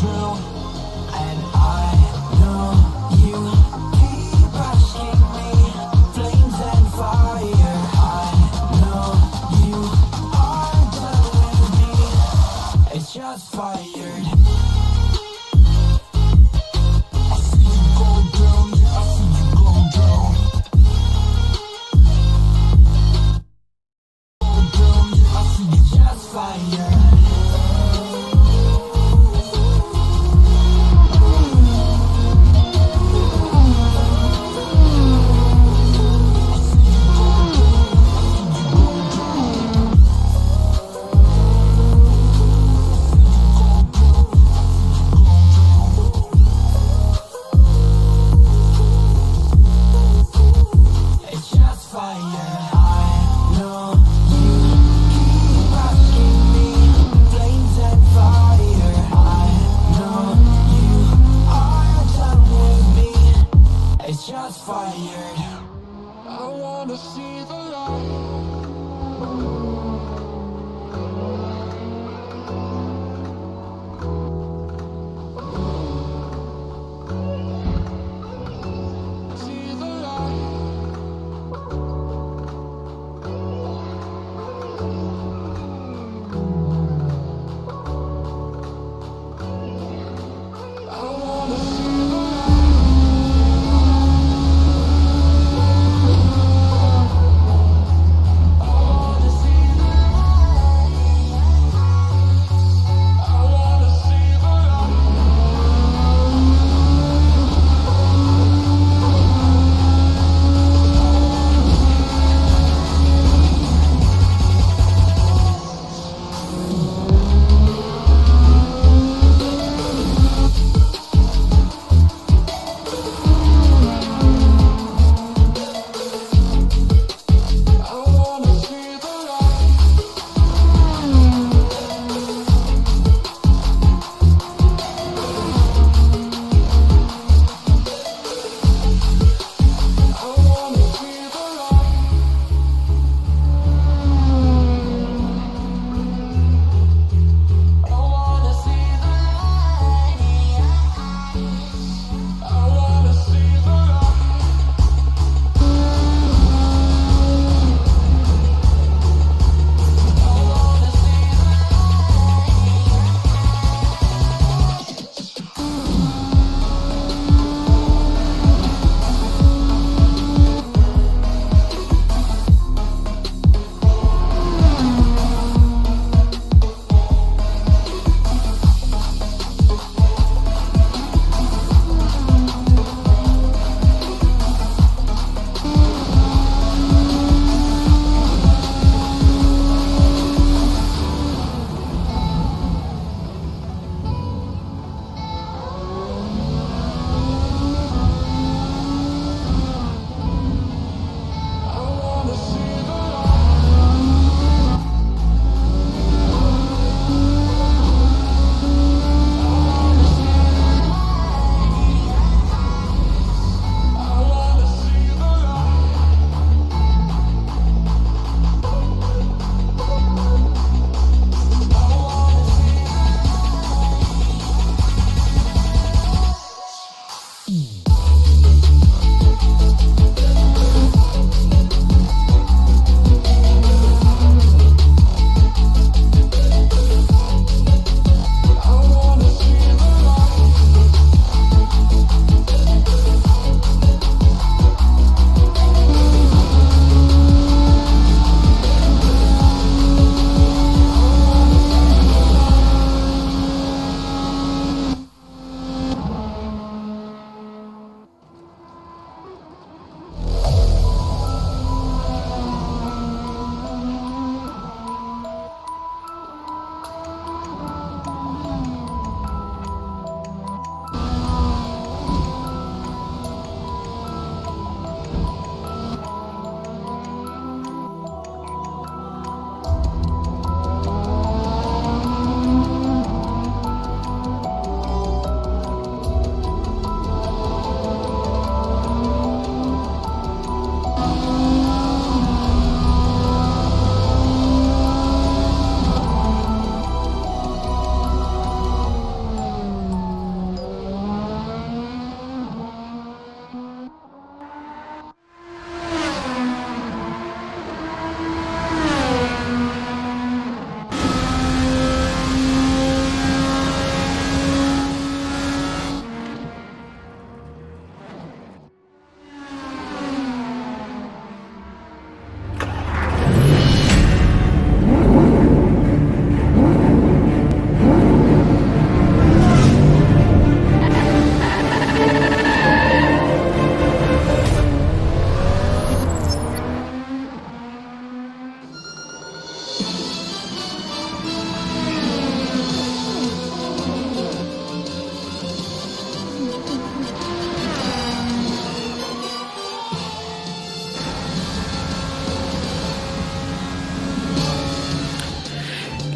true. And I know you keep asking me, flames and fire. I know you are done with me. It's just fired. I see you go down, yeah, I see you go down. Go down, yeah, I see you just fired.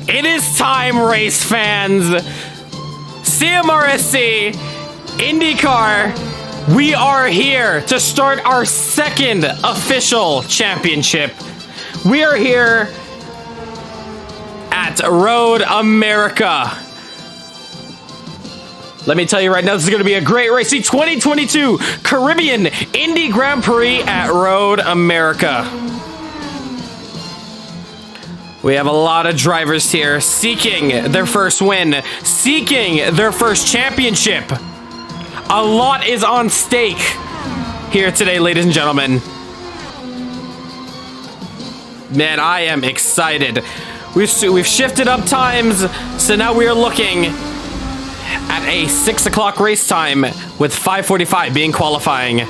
It is time, race fans. CMRSC, IndyCar, we are here to start our second official championship. We are here at Road America. Let me tell you right now, this is going to be a great race. The 2022 Caribbean Indy Grand Prix at Road America. We have a lot of drivers here seeking their first win, seeking their first championship. A lot is on stake here today, ladies and gentlemen. Man, I am excited. We've shifted up times, so now we are looking at a 6 o'clock race time with 5:45 being qualifying.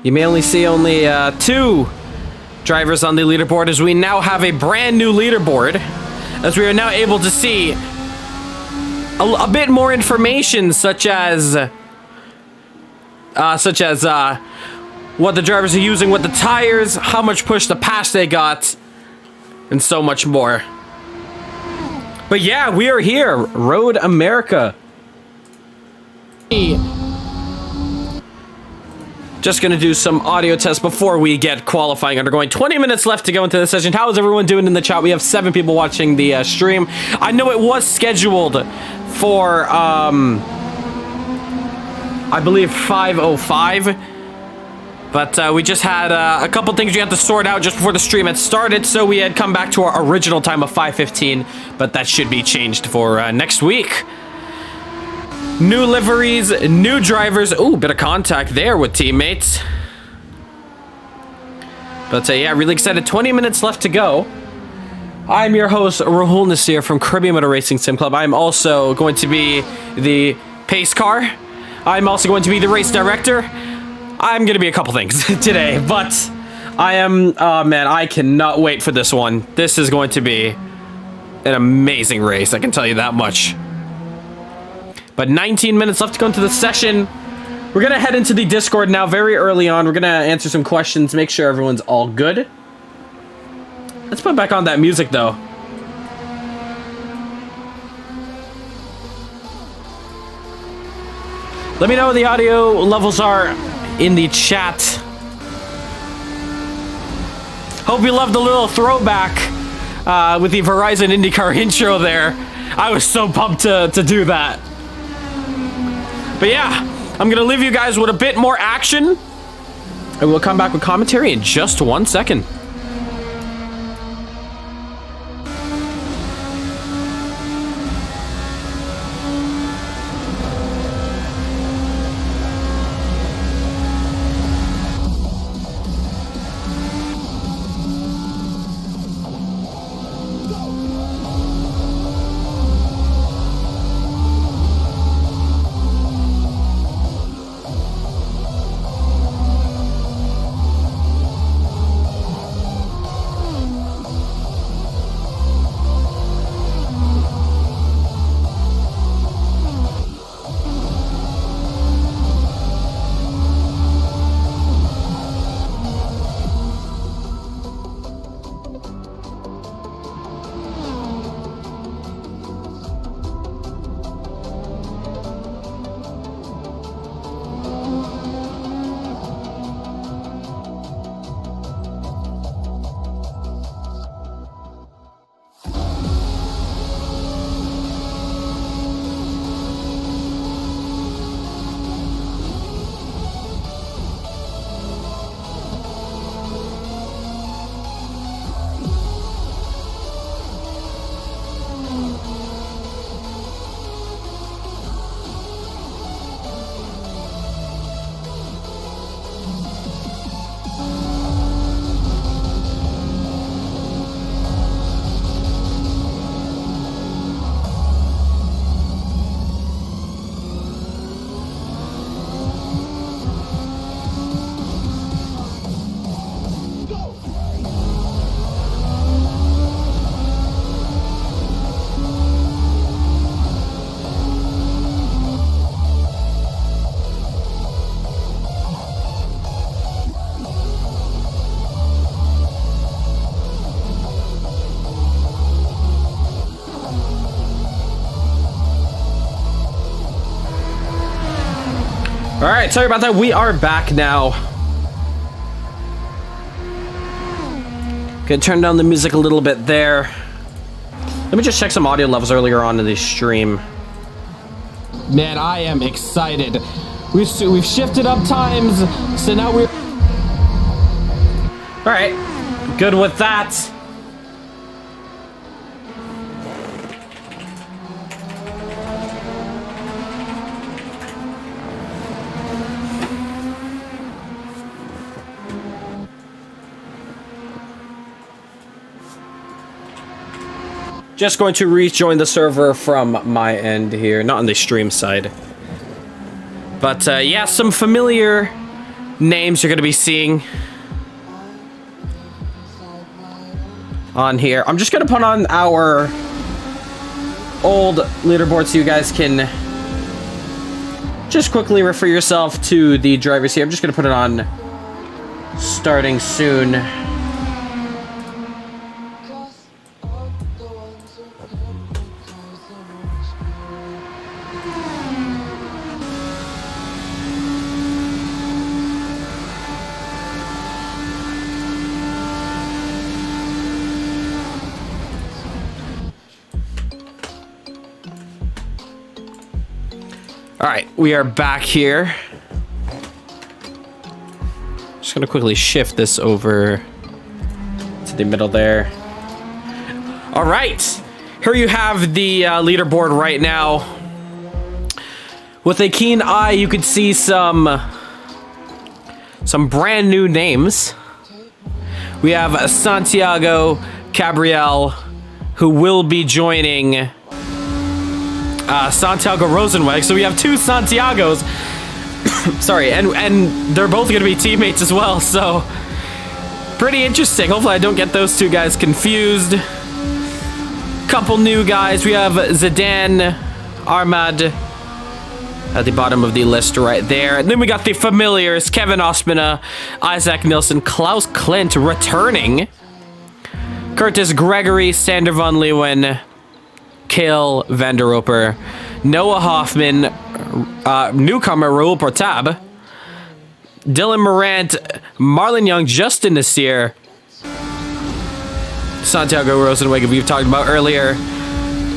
You may only see two drivers on the leaderboard, as we now have a brand new leaderboard, as we are now able to see a bit more information, such as what the drivers are using with the tires, how much push to pass they got, and so much more. But yeah, we are here, Road America. Just gonna do some audio tests before we get qualifying undergoing. 20 minutes left to go into the session. How is everyone doing in the chat? We have 7 people watching the stream. I know it was scheduled for I believe 5:05, but we just had a couple things we had to sort out just before the stream had started, so we had come back to our original time of 5:15, but that should be changed for next week. New liveries, new drivers. Ooh, bit of contact there with teammates. But yeah, really excited. 20 minutes left to go. I'm your host, Nasseir from Caribbean Motor Racing Sim Club. I'm also going to be the pace car. I'm also going to be the race director. I'm going to be a couple things today, but I am, oh man, I cannot wait for this one. This is going to be an amazing race, I can tell you that much. But 19 minutes left to go into the session. We're going to head into the Discord now very early on. We're going to answer some questions, make sure everyone's all good. Let's put back on that music, though. Let me know what the audio levels are in the chat. Hope you loved the little throwback with the Verizon IndyCar intro there. I was so pumped to do that. But yeah, I'm going to leave you guys with a bit more action, and we'll come back with commentary in just 1 second. right, sorry about that. We are back now. Gonna turn down the music a little bit there. Let me just check some audio levels earlier on in the stream. Man, I am excited. We've shifted up times, so now we're... All right, good with that. Just going to rejoin the server from my end here, not on the stream side. But yeah, some familiar names you're going to be seeing on here. I'm just going to put on our old leaderboard so you guys can just quickly refer yourself to the drivers here. I'm just going to put it on starting soon. All right, we are back here. Just gonna quickly shift this over to the middle there. All right, here you have the leaderboard right now. With a keen eye, you could see some brand new names. We have Santiago Cabriel, who will be joining Santiago Rosenweg. So we have two Santiagos. Sorry, and they're both going to be teammates as well. So pretty interesting. Hopefully I don't get those two guys confused. Couple new guys. We have Zidane Ahmad at the bottom of the list right there. And then we got the familiars, Kevin Ospina, Isaac Nilsson, Klaus Klint returning, Curtis Gregory, Sander van Leeuwen, Kayle Vanderoper, Noah Hoffman, newcomer Raul Portab, Dylan Murante, Marlon Young, Justin Nasseir, Santiago Rosenweg, we've talked about earlier,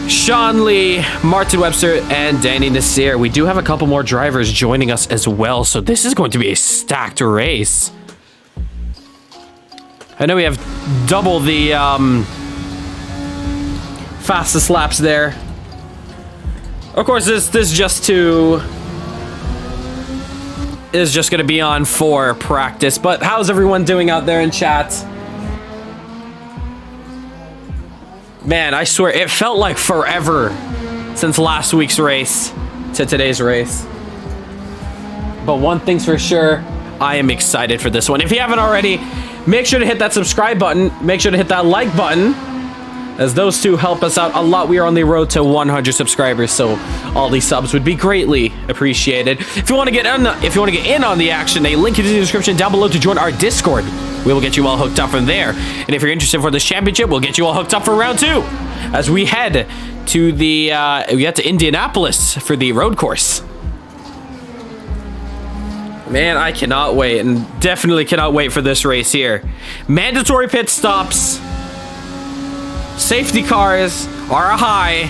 Sean Lee, Martin Webster, and Danny Nasseir. We do have a couple more drivers joining us as well, so this is going to be a stacked race. I know we have double the fastest laps there. Of course, this is just going to be on for practice. But how's everyone doing out there in chat? Man, I swear it felt like forever since last week's race to today's race. But one thing's for sure, I am excited for this one. If you haven't already, make sure to hit that subscribe button. Make sure to hit that like button, as those two help us out a lot. We are on the road to 100 subscribers, so all these subs would be greatly appreciated. If you want to get in on the action, a link is in the description down below to join our Discord. We will get you all hooked up from there. And if you're interested for this championship, we'll get you all hooked up for round 2 as we head to to Indianapolis for the road course. Man, I cannot wait, and definitely cannot wait for this race here. Mandatory pit stops. Safety cars are a high.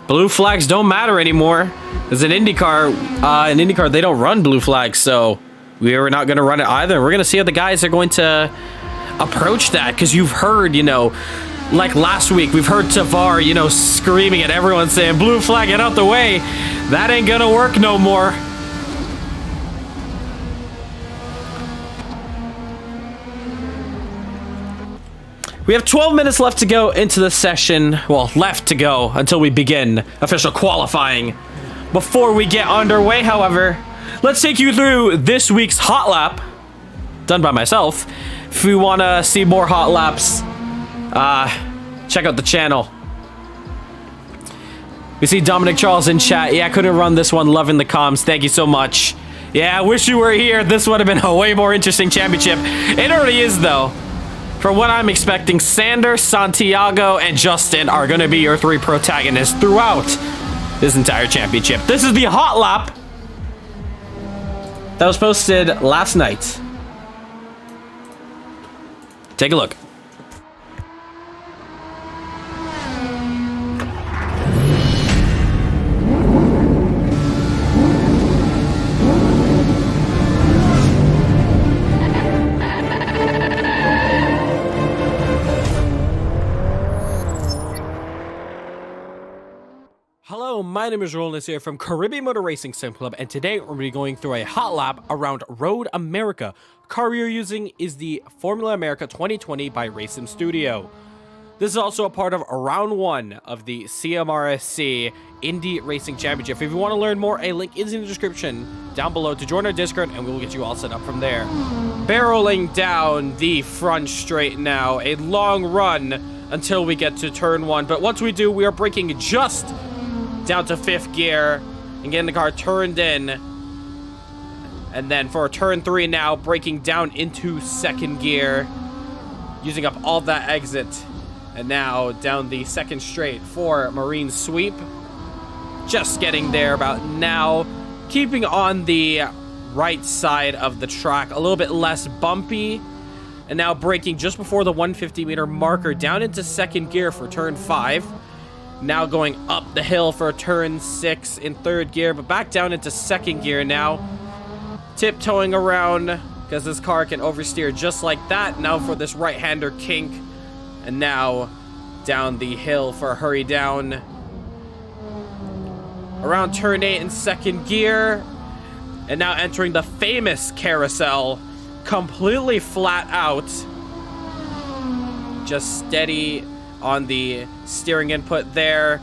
Blue flags don't matter anymore. As an IndyCar, they don't run blue flags, so we are not going to run it either. We're going to see how the guys are going to approach that, because you've heard, like last week, we've heard Tavar, screaming at everyone saying, blue flag, get out the way. That ain't going to work no more. We have 12 minutes left to go into the session. Well, left to go until we begin official qualifying. Before we get underway, however, let's take you through this week's hot lap, done by myself. If you want to see more hot laps, check out the channel. We see Dominic Charles in chat. Yeah, I couldn't run this one. Loving the comms. Thank you so much. Yeah, I wish you were here. This would have been a way more interesting championship. It already is, though. For what I'm expecting, Sander, Santiago, and Justin are going to be your 3 protagonists throughout this entire championship. This is the hot lap that was posted last night. Take a look. Hello, my name is Nasseir from Caribbean Motor Racing Sim Club, and today we're going to be going through a hot lap around Road America. Car we are using is the Formula America 2020 by Racing Studio. This is also a part of round 1 of the CMRSC Indy Racing Championship. If you want to learn more, a link is in the description down below to join our Discord, and we will get you all set up from there. Barreling down the front straight now, a long run until we get to turn 1, but once we do, we are braking just down to 5th gear and getting the car turned in, and then for turn 3 now, braking down into 2nd gear, using up all that exit, and now down the 2nd straight for marine sweep, just getting there about now, keeping on the right side of the track, a little bit less bumpy, and now braking just before the 150 meter marker down into 2nd gear for turn 5. Now going up the hill for turn 6 in 3rd gear, but back down into 2nd gear now. Tiptoeing around because this car can oversteer just like that. Now for this right-hander kink. And now down the hill for a hurry down. Around turn 8 in 2nd gear. And now entering the famous carousel. Completely flat out. Just steady on the steering input there,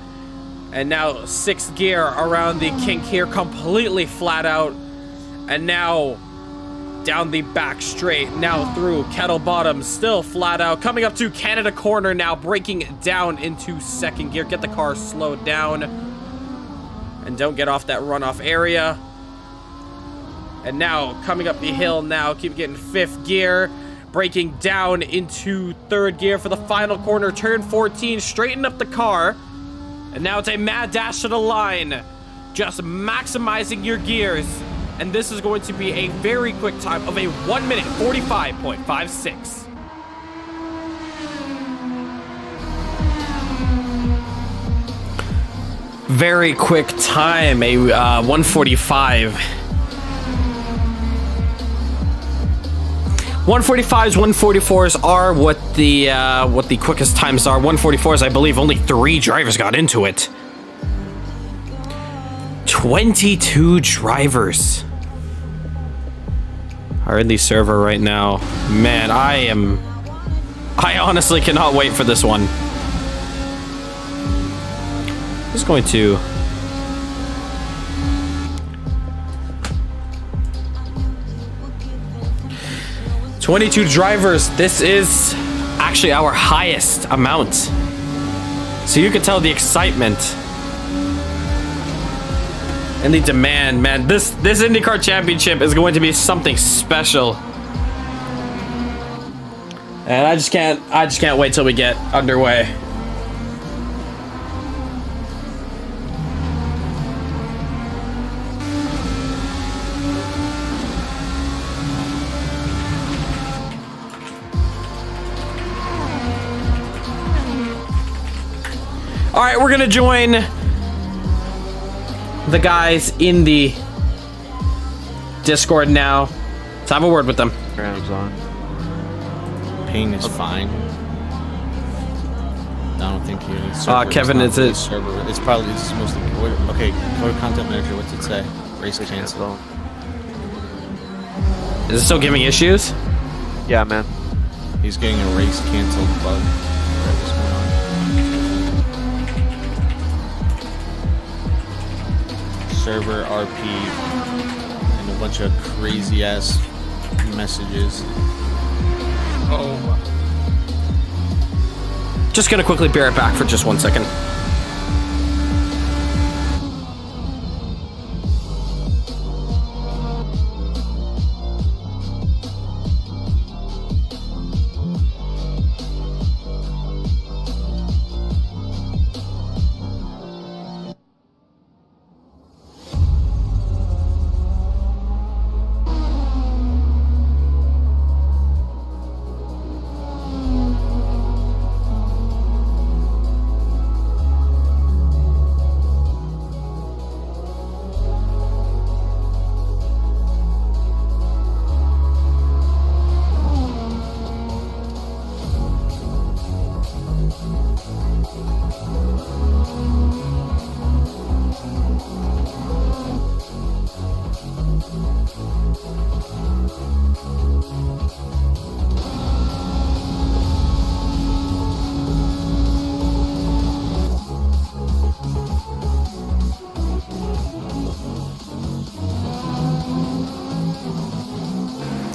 and now 6th gear around the kink here, completely flat out, and now down the back straight, now through kettle bottom, still flat out, coming up to Canada corner now, braking down into 2nd gear, get the car slowed down, and don't get off that runoff area, and now coming up the hill now, keep getting 5th gear, braking down into 3rd gear for the final corner, turn 14, straighten up the car, and now it's a mad dash to the line, just maximizing your gears, and this is going to be a very quick time of a 1 minute 45.56. Very quick time, a 145. 145s, 144s are what the quickest times are. 144s, I believe only 3 drivers got into it. 22 drivers are in the server right now. Man, I honestly cannot wait for this one. I'm just going to 22 drivers. This is actually our highest amount. So you can tell the excitement and the demand, man. This IndyCar Championship is going to be something special. And I just can't wait till we get underway. All right, we're gonna join the guys in the Discord now. Let's have a word with them. Grabs on. Pain is fine. I don't think you need server. Kevin, is it? Server. It's probably mostly. Okay, code content manager. What's it say? Race cancel. Is it still giving issues? Yeah, man. He's getting a race canceled bug. What's going on? Server RP and a bunch of crazy ass messages. Oh. Just gonna quickly bear it back for just 1 second.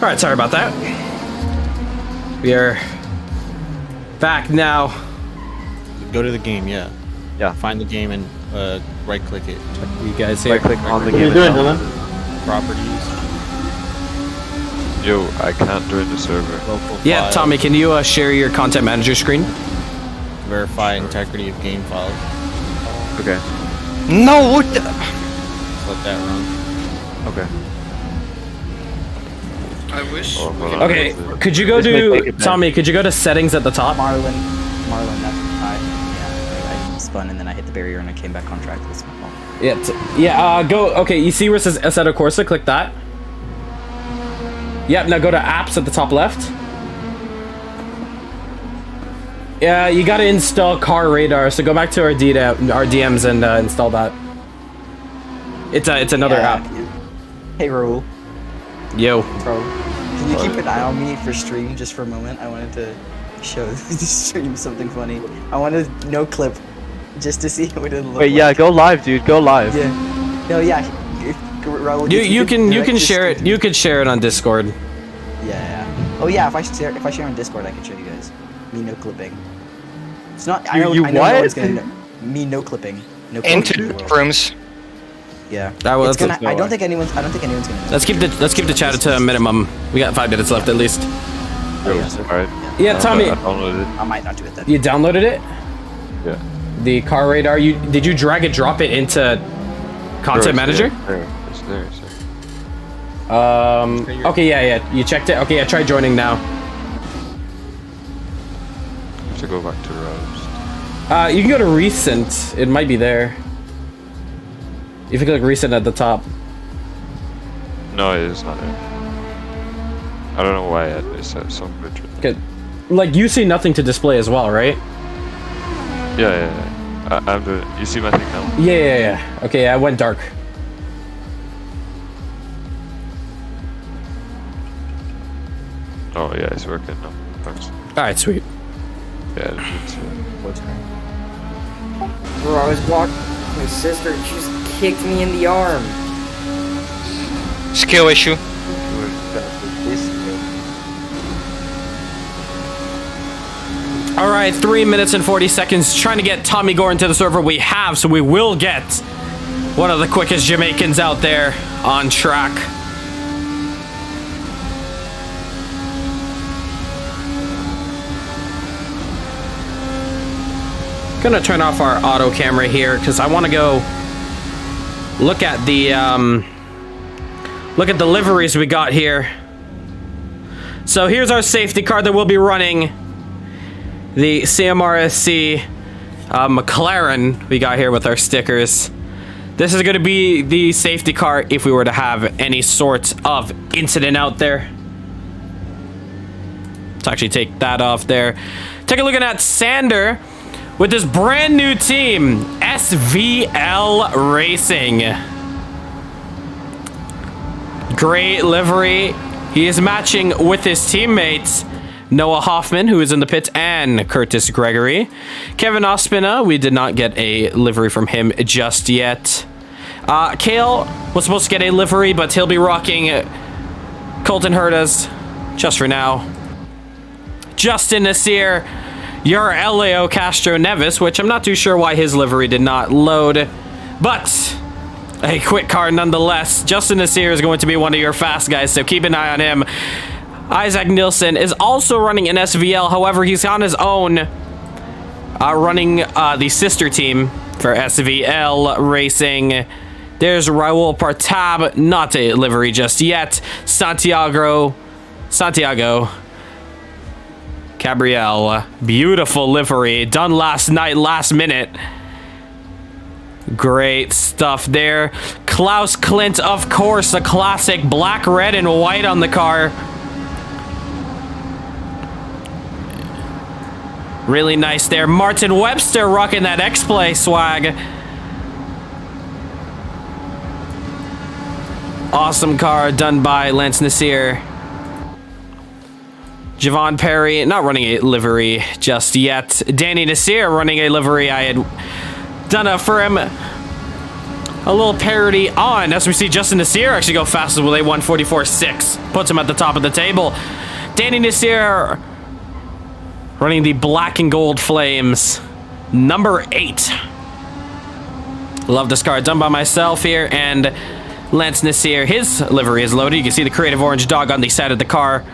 right, sorry about that. We are back now. Go to the game, yeah. Yeah. Find the game and right-click it. You guys here? Right click on the What are game. you doing, Dylan? Properties, Yo, I can't join the server. local Yeah, files, Tommy, can you share your content manager screen? verify integrity of game files. Okay. No, what the? Just let that run. Okay. I wish. Oh, hold on. Okay, could you go Just make to it back. Tommy? Could you go to settings at the top? Marlon, that's high. Yeah, I spun and then I hit the barrier and I came back on track. That's my fault. Yeah, go. Okay, you see where it says Assetto Corsa? Click that. Yep. Now go to apps at the top left. Yeah, you gotta install car radar. So go back to our DMs and install that. It's another app. Hey, Raul. Yo. Bro, can you keep an eye on me for stream just for a moment? I wanted to show the stream something funny. I wanted no clip just to see what it looked Wait, like. yeah, go live, dude. Go live. Yeah. No, yeah. Raul, You can direct share it. stream. You could share it on Discord. Yeah. Oh yeah, if I share on Discord, I can show you guys. Me no clipping. It's not. I know. You I know what? no one's gonna know. Me no clipping. No clipping. Into the rooms. Yeah. well, It's that's- gonna. I don't think anyone's gonna know. Let's keep the chat to a minimum. We got 5 minutes left at least. Oh, yeah, so, Alright. Yeah, Tommy, I downloaded it. I might not do it then. you downloaded it? Yeah. The car radar. Did you drag and drop it into Content Manager? It's there. Okay, yeah. You checked it. Okay, yeah. Try joining now. have to go back to roast. You can go to recent. It might be there. If you click recent at the top. No, it is not there. I don't know why it's so good. Okay. Like you see nothing to display as well, right? Yeah. I'm doing. You see my thing now? Yeah. Okay, I went dark. Oh yeah, it's working now. Thanks. All right, sweet. Yeah, it's, Bro, I was walking with my sister and she just kicked me in the arm. Skill issue. All right, 3 minutes and 40 seconds trying to get Tommy Gore into the server. We have, so we will get one of the quickest Jamaicans out there on track. Gonna turn off our auto camera here because I want to go look at the liveries we got here. So here's our safety car that we'll be running. The CMRSC McLaren we got here with our stickers. This is going to be the safety car if we were to have any sort of incident out there. Let's actually take that off there. Take a look at Sander with this brand new team, SVL Racing. Great livery. He is matching with his teammates. Noah Hoffman, who is in the pits, and Curtis Gregory. Kevin Ospina, we did not get a livery from him just yet. Kayle was supposed to get a livery, but he'll be rocking Colton Hertas just for now. Justin Nasseir, your Leo Castro Nevis, which I'm not too sure why his livery did not load, but a quick car nonetheless. Justin Nasseir is going to be one of your fast guys, so keep an eye on him. Isaac Nilsson is also running an SVL. However, he's on his own running the sister team for SVL Racing. There's Raul Partab, not a livery just yet. Santiago Gabriel, beautiful livery, done last night, last minute. Great stuff there. Claus Klint, of course, a classic black, red, and white on the car. Really nice there. Martin Webster rocking that Xplay swag. Awesome car done by Lance Nasseir. Javon Parry, not running a livery just yet. Danny Nasseir running a livery. I had done it for him. A little parody on as we see Justin Nasseir actually go fastest with a 144.6. Puts him at the top of the table. Danny Nasseir running the black and gold flames. Number 8. Love this car. Done by myself here. And Lance Nasseir, his livery is loaded. You can see the creative orange dog on the side of the car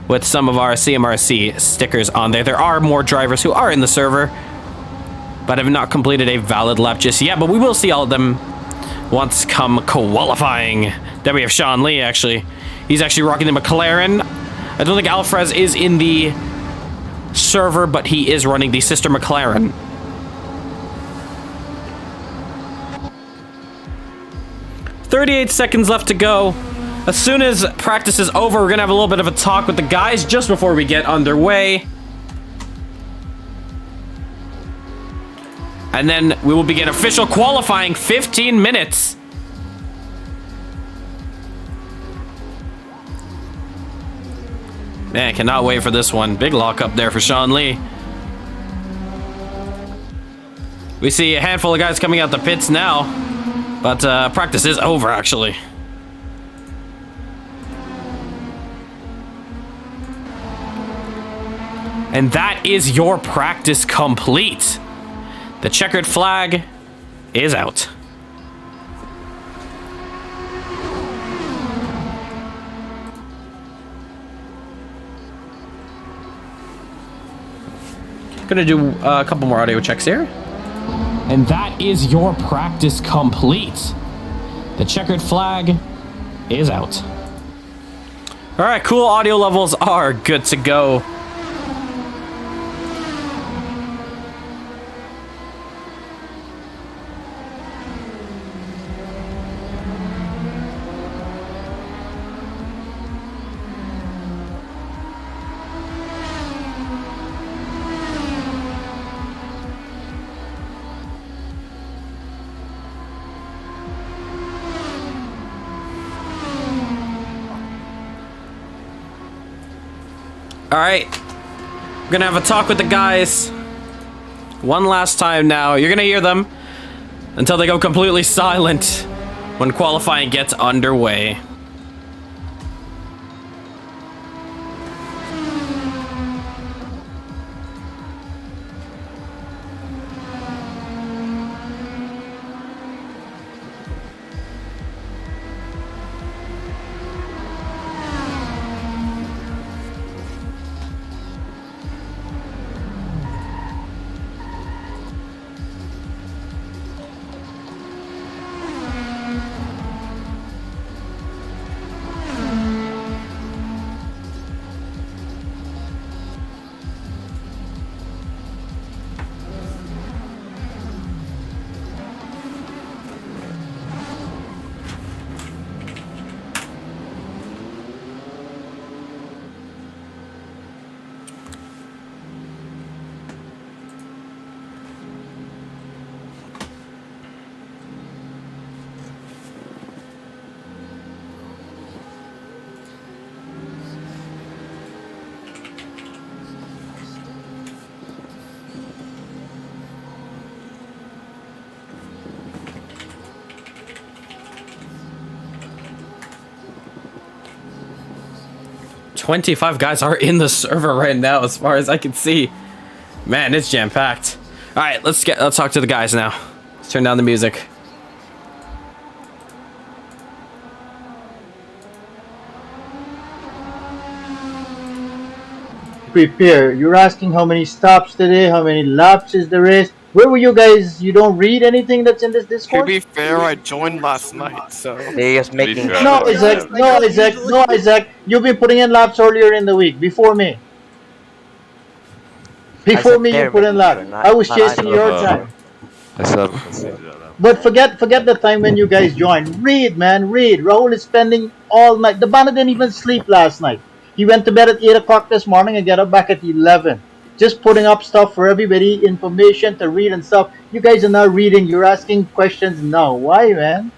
with some of our CMRSC stickers on there. There are more drivers who are in the server, but have not completed a valid lap just yet. But we will see all of them once come qualifying. Then we have Sean Lee, actually. He's actually rocking the McLaren. I don't think Afraz is in the server, but he is running the sister McLaren. "38 seconds left to go. As soon as practice is over, we're going to have a little bit of a talk with the guys just before we get underway. And then we will begin official qualifying, 15 minutes. Man, cannot wait for this one. Big lock up there for Sean Lee. We see a handful of guys coming out the pits now, but practice is over, actually. And that is your practice complete. The checkered flag is out. Gonna do a couple more audio checks here. And that is your practice complete. The checkered flag is out. All right, cool. Audio levels are good to go. All right, we're gonna have a talk with the guys one last time now. You're gonna hear them until they go completely silent when qualifying gets underway. "25 guys are in the server right now, as far as I can see. Man, it's jam-packed. All right, let's talk to the guys now. Let's turn down the music. Prepare. You're asking how many stops today, how many laps is the race. Where were you guys? You don't read anything that's in this Discord? To be fair, I joined last night, so... They just making... No, Isaac. No, Isaac. No, Isaac. You've been putting in laps earlier in the week, before me. Before me, you put in laps. I was chasing your time. I said. But forget the time when you guys joined. Read, man, read. Rahul is spending all night. The bandit didn't even sleep last night. He went to bed at 8 o'clock this morning and got up back at 11. Just putting up stuff for everybody, information to read and stuff. You guys are not reading. You're asking questions now. Why, man?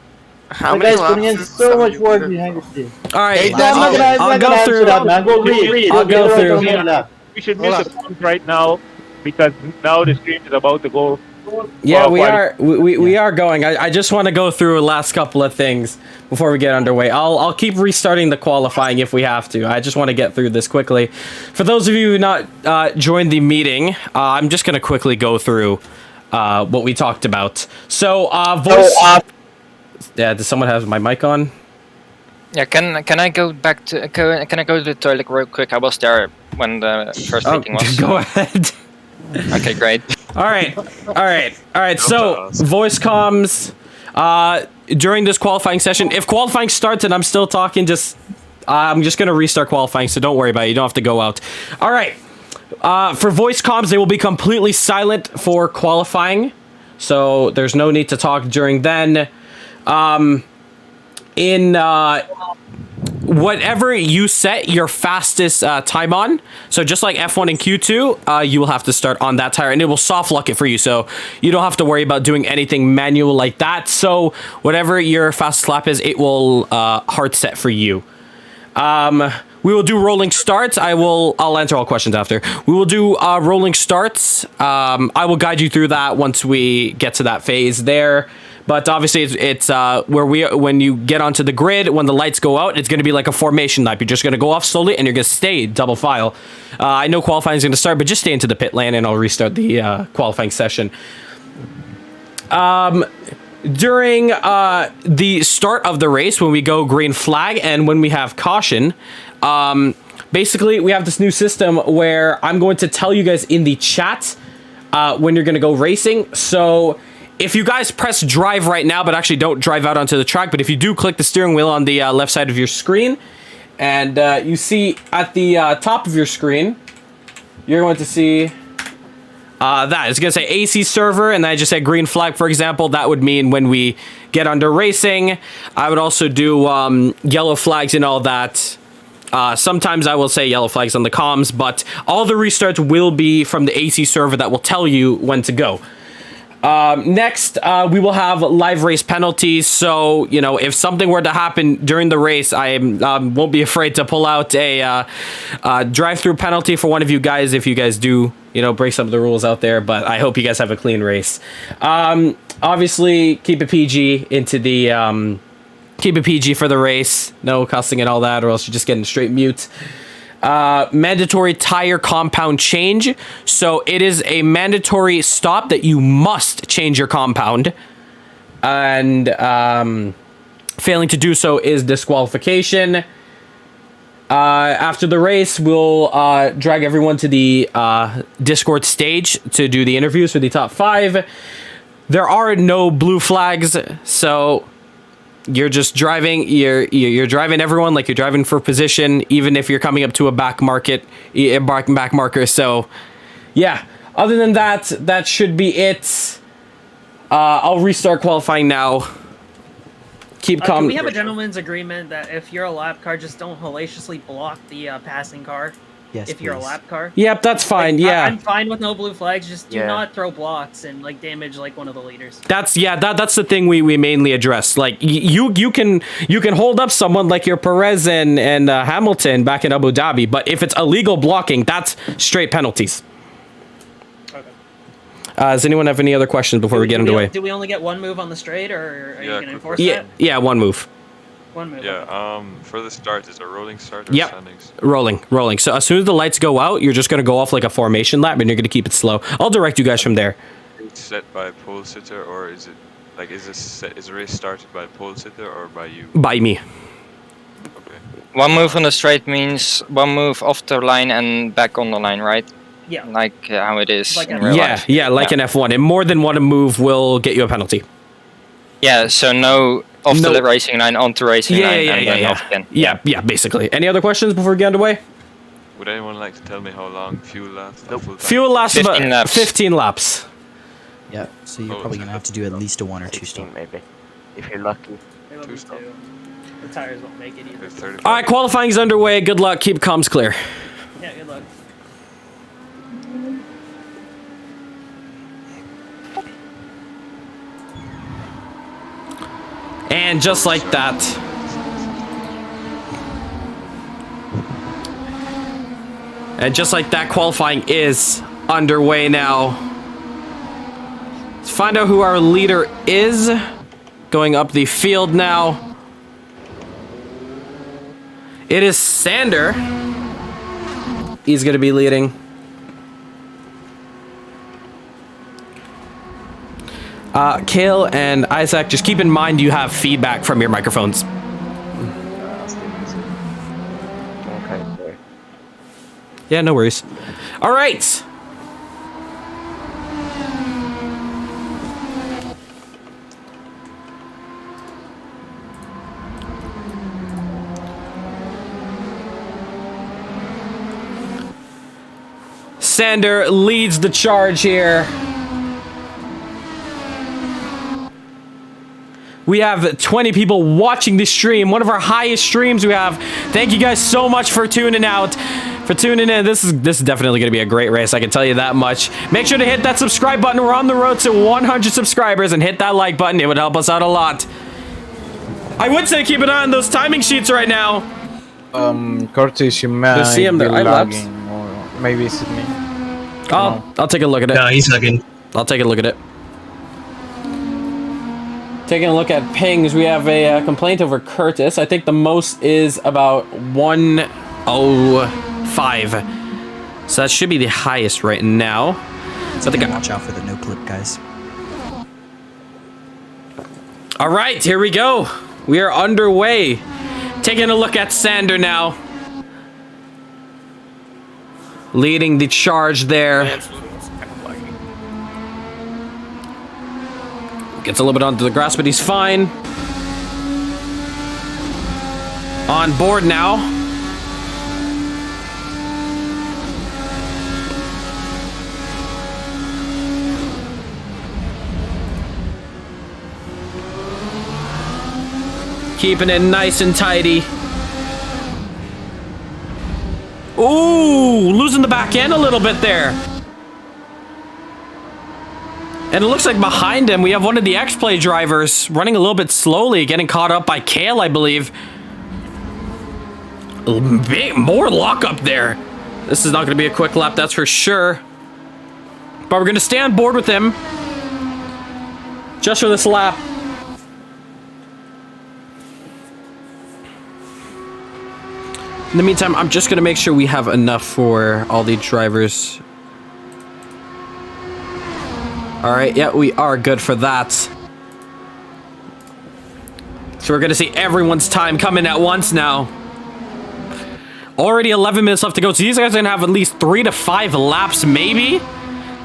How the many guys putting in so much work behind the scenes. All right, Hey, I'll go through that, man. Go read. I'll go through. We should miss a point right now because now the stream is about to go Yeah, we are. We are going. I just want to go through the last couple of things before we get underway. I'll keep restarting the qualifying if we have to. I just want to get through this quickly. For those of you who not joined the meeting, I'm just gonna quickly go through what we talked about. So, voice. Yeah, does someone have my mic on? Yeah, can I go back to can I go to the toilet real quick? I was there when the first meeting was. Go ahead. Okay, great. All right. So, voice comms during this qualifying session. If qualifying starts and I'm still talking, I'm just gonna restart qualifying. So don't worry about it. You don't have to go out. All right. For voice comms, they will be completely silent for qualifying, so there's no need to talk during then. Whatever you set your fastest time on, so just like F1 and Q2, you will have to start on that tire, and it will soft lock it for you, so you don't have to worry about doing anything manual like that. So whatever your fastest lap is, it will hard set for you. We will do rolling starts. I'll answer all questions after. We will do rolling starts. I will guide you through that once we get to that phase there. But obviously, it's when you get onto the grid, when the lights go out, it's going to be like a formation lap. You're just going to go off slowly, and you're going to stay double file. I know qualifying is going to start, but just stay into the pit lane, and I'll restart the qualifying session. During the start of the race, when we go green flag and when we have caution, basically, we have this new system where I'm going to tell you guys in the chat when you're going to go racing. So if you guys press drive right now, but actually don't drive out onto the track, but if you do click the steering wheel on the left side of your screen, and you see at the top of your screen, you're going to see that. It's going to say AC server, and then I just said green flag, for example. That would mean when we get under racing. I would also do yellow flags and all that. Sometimes I will say yellow flags on the comms, but all the restarts will be from the AC server that will tell you when to go. Next, we will have live race penalties. So, if something were to happen during the race, I won't be afraid to pull out a drive-through penalty for one of you guys if you guys do, break some of the rules out there. But I hope you guys have a clean race. Obviously, keep it PG into the keep it PG for the race. No cussing and all that, or else you're just getting a straight mute. Mandatory tire compound change. So it is a mandatory stop that you must change your compound, and failing to do so is disqualification. After the race, we'll drag everyone to the Discord stage to do the interviews for the top 5. There are no blue flags, so you're just driving. You're driving everyone like you're driving for position, even if you're coming up to a back marker. So, yeah. Other than that, that should be it. I'll restart qualifying now. Keep calm. Can we have a gentleman's agreement that if you're a lap car, just don't hellaciously block the passing car? Yes, if you're a lap car. Yep, that's fine. Like, yeah, I'm fine with no blue flags. Just do not throw blocks and damage one of the leaders. That's the thing we mainly address. Like you can hold up someone like your Perez and Hamilton back in Abu Dhabi, but if it's illegal blocking, that's straight penalties. Okay. Does anyone have any other questions before we get underway? Do we only get one move on the straight, or are you going to enforce that? Yeah, one move. One move. Yeah, for the start, is it a rolling start or standings? Rolling. So as soon as the lights go out, you're just going to go off like a formation lap, and you're going to keep it slow. I'll direct you guys from there. Is it set by pole sitter, or is it is the race started by pole sitter or by you? By me. Okay. One move on the straight means one move off the line and back on the line, right? Yeah. Like how it is Like in real life. Yeah, like an F1. And more than one move will get you a penalty. Yeah, so no off the racing line onto racing line and then off again. Yeah, basically. Any other questions before we get underway? Would anyone like to tell me how long fuel lasts? Fuel lasts 15 about laps. 15 laps. Yeah, so you're probably gonna have to do at least a 1 or 2 stop. Maybe, if you're lucky. It'll be 2. The tires won't make it either. All right, qualifying's underway. Good luck. Keep comms clear. Yeah, good luck. And just like that, qualifying is underway now. Let's find out who our leader is. Going up the field now. It is Sander. He's going to be leading. Kayle and Isaac, just keep in mind you have feedback from your microphones. Okay, sorry. Yeah, no worries. All right. Sander leads the charge here. We have 20 people watching this stream. One of our highest streams we have. Thank you guys so much for tuning out. For tuning in. This is definitely going to be a great race. I can tell you that much. Make sure to hit that subscribe button. We're on the road to 100 subscribers, and hit that like button. It would help us out a lot. I would say keep an eye on those timing sheets right now. Curtis, you might see him be there. lagging, or maybe it's me. I'll take a look at it. No, he's lagging. I'll take a look at it. Taking a look at pings, we have a complaint over Curtis. I think the most is about 105. So that should be the highest right now. So I think watch out for the no clip, guys. All right, here we go. We are underway. Taking a look at Sander now. Leading the charge there. Gets a little bit onto the grass, but he's fine. On board now. Keeping it nice and tidy. Ooh, losing the back end a little bit there. And it looks like behind him, we have one of the Xplay drivers running a little bit slowly, getting caught up by Kayle, I believe. More lockup there. This is not going to be a quick lap, that's for sure. But we're going to stay on board with him. Just for this lap. In the meantime, I'm just going to make sure we have enough for all the drivers. All right, yeah, we are good for that. So we're going to see everyone's time coming at once now. Already 11 minutes left to go. So these guys are going to have at least 3 to 5 laps, maybe,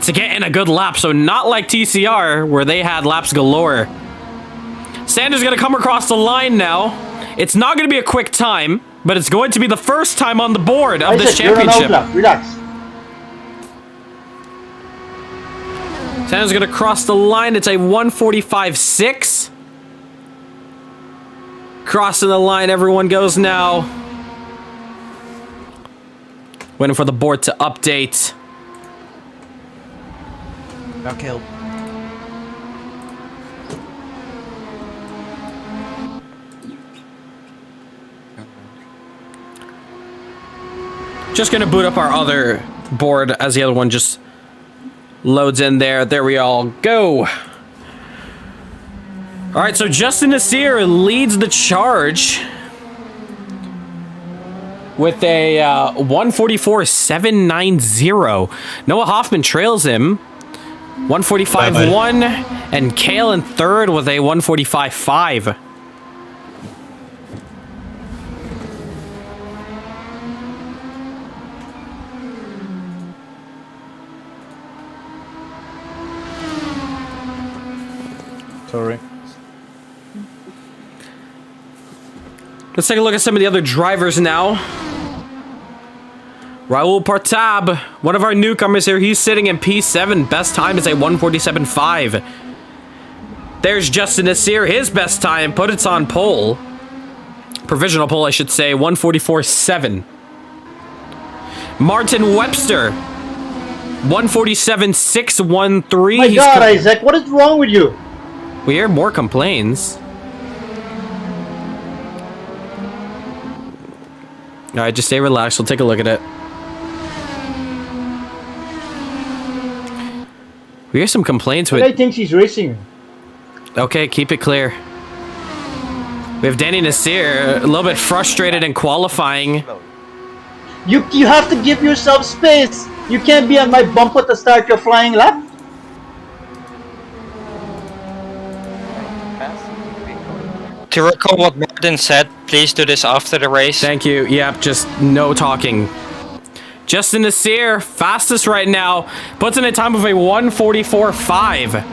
to get in a good lap. So not like TCR, where they had laps galore. Sander's going to come across the line now. It's not going to be a quick time, but it's going to be the first time on the board of this championship. Relax. Sander's going to cross the line. It's a 1:45.6. Crossing the line, everyone goes now. Waiting for the board to update. Got killed. Just gonna boot up our other board as the other one just loads in there. There we all go. All right, so Justin Nasseir leads the charge with a 1:44.790. Noah Hoffman trails him 1:45.1, and Kayle in third with a 1:45.5. Sorry. Let's take a look at some of the other drivers now. Raul Partab, one of our newcomers here, he's sitting in P7. Best time is a 1:47.5. There's Justin Nasseir, his best time, put it on pole. Provisional pole, I should say, 1:44.7. Martin Webster, 1:47.613. My God, Isaac, what is wrong with you? We hear more complaints. Alright, just stay relaxed. We'll take a look at it. We hear some complaints But I with... think she's racing. Okay, keep it clear. We have Danny Nasseir a little bit frustrated in qualifying. You have to give yourself space. You can't be on my bumper to start your flying lap. To recall what Martin said, please do this after the race. Thank you. Yep, just no talking. Justin Nasseir, fastest right now, puts in a time of a 1:44.5.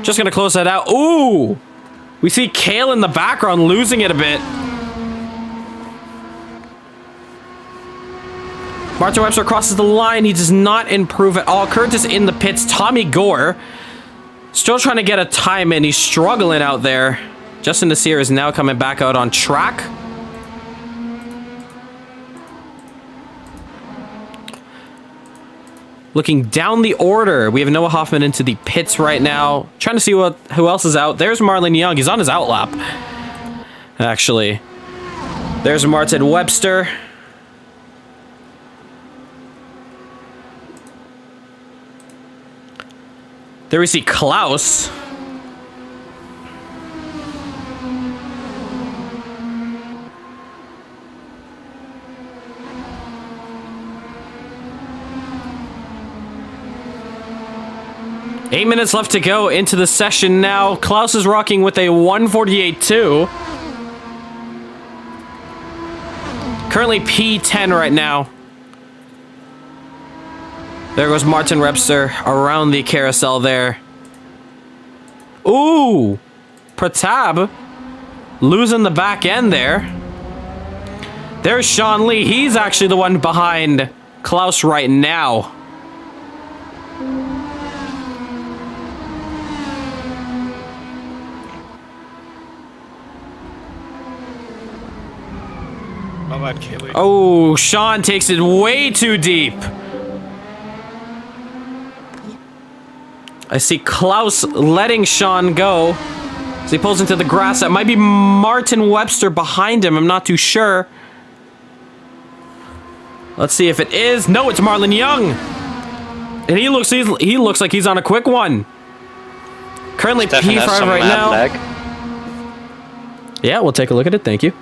Just gonna close that out. Ooh! We see Kayle in the background losing it a bit. Martin Webster crosses the line. He does not improve at all. Curtis in the pits. Tommy Gore still trying to get a time in. He's struggling out there. Justin Nasseir is now coming back out on track. Looking down the order, we have Noah Hoffman into the pits right now. Trying to see who else is out. There's Marlon Young. He's on his outlap, actually. There's Martin Webster. There we see Claus. Eight minutes left to go into the session now. Claus is rocking with a 1:48.2. Currently P10 right now. There goes Martin Webster around the carousel there. Ooh! Pratap losing the back end there. There's Sean Lee. He's actually the one behind Claus right now. Kayle. Oh, Sean takes it way too deep. I see Claus letting Sean go as he pulls into the grass. That might be Martin Webster behind him. I'm not too sure. Let's see if it is. No, it's Marlon Young. And he looks like he's on a quick one. Currently P5 right now. Yeah, we'll take a look at it. Thank you.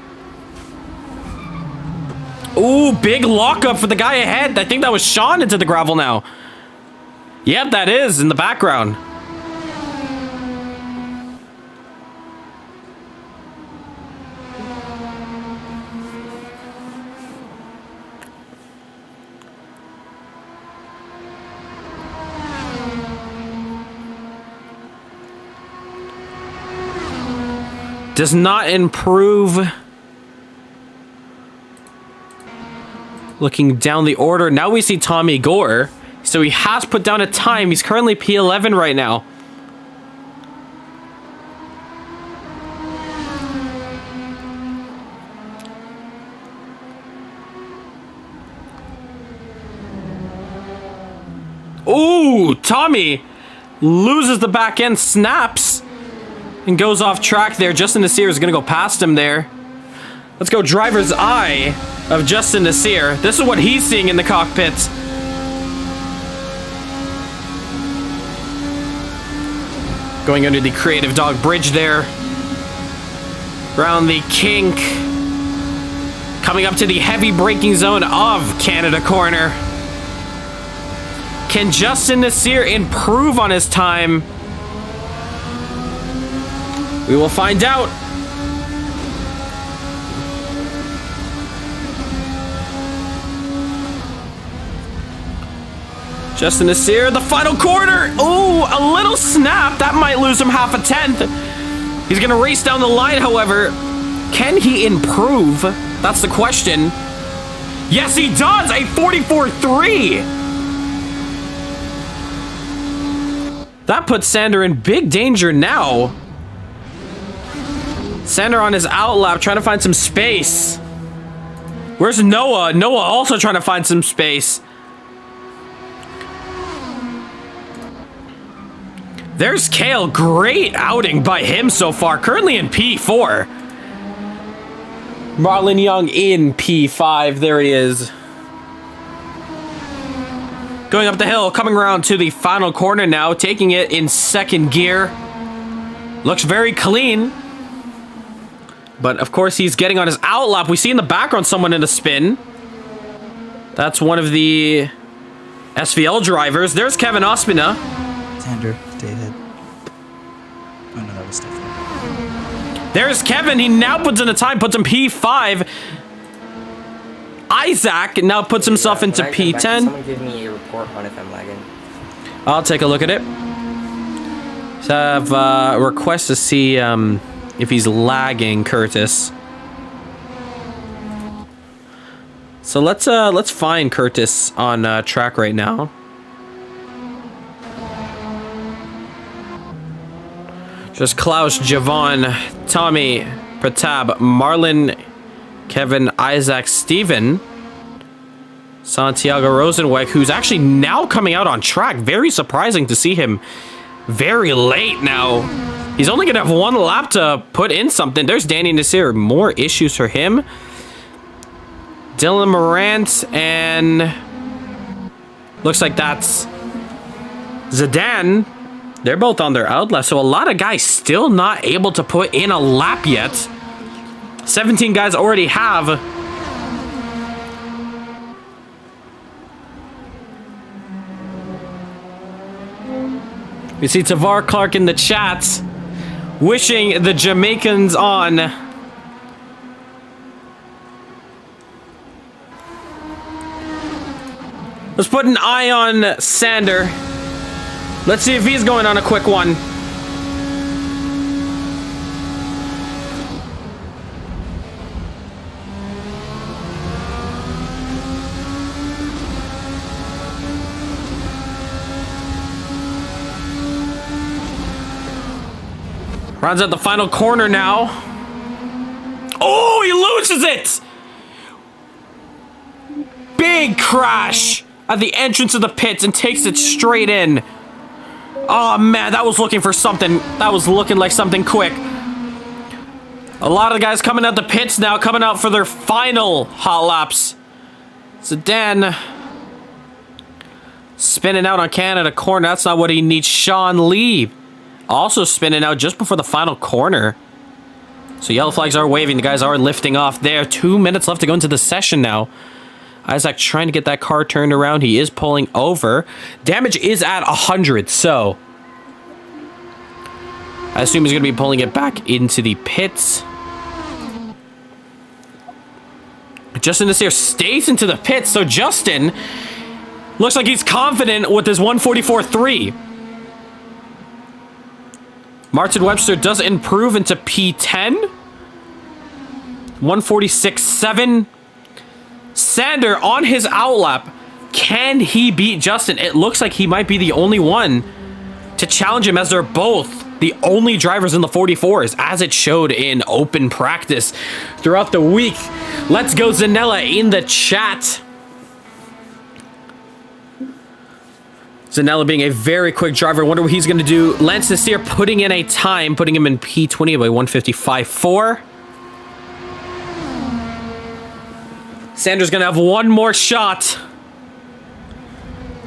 Ooh, big lockup for the guy ahead. I think that was Sean into the gravel now. Yep, that is in the background. Does not improve. Looking down the order, now we see Tommy Gore. So he has put down a time. He's currently P11 right now. Ooh, Tommy loses the back end, snaps, and goes off track there. Justin Nasseir is going to go past him there. Let's go driver's eye of Justin Nasseir. This is what he's seeing in the cockpit. Going under the Creative Dog Bridge there. Around the kink. Coming up to the heavy braking zone of Canada Corner. Can Justin Nasseir improve on his time? We will find out. Justin Nasseir, the final corner. Ooh, a little snap. That might lose him half a tenth. He's going to race down the line, however. Can he improve? That's the question. Yes, he does. A 44.3. That puts Sander in big danger now. Sander on his outlap, trying to find some space. Where's Noah? Noah also trying to find some space. There's Kayle. Great outing by him so far. Currently in P4. Marlon Young in P5. There he is. Going up the hill, coming around to the final corner now, taking it in second gear. Looks very clean. But of course, he's getting on his outlap. We see in the background someone in a spin. That's one of the SVL drivers. There's Kevin Ospina. Xander, stay ahead. Oh no, that was different. There's Kevin. He now puts in a time, puts in P5. Isaac now puts himself into P10. Someone give me a report on if I'm lagging. I'll take a look at it. So I have a request to see if he's lagging, Curtis. So let's find Curtis on track right now. Just Klaus, Javon, Tommy, Pratab, Marlon, Kevin, Isaac, Steven, Santiago Rosenweck, who's actually now coming out on track. Very surprising to see him very late now. He's only going to have one lap to put in something. There's Danny Nasseir. More issues for him. Dylan Murante and looks like that's Zidane. They're both on their outlet. So a lot of guys still not able to put in a lap yet. 17 guys already have. We see Tavar, Clarke in the chat wishing the Jamaicans on. Let's put an eye on Sander. Let's see if he's going on a quick one. Runs at the final corner now. Oh, he loses it! Big crash at the entrance of the pits and takes it straight in. Oh man, that was looking for something. That was looking like something quick. A lot of the guys coming out the pits now, coming out for their final hot laps. Zidane spinning out on Canada corner. That's not what he needs. Sean Lee also spinning out just before the final corner. So yellow flags are waving. The guys are lifting off there. 2 minutes left to go into the session now. Isaac trying to get that car turned around. He is pulling over. Damage is at 100, so I assume he's going to be pulling it back into the pits. Justin Nasseir stays into the pits, so Justin looks like he's confident with his 144.3. Martin Webster does improve into P10. 146.7. Sander on his outlap. Can he beat Justin? It looks like he might be the only one to challenge him, as they're both the only drivers in the 44s, as it showed in open practice throughout the week. Let's go Zanella in the chat. Zanella being a very quick driver. I wonder what he's going to do. Lance Nasseir putting in a time, putting him in P20 by 155.4. Sander's going to have one more shot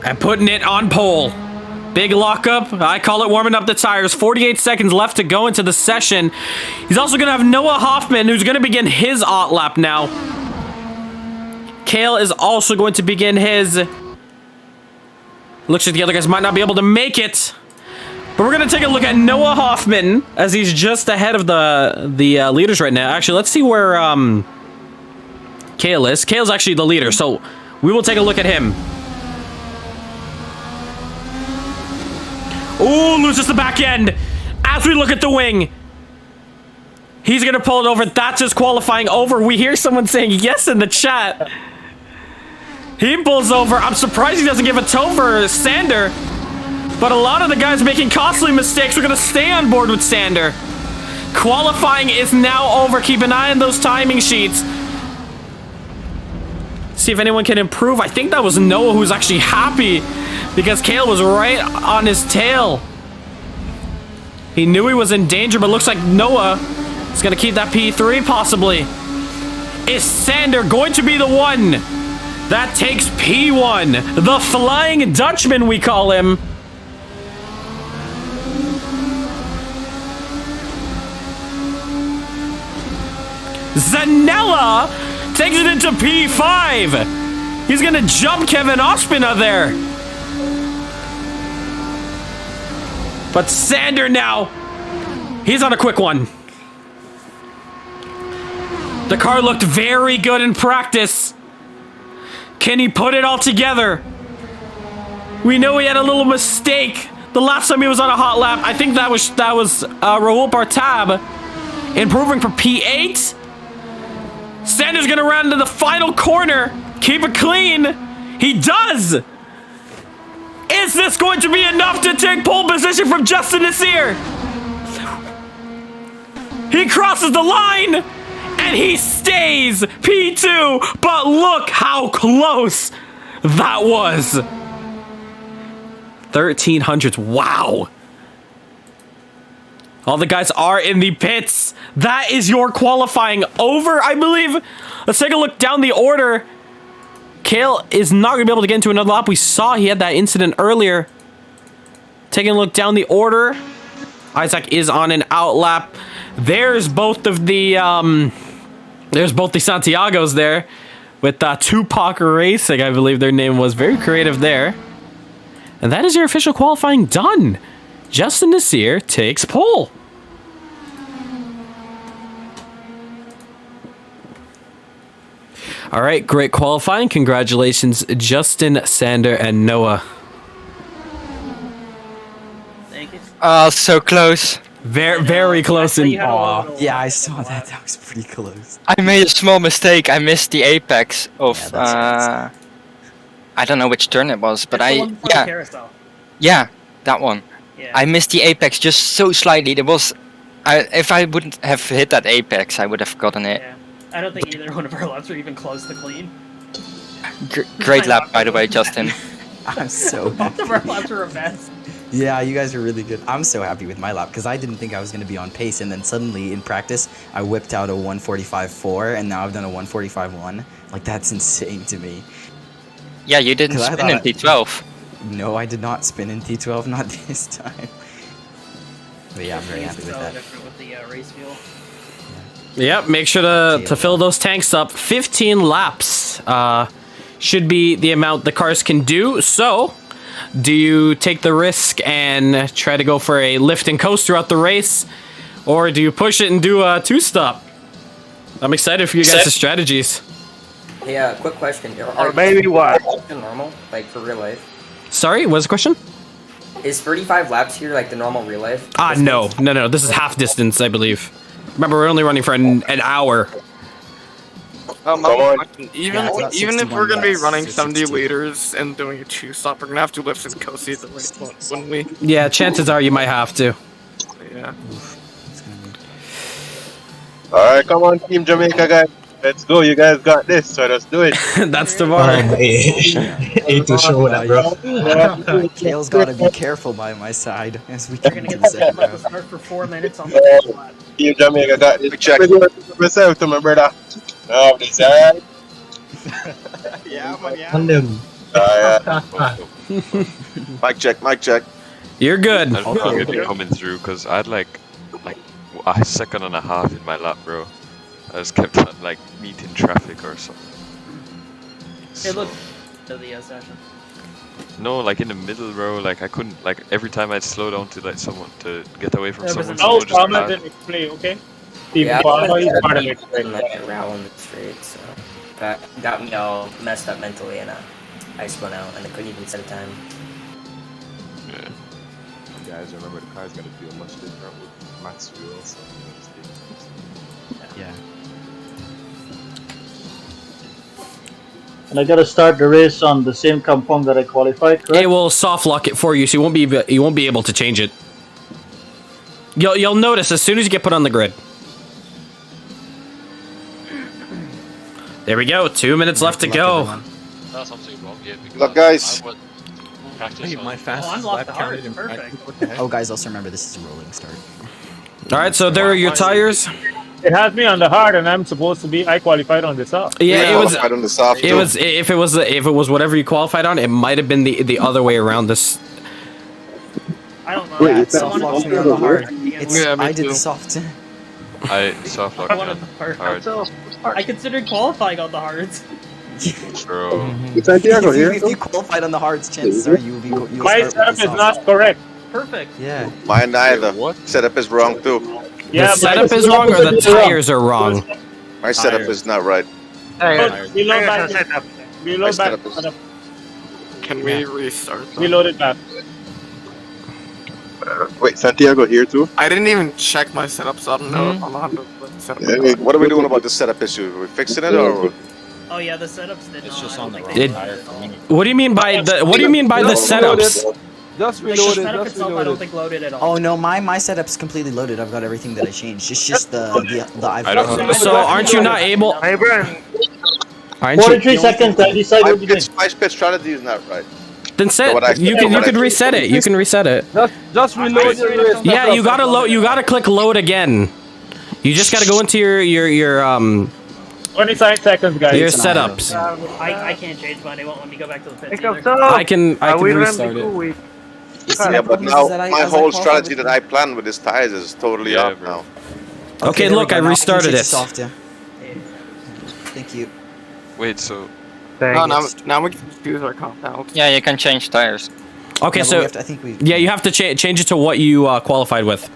and putting it on pole. Big lockup. I call it warming up the tires. 48 seconds left to go into the session. He's also going to have Noah Hoffman, who's going to begin his aught lap now. Kayle is also going to begin his. Looks like the other guys might not be able to make it. But we're going to take a look at Noah Hoffman, as he's just ahead of the leaders right now. Actually, let's see where Kayle is. Kayle's actually the leader, so we will take a look at him. Ooh, loses the back end. As we look at the wing, he's going to pull it over. That's his qualifying over. We hear someone saying yes in the chat. He pulls over. I'm surprised he doesn't give a tow for Sander. But a lot of the guys making costly mistakes. We're going to stay on board with Sander. Qualifying is now over. Keep an eye on those timing sheets. See if anyone can improve. I think that was Noah who's actually happy because Kayle was right on his tail. He knew he was in danger, but looks like Noah is going to keep that P3 possibly. Is Sander going to be the one That takes P1, the Flying Dutchman, we call him. Zanella takes it into P5. He's gonna jump Kevin Ospina there. But Sander now, he's on a quick one. The car looked very good in practice. Can he put it all together? We know he had a little mistake the last time he was on a hot lap. I think that was Rahul Bartab improving for P8. Sander's gonna run into the final corner. Keep it clean. He does. Is this going to be enough to take pole position from Justin Nasseir? He crosses the line and he stays P2. But look how close that was. 1300s. Wow. All the guys are in the pits. That is your qualifying over, I believe. Let's take a look down the order. Kayle is not going to be able to get into another lap. We saw he had that incident earlier. Taking a look down the order. Isaac is on an out lap. There's both of the Santiagos there with TuPack Racing, I believe their name was. Very creative there. And that is your official qualifying done. Justin Nasseir takes pole. All right, great qualifying. Congratulations, Justin, Sander, and Noah. Thank you. So close. Very close. Yeah, I saw that. That was pretty close. I made a small mistake. I missed the apex of I don't know which turn it was, but yeah, that one. Yeah. I missed the apex just so slightly. There was, if I wouldn't have hit that apex, I would have gotten it. Yeah. I don't think either one of our laps were even close to clean. Great lap, by the way, Justin. I'm so Both of our laps were a mess. Yeah, you guys are really good. I'm so happy with my lap because I didn't think I was going to be on pace, and then suddenly in practice I whipped out a 145.4 and now I've done a 145.1. Like, that's insane to me. Yeah, you didn't spin in T12. No, I did not spin in T12, not this time. But yeah, I'm very happy with that. Different with the race fuel. Yep, make sure to fill those tanks up. 15 laps should be the amount the cars can do. So, do you take the risk and try to go for a lift and coast throughout the race? Or do you push it and do a two-stop? I'm excited for you guys' strategies. Yeah, quick question. Or maybe what? Normal, like for real life. Sorry, what's the question? Is 35 laps here like the normal real life? No. This is half distance, I believe. Remember, we're only running for an hour. Even if we're gonna be running 70 liters and doing a two-stop, we're gonna have to lift and coast either way, wouldn't we? Yeah, chances are you might have to. Yeah. Alright, come on, Team Jamaica, guys. Let's go, you guys got this, so let's do it. That's Tavar. To show that, bro. Kale's gotta be careful by my side as we get into the second round. Start for 4 minutes on the lap. Team Jamaica got this. Check myself to my brother. No, this alright? Yeah, man, yeah. Mic check. You're good. I don't think it'd be coming through because I had like a second and a half in my lap, bro. I just kept on like meeting traffic or something. It looked to the session. No, like in the middle, bro. Like I couldn't. Like every time I'd slow down to like someone to get away from someone. Now Farmer didn't play, okay? Yeah, Farmer is part of it. Route on the straight, so that got me all messed up mentally, and I spun out, and I couldn't even set a time. Yeah. Guys, remember the car's gonna feel much different with max fuel, so yeah. And I gotta start the race on the same kampong that I qualified, correct? It will soft lock it for you, so you won't be able to change it. You'll notice as soon as you get put on the grid. There we go. 2 minutes left to go. Look, guys. My fastest lap counted in practice. Oh, guys, also remember this is a rolling start. All right, so there are your tires. It has me on the hard, and I'm supposed to be. I qualified on the soft. Yeah, it was. Qualified on the soft. It was if it was whatever you qualified on, it might have been the other way around. This. I don't know. Wait, soft locked me on the hard. I did too. the soft. I soft locked I wanted the hard. I considered qualifying on the hards. Bro. Santiago here. If you qualified on the hards, chances are you'll My setup is not correct. Perfect. Yeah. Mine neither. Setup is wrong too. The setup is wrong, or the tires are wrong. My setup is not right. Reload back. Reload back. Can we restart? Reload it back. Wait, Santiago here too? I didn't even check my setup, so I don't know if I'm 100% set up. Hey, what are we doing about the setup issue? Are we fixing it or? Oh yeah, the setups did It's not. just I on don't the think wrong they tire for me. What do you mean by the? What do you mean by the setups? Just Like, the reload it. setup Just itself, I reload don't it. think loaded at all. Oh no, my setup's completely loaded. I've got everything that I changed. It's just the I don't know. So aren't you not able? Hey, Brian. Aren't you? 43 seconds. I decide what we're doing. My pitch strategy is not right. Then you can reset it. You can reset it. Just reload your race. Yeah, you gotta load. You gotta click load again. You just gotta go into your 29 seconds, guys. your setups. I can't change mine. They won't let me go back to the pits either. I can restart it. Yeah, but now my whole strategy that I planned with this tires is totally off now. Okay, look, I restarted it. Soft, yeah. Thank you. Wait, so Oh, now we can choose our compound. Yeah, you can change tires. Okay, Yeah, but so we have to- I think we. yeah, you have to change it to what you qualified with.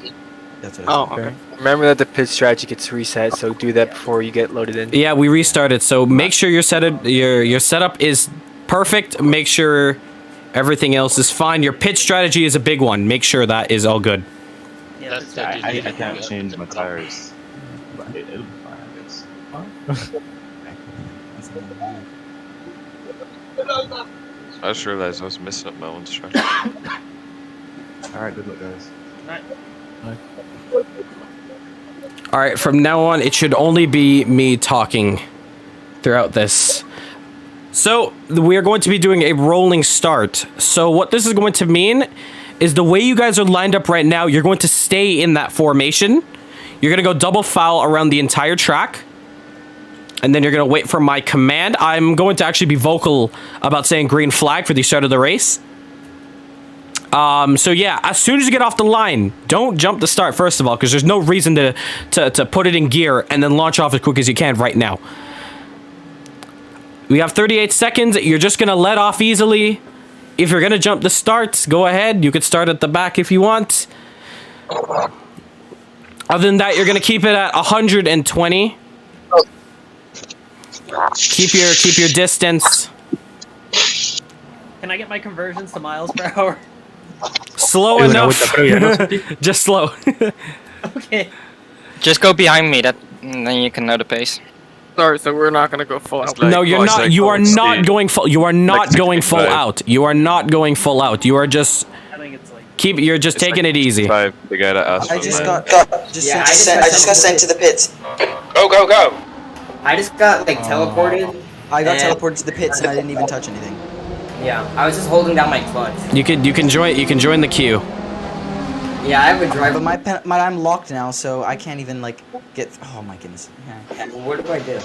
That's what I Oh, okay. Remember that the pit strategy gets reset, so do that before you get loaded in. Yeah, we restarted. So make sure your setup is perfect. Make sure everything else is fine. Your pitch strategy is a big one. Make sure that is all good. Yeah, that's I can't change my tires. But it'll be fine, I guess. I just realized I was messing up my own strategy. Alright, good luck, guys. All right, from now on, it should only be me talking throughout this. So we are going to be doing a rolling start. So what this is going to mean is the way you guys are lined up right now, you're going to stay in that formation. You're going to go double foul around the entire track. And then you're going to wait for my command. I'm going to actually be vocal about saying green flag for the start of the race. So yeah, as soon as you get off the line, don't jump the start first of all, because there's no reason to put it in gear and then launch off as quick as you can right now. We have 38 seconds. You're just going to let off easily. If you're going to jump the start, go ahead. You could start at the back if you want. Other than that, you're going to keep it at 120. Keep your distance. Can I get my conversions to miles per hour? Slow enough. Just slow. Okay. Just go behind me, and then you can know the pace. Sorry, so we're not gonna go full out. No, you're not. You are not going full. You are not going full out. You are not going full out. You are just. I think it's like. You're just taking it easy. The guy that asked I for just mine. got. I just got sent to the pits. Go! I just got like teleported. I got and- teleported to the pits and I didn't even touch anything. Yeah, I was just holding down my clutch. You can join the queue. Yeah, I have a driver. But I'm locked now, so I can't even like get. Oh my goodness. Yeah. What do I do?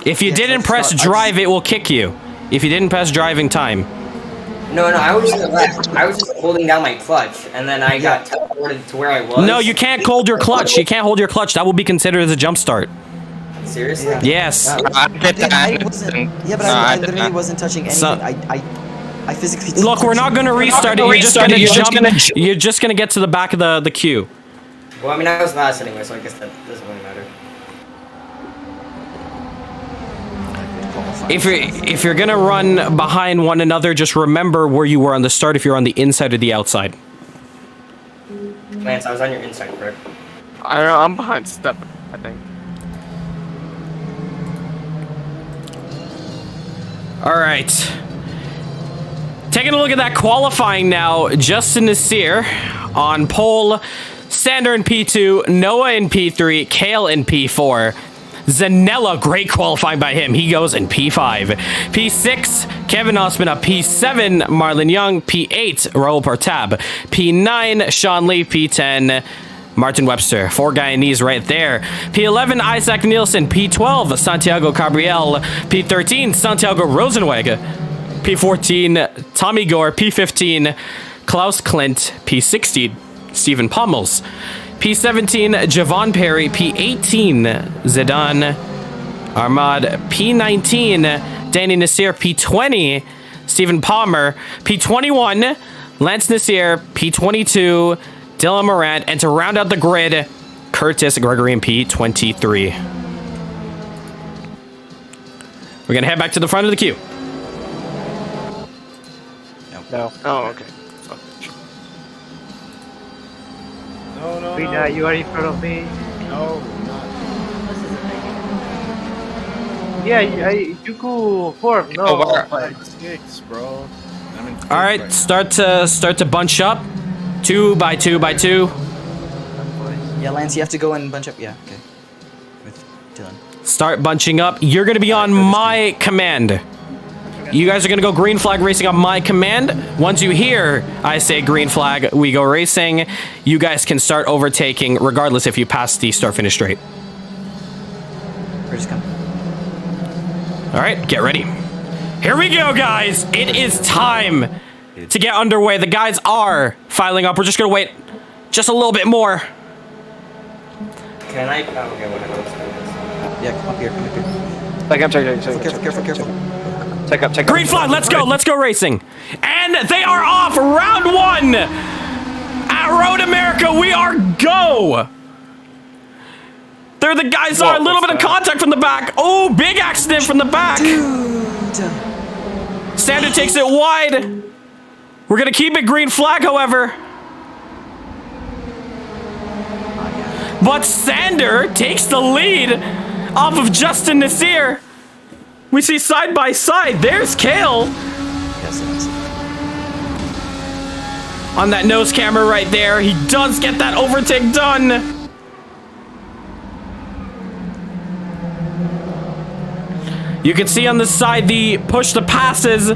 If you didn't press drive, it will kick you. If you didn't press driving time. No, I was just holding down my clutch, and then I got teleported to where I was. No, you can't hold your clutch. You can't hold your clutch. That will be considered as a jump start. Seriously? Yes. I literally wasn't touching anything. So- I physically. Look, we're not gonna restart it. You're just gonna jump. You're just gonna get to the back of the queue. Well, I mean, I was last anyway, so I guess that doesn't really matter. If you're gonna run behind one another, just remember where you were on the start. If you're on the inside or the outside. Lance, I was on your inside, correct? I don't know, I'm behind Step, I think. All right. Taking a look at that qualifying now. Justin Nasseir on pole. Sander in P2. Noah in P3. Kayle in P4. Zanella, great qualifying by him. He goes in P5. P6, Kevin Ospina. P7, Marlon Young. P8, Raul Portab. P9, Sean Lee. P10, Martin Webster. 4 Guyanese right there. P11, Isaac Nielsen. P12, Santiago Cabriel. P13, Santiago Rosenweg. P14, Tommy Gore. P15, Klaus Klint. P16, Stephen Pommels. P17, Javon Parry. P18, Zidane Ahmad. P19, Danny Nasseir. P20, Stephen Palmer. P21, Lance Nasseir. P22, Dylan Murante. And to round out the grid, Curtis Gregory in P23. We're going to head back to the front of the queue. No. Oh, okay. No. You are in front of me. No, not. Yeah, you go fourth. No. Oh, where? 6, bro. I'm in fifth All right, now. start to bunch up. 2 by 2 by 2. Yeah, Lance, you have to go and bunch up. Yeah, okay. With Dylan. Start bunching up. You're going to be on my command. You guys are going to go green flag racing on my command. Once you hear I say green flag, we go racing. You guys can start overtaking regardless if you pass the start finish straight. We're just coming. All right, get ready. Here we go, guys. It is time to get underway. The guys are filing up. We're just going to wait just a little bit more. Can I? Oh, okay, whatever. Yeah, come up here. Careful. Check up. Green flag, let's go racing. And they are off. Round 1 at Road America. We are go. There the guys are. A little bit of contact from the back. Oh, big accident from the back. Sander takes it wide. We're going to keep it green flag, however. But Sander takes the lead off of Justin Nasseir. We see side by side. There's Kayle. On that nose camera right there. He does get that overtake done. You can see on the side the push to passes.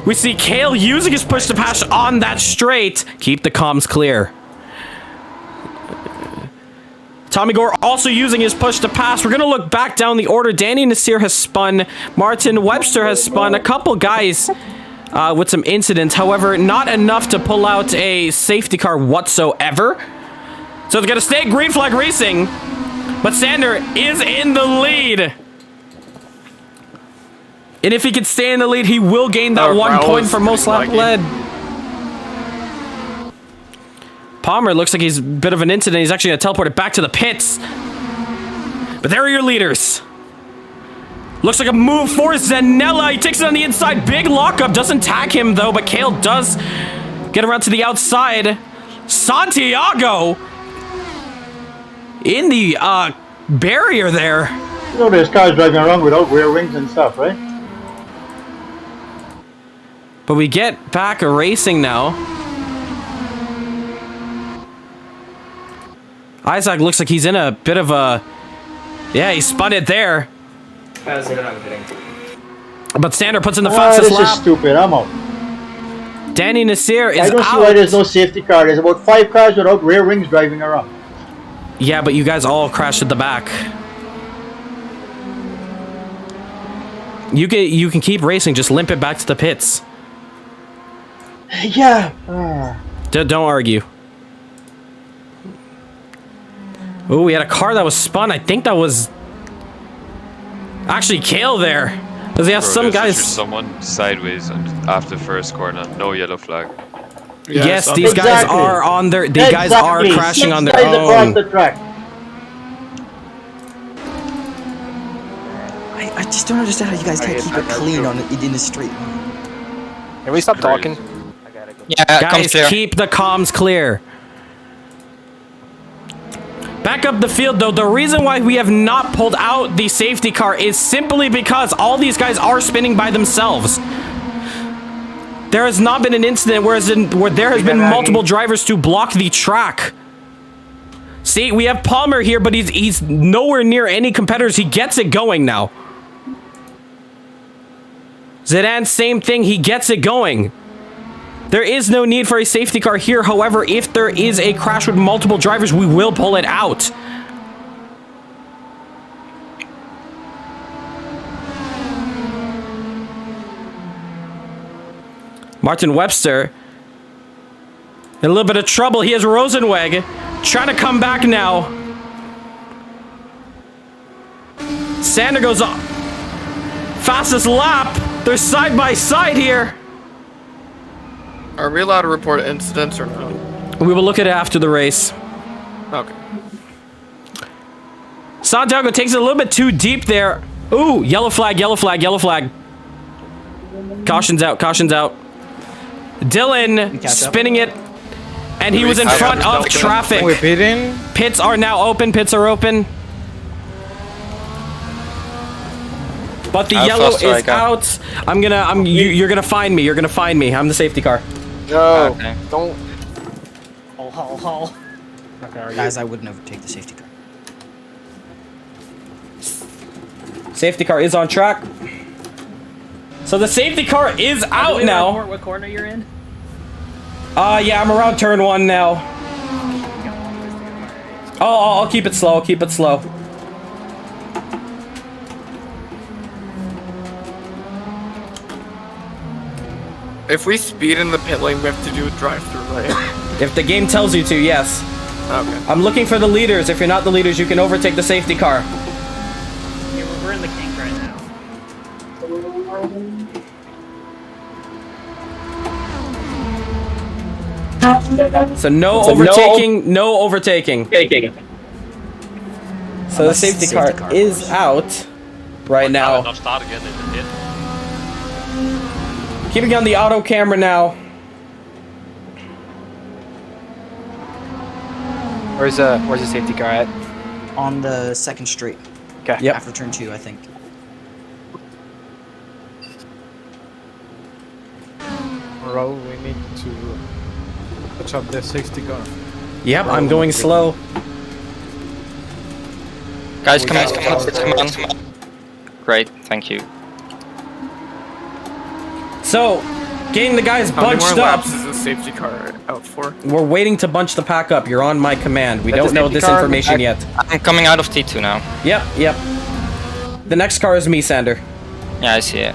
We see Kayle using his push to pass on that straight. Keep the comms clear. Tommy Gore also using his push to pass. We're going to look back down the order. Danny Nasseir has spun. Martin Webster has spun. A couple guys with some incidents. However, not enough to pull out a safety car whatsoever. So they're going to stay green flag racing. But Sander is in the lead. And if he can stay in the lead, he will gain that 1 point for most lap led. Palmer looks like he's a bit of an incident. He's actually going to teleport it back to the pits. But there are your leaders. Looks like a move for Zanella. He takes it on the inside. Big lockup. Doesn't tag him, though. But Kayle does get around to the outside. Santiago in the barrier there. You know there's cars driving around without rear wings and stuff, right? But we get back racing now. Isaac looks like he's in a bit of a... Yeah, he spun it there. But Sander puts in the fastest lap. This is stupid. I'm out. Danny Nasseir is out. I don't see why there's no safety car. There's about 5 cars without rear wings driving around. Yeah, but you guys all crashed at the back. You can keep racing. Just limp it back to the pits. Yeah. Don't argue. Oh, we had a car that was spun. I think that was actually Kayle there. Does he have some guys? Someone sideways and after first corner. No yellow flag. Yes, these guys are on their. These guys are crashing on their own. The track. I just don't understand how you guys can't keep it clean in the street. Can we stop talking? Yeah, guys, keep the comms clear. Back up the field, though. The reason why we have not pulled out the safety car is simply because all these guys are spinning by themselves. There has not been an incident where there has been multiple drivers to block the track. See, we have Palmer here, but he's nowhere near any competitors. He gets it going now. Zidane, same thing. He gets it going. There is no need for a safety car here. However, if there is a crash with multiple drivers, we will pull it out. Martin Webster in a little bit of trouble. He has Rosenweg trying to come back now. Sander goes up. Fastest lap. They're side by side here. Are we allowed to report incidents or no? We will look at it after the race. Okay. Santiago takes it a little bit too deep there. Ooh, yellow flag, yellow flag, yellow flag. Caution's out, caution's out. Dylan spinning it, and he was in front of traffic. We're pitting. Pits are now open, pits are open. But the yellow is out. You're gonna find me, you're gonna find me. I'm the safety car. No, don't. Haul. Guys, I wouldn't overtake the safety car. Safety car is on track. So the safety car is out now. Report what corner you're in? Yeah, I'm around turn 1 now. Oh, I'll keep it slow, keep it slow. If we speed in the pit lane, we have to do a drive-through, right? If the game tells you to, yes. Okay. I'm looking for the leaders. If you're not the leaders, you can overtake the safety car. Yeah, we're in the kink right now. So no overtaking, no overtaking. So the safety car is out right now. Keeping on the auto camera now. Where's the safety car at? On the second straight. Okay. Yep. After turn 2, I think. Bro, we need to catch up the safety car. Yep, I'm going slow. Guys, come on. Great, thank you. So, getting the guys How many bunched more up. laps is the safety car out for? We're waiting to bunch the pack up. You're on my command. We don't know this information yet. I'm coming out of T2 now. Yep. The next car is me, Sander. Yeah, I see it.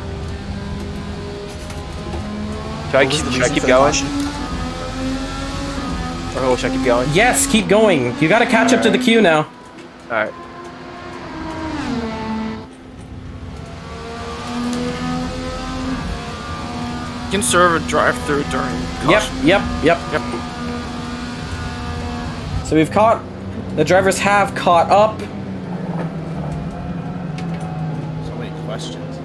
Should I keep going? Or should I keep going? Yes, keep going. You gotta catch up to the queue now. Alright. You can serve a drive-through during caution. Yep. So we've caught, the drivers have caught up. So many questions.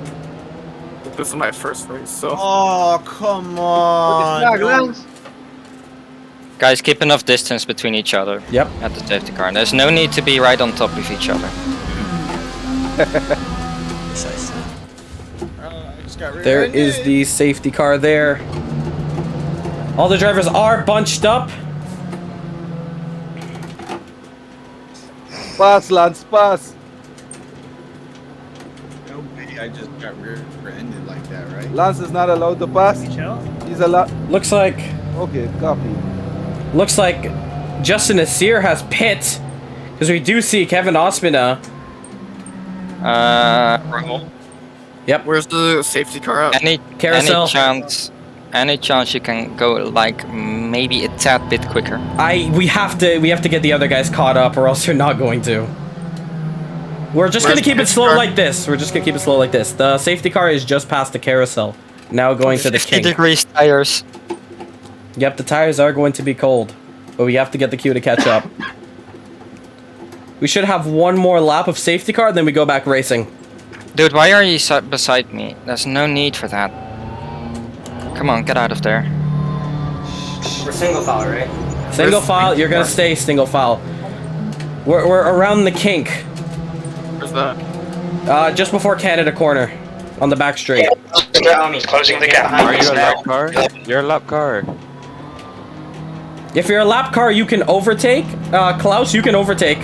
This is my first race, so. Oh, come on. Guys, keep enough distance between each other. Yep. At the safety car. There's no need to be right on top of each other. There is the safety car there. All the drivers are bunched up. Pass, Lance, pass. No way, I just got rear-ended like that, right? Lance is not allowed to pass. He's allowed. Looks like. Okay, copy. Looks like Justin Nasseir has pit, because we do see Kevin Ospina. Yep. Where's the safety car out? Any Carousel. Any chance you can go like maybe a tad bit quicker? We have to get the other guys caught up, or else they're not going to. We're just gonna keep it slow like this. The safety car is just past the carousel. Now going to the 50 kink. degrees tires. Yep, the tires are going to be cold, but we have to get the queue to catch up. We should have one more lap of safety car, then we go back racing. Dude, why are you beside me? There's no need for that. Come on, get out of there. We're single file, right? Single file, you're gonna stay single file. We're around the kink. Where's that? Just before Canada corner, on the back straight. Closing the gap. Are you a lap car? You're a lap car. If you're a lap car, you can overtake. Klaus, you can overtake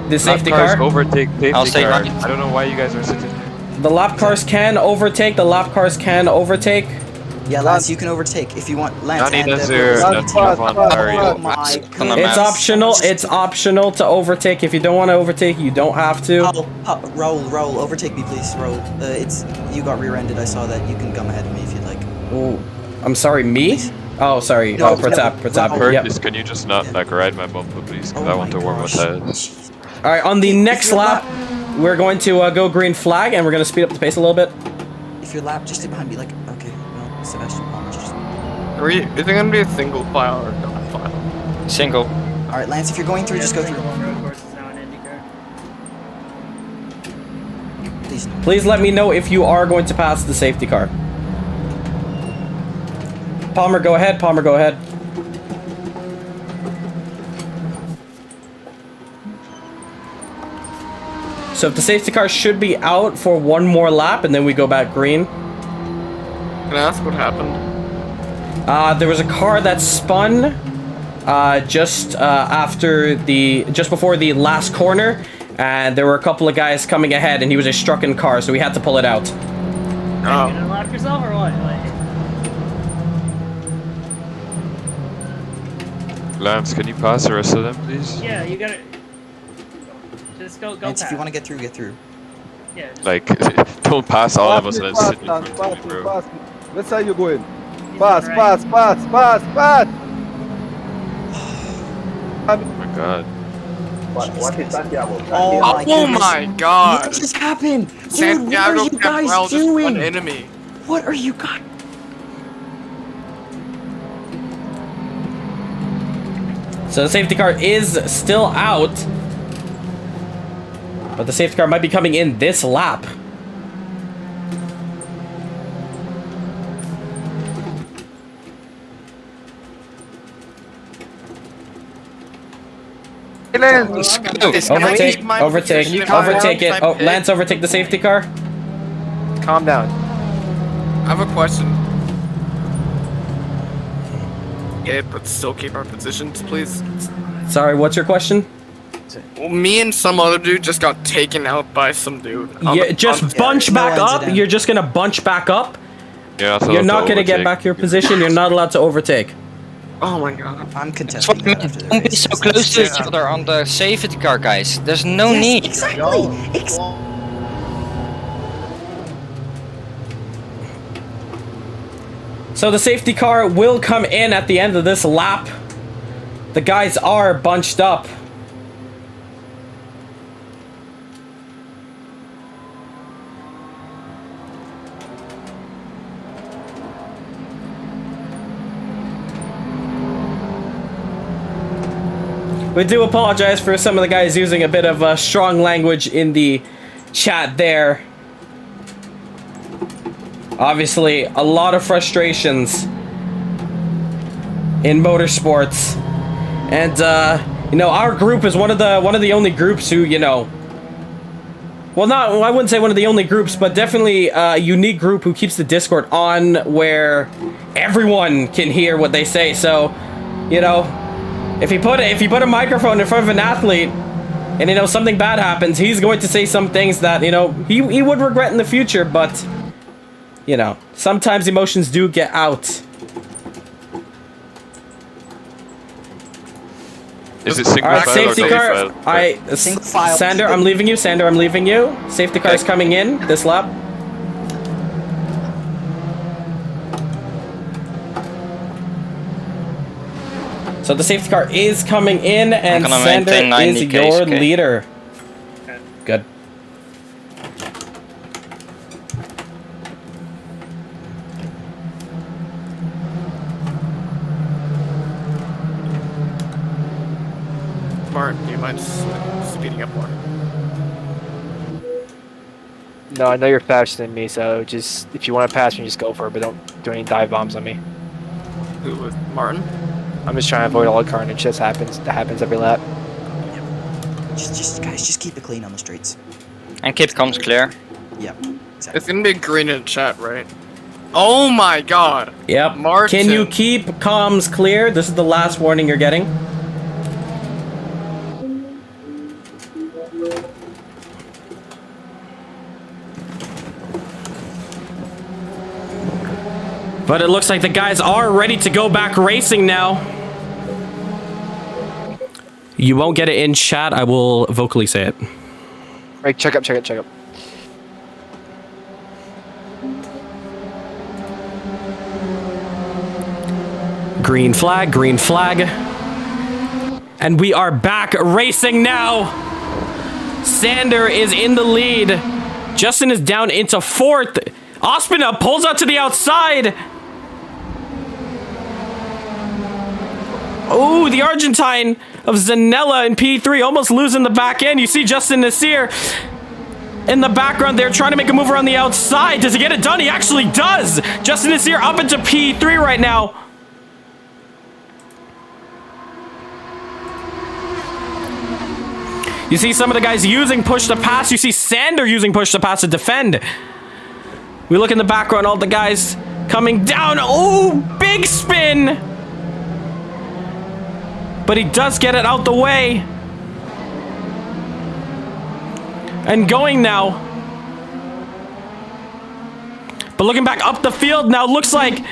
the safety Lap cars car. overtake I'll safety stay car. right. I don't know why you guys are sitting. The lap cars can overtake. Yeah, Lance, you can overtake if you want. Lance Johnny and Nasseir, Lance, Javon, Parry. Oh my It's goodness. optional. It's optional to overtake. If you don't want to overtake, you don't have to. Roll, overtake me, please. Roll. It's you got rear-ended. I saw that. You can come ahead of me if you'd like. Oh, I'm sorry, me? Please. Oh, sorry. No, Protap. Curtis, can you just not like ride my bumper, please? Because I want to warm up head. All right, on the next lap, we're going to go green flag, and we're going to speed up the pace a little bit. If your lap, just stay behind me. Like, okay, well, Sebastian, just. Is it gonna be a single file or a double file? Single. All right, Lance, if you're going through, just go through. Please let me know if you are going to pass the safety car. Palmer, go ahead. Palmer, go ahead. So if the safety car should be out for one more lap, and then we go back green. Can I ask what happened? There was a car that spun just before the last corner, and there were a couple of guys coming ahead, and he was a strucken car, so we had to pull it out. You gonna lock yourself or what? Lance, can you pass the rest of them, please? Yeah, you gotta. Just go Lance, if past. you want to get through, get through. Yeah. Like, don't pass all of us and then Pass sit in front of me, bro. Pass me. Which side you going? Pass. Oh my god. What is Santiago? Oh my god! What just happened? Santiago Dude, what are you guys just one doing? enemy. What are you guys? So the safety car is still out, but the safety car might be coming in this lap. Overtake it. Oh, Lance, overtake the safety car. Calm down. I have a question. Yeah, but still keep our positions, please. Sorry, what's your question? Well, me and some other dude just got taken out by some dude. Yeah, just bunch back up. You're just gonna bunch back up. Yeah, You're not gonna get back your position. You're not allowed to overtake. Oh my god. I'm contesting that after the Don't be so close to each other on the safety car, guys. There's no need. Exactly. So the safety car will come in at the end of this lap. The guys are bunched up. We do apologize for some of the guys using a bit of strong language in the chat there. Obviously, a lot of frustrations in motorsports, and you know, our group is one of the only groups who, you know, well, I wouldn't say one of the only groups, but definitely a unique group who keeps the Discord on where everyone can hear what they say. So, you know, if you put a microphone in front of an athlete, and you know something bad happens, he's going to say some things that, you know, he would regret in the future, but. You know, sometimes emotions do get out. Is it single All right, file safety or car. double file? Single file. Sander, I'm leaving you. Sander, I'm leaving you. Safety car is coming in this lap. So the safety car is coming in, and Sander is your leader. Good. Martin, do you mind speeding up more? No, I know you're faster than me, so just if you want to pass me, just go for it, but don't do any dive bombs on me. Who was Martin? I'm just trying to avoid all the carnage that happens every lap. Just guys, just keep it clean on the streets. And keep comms clear. Yep. Exactly. It's gonna be green in chat, right? Oh my god. Yep. Martin. Can you keep comms clear? This is the last warning you're getting. But it looks like the guys are ready to go back racing now. You won't get it in chat. I will vocally say it. Right, check up, check up, check up. Green flag, green flag. And we are back racing now. Sander is in the lead. Justin is down into 4th. Ospina pulls out to the outside. Oh, the Argentine of Zanella in P3 almost losing the back end. You see Justin Nasseir in the background there trying to make a move around the outside. Does he get it done? He actually does. Justin Nasseir up into P3 right now. You see some of the guys using push to pass. You see Sander using push to pass to defend. We look in the background, all the guys coming down. Oh, big spin. But he does get it out the way. And going now. But looking back up the field now, looks like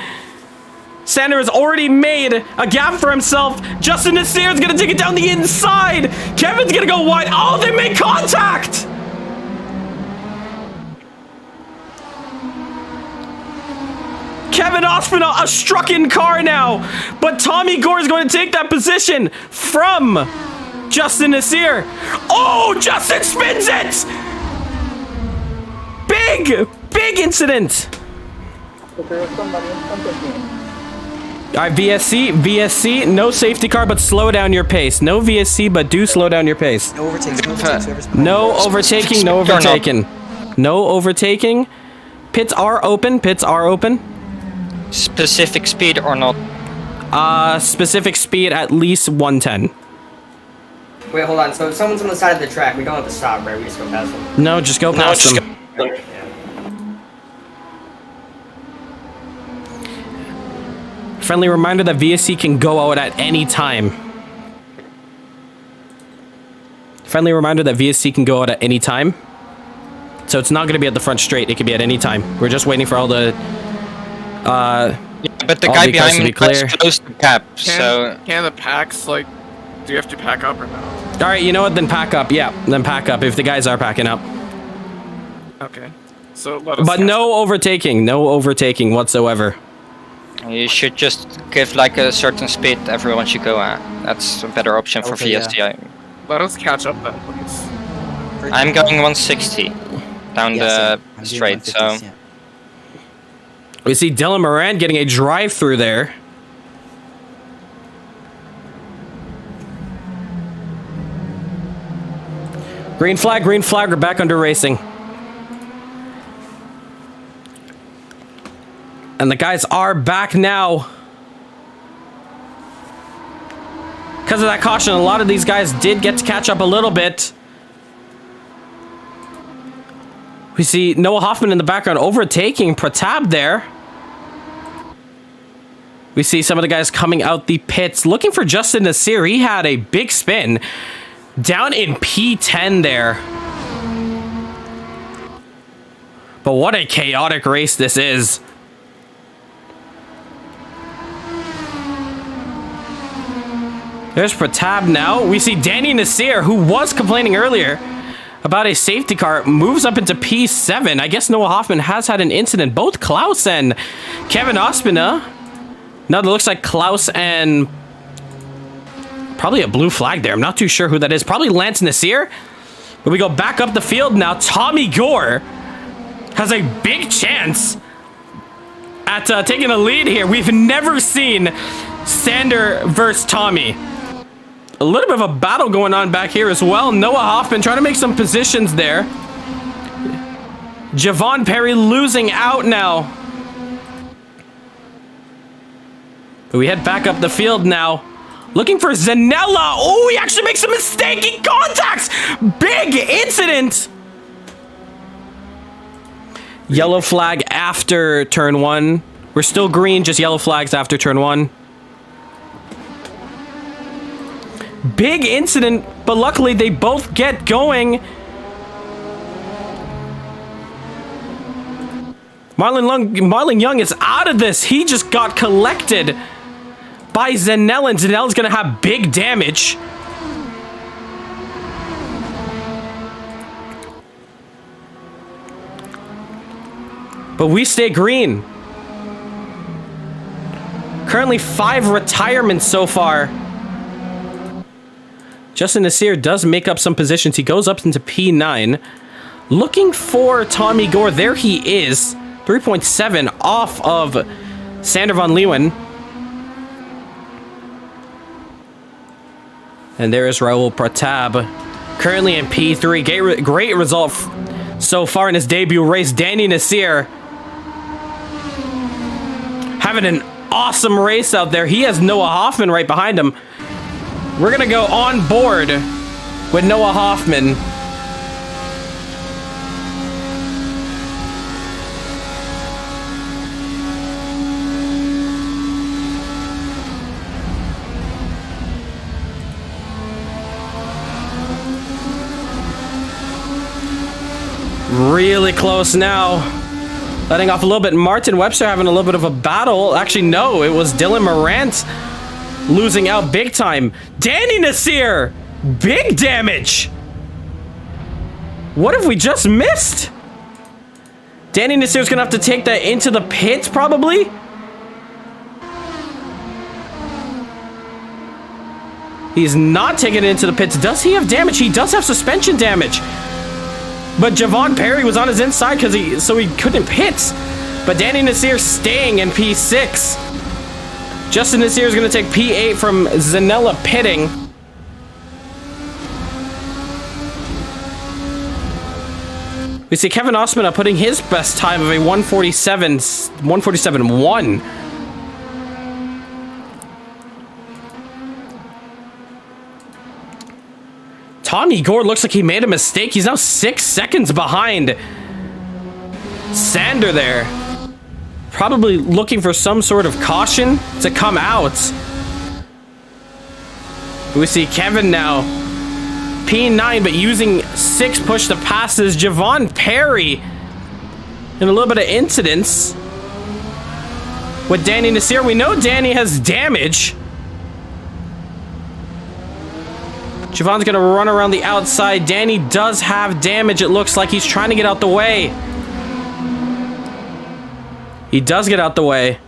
Sander has already made a gap for himself. Justin Nasseir is going to take it down the inside. Kevin's going to go wide. Oh, they make contact. Kevin Ospina, a struck-in car now. But Tommy Gore is going to take that position from Justin Nasseir. Oh, Justin spins it. Big incident. Alright, VSC, no safety car, but slow down your pace. No VSC, but do slow down your pace. No overtakes, no overtaking, no overtaking. No overtaking. Pits are open, Specific speed or not? Specific speed at least 110. Wait, hold on. So if someone's on the side of the track, we don't have to stop, right? We just go past them. No, just go past them. Okay. Friendly reminder that VSC can go out at any time. Friendly reminder that VSC can go out at any time. So it's not going to be at the front straight. It could be at any time. We're just waiting for all the... yeah, but the guy behind me is close to cap, so... Can the packs, like... Do you have to pack up or no? Alright, you know what? Then pack up. Yeah, then pack up if the guys are packing up. Okay. So let us... But no overtaking. No overtaking whatsoever. You should just give like a certain speed everyone should go at. That's a better option for VSC. Yeah. Let us catch up then, please. I'm going 160 down the straight, so... Yeah. We see Dylan Moran getting a drive-through there. Green flag, we're back under racing. And the guys are back now. Because of that caution, a lot of these guys did get to catch up a little bit. We see Noah Hoffman in the background overtaking Pratap there. We see some of the guys coming out the pits looking for Justin Nasseir. He had a big spin down in P10 there. But what a chaotic race this is. There's Pratap now. We see Danny Nasseir, who was complaining earlier about a safety car, moves up into P7. I guess Noah Hoffman has had an incident. Both Claus and Kevin Ospina. Now it looks like Claus and probably a blue flag there. I'm not too sure who that is. Probably Lance Nasseir. But we go back up the field now. Tommy Gore has a big chance at taking a lead here. We've never seen Sander versus Tommy. A little bit of a battle going on back here as well. Noah Hoffman trying to make some positions there. Javon Parry losing out now. But we head back up the field now. Looking for Zanella. Oh, he actually makes a mistake. He contacts. Big incident. Yellow flag after turn 1. We're still green, just yellow flags after turn 1. Big incident, but luckily they both get going. Marlon Young is out of this. He just got collected by Zanella, and Zanella's gonna have big damage. But we stay green. Currently 5 retirements so far. Justin Nasseir does make up some positions. He goes up into P9. Looking for Tommy Gore. There he is. 3.7 off of Sander van Leeuwen. And there is Raul Pratab. Currently in P3. Great result so far in his debut race. Danny Nasseir having an awesome race out there. He has Noah Hoffman right behind him. We're gonna go on board with Noah Hoffman. Really close now. Letting off a little bit. Martin Webster having a little bit of a battle. Actually, no, it was Dylan Murante losing out big time. Danny Nasseir, big damage. What have we just missed? Danny Nasseir's gonna have to take that into the pits, probably. He's not taking it into the pits. Does he have damage? He does have suspension damage. But Javon Parry was on his inside so he couldn't pit. But Danny Nasseir staying in P6. Justin Nasseir is going to take P8 from Zanella pitting. We see Kevin Ospina putting his best time of a 147.1. Tommy Gore looks like he made a mistake. He's now 6 seconds behind Sander there. Probably looking for some sort of caution to come out. We see Kevin now. P9, but using 6 push to passes. Javon Parry. And a little bit of incidents with Danny Nasseir. We know Danny has damage. Javon's gonna run around the outside. Danny does have damage. It looks like he's trying to get out the way. He does get out the way.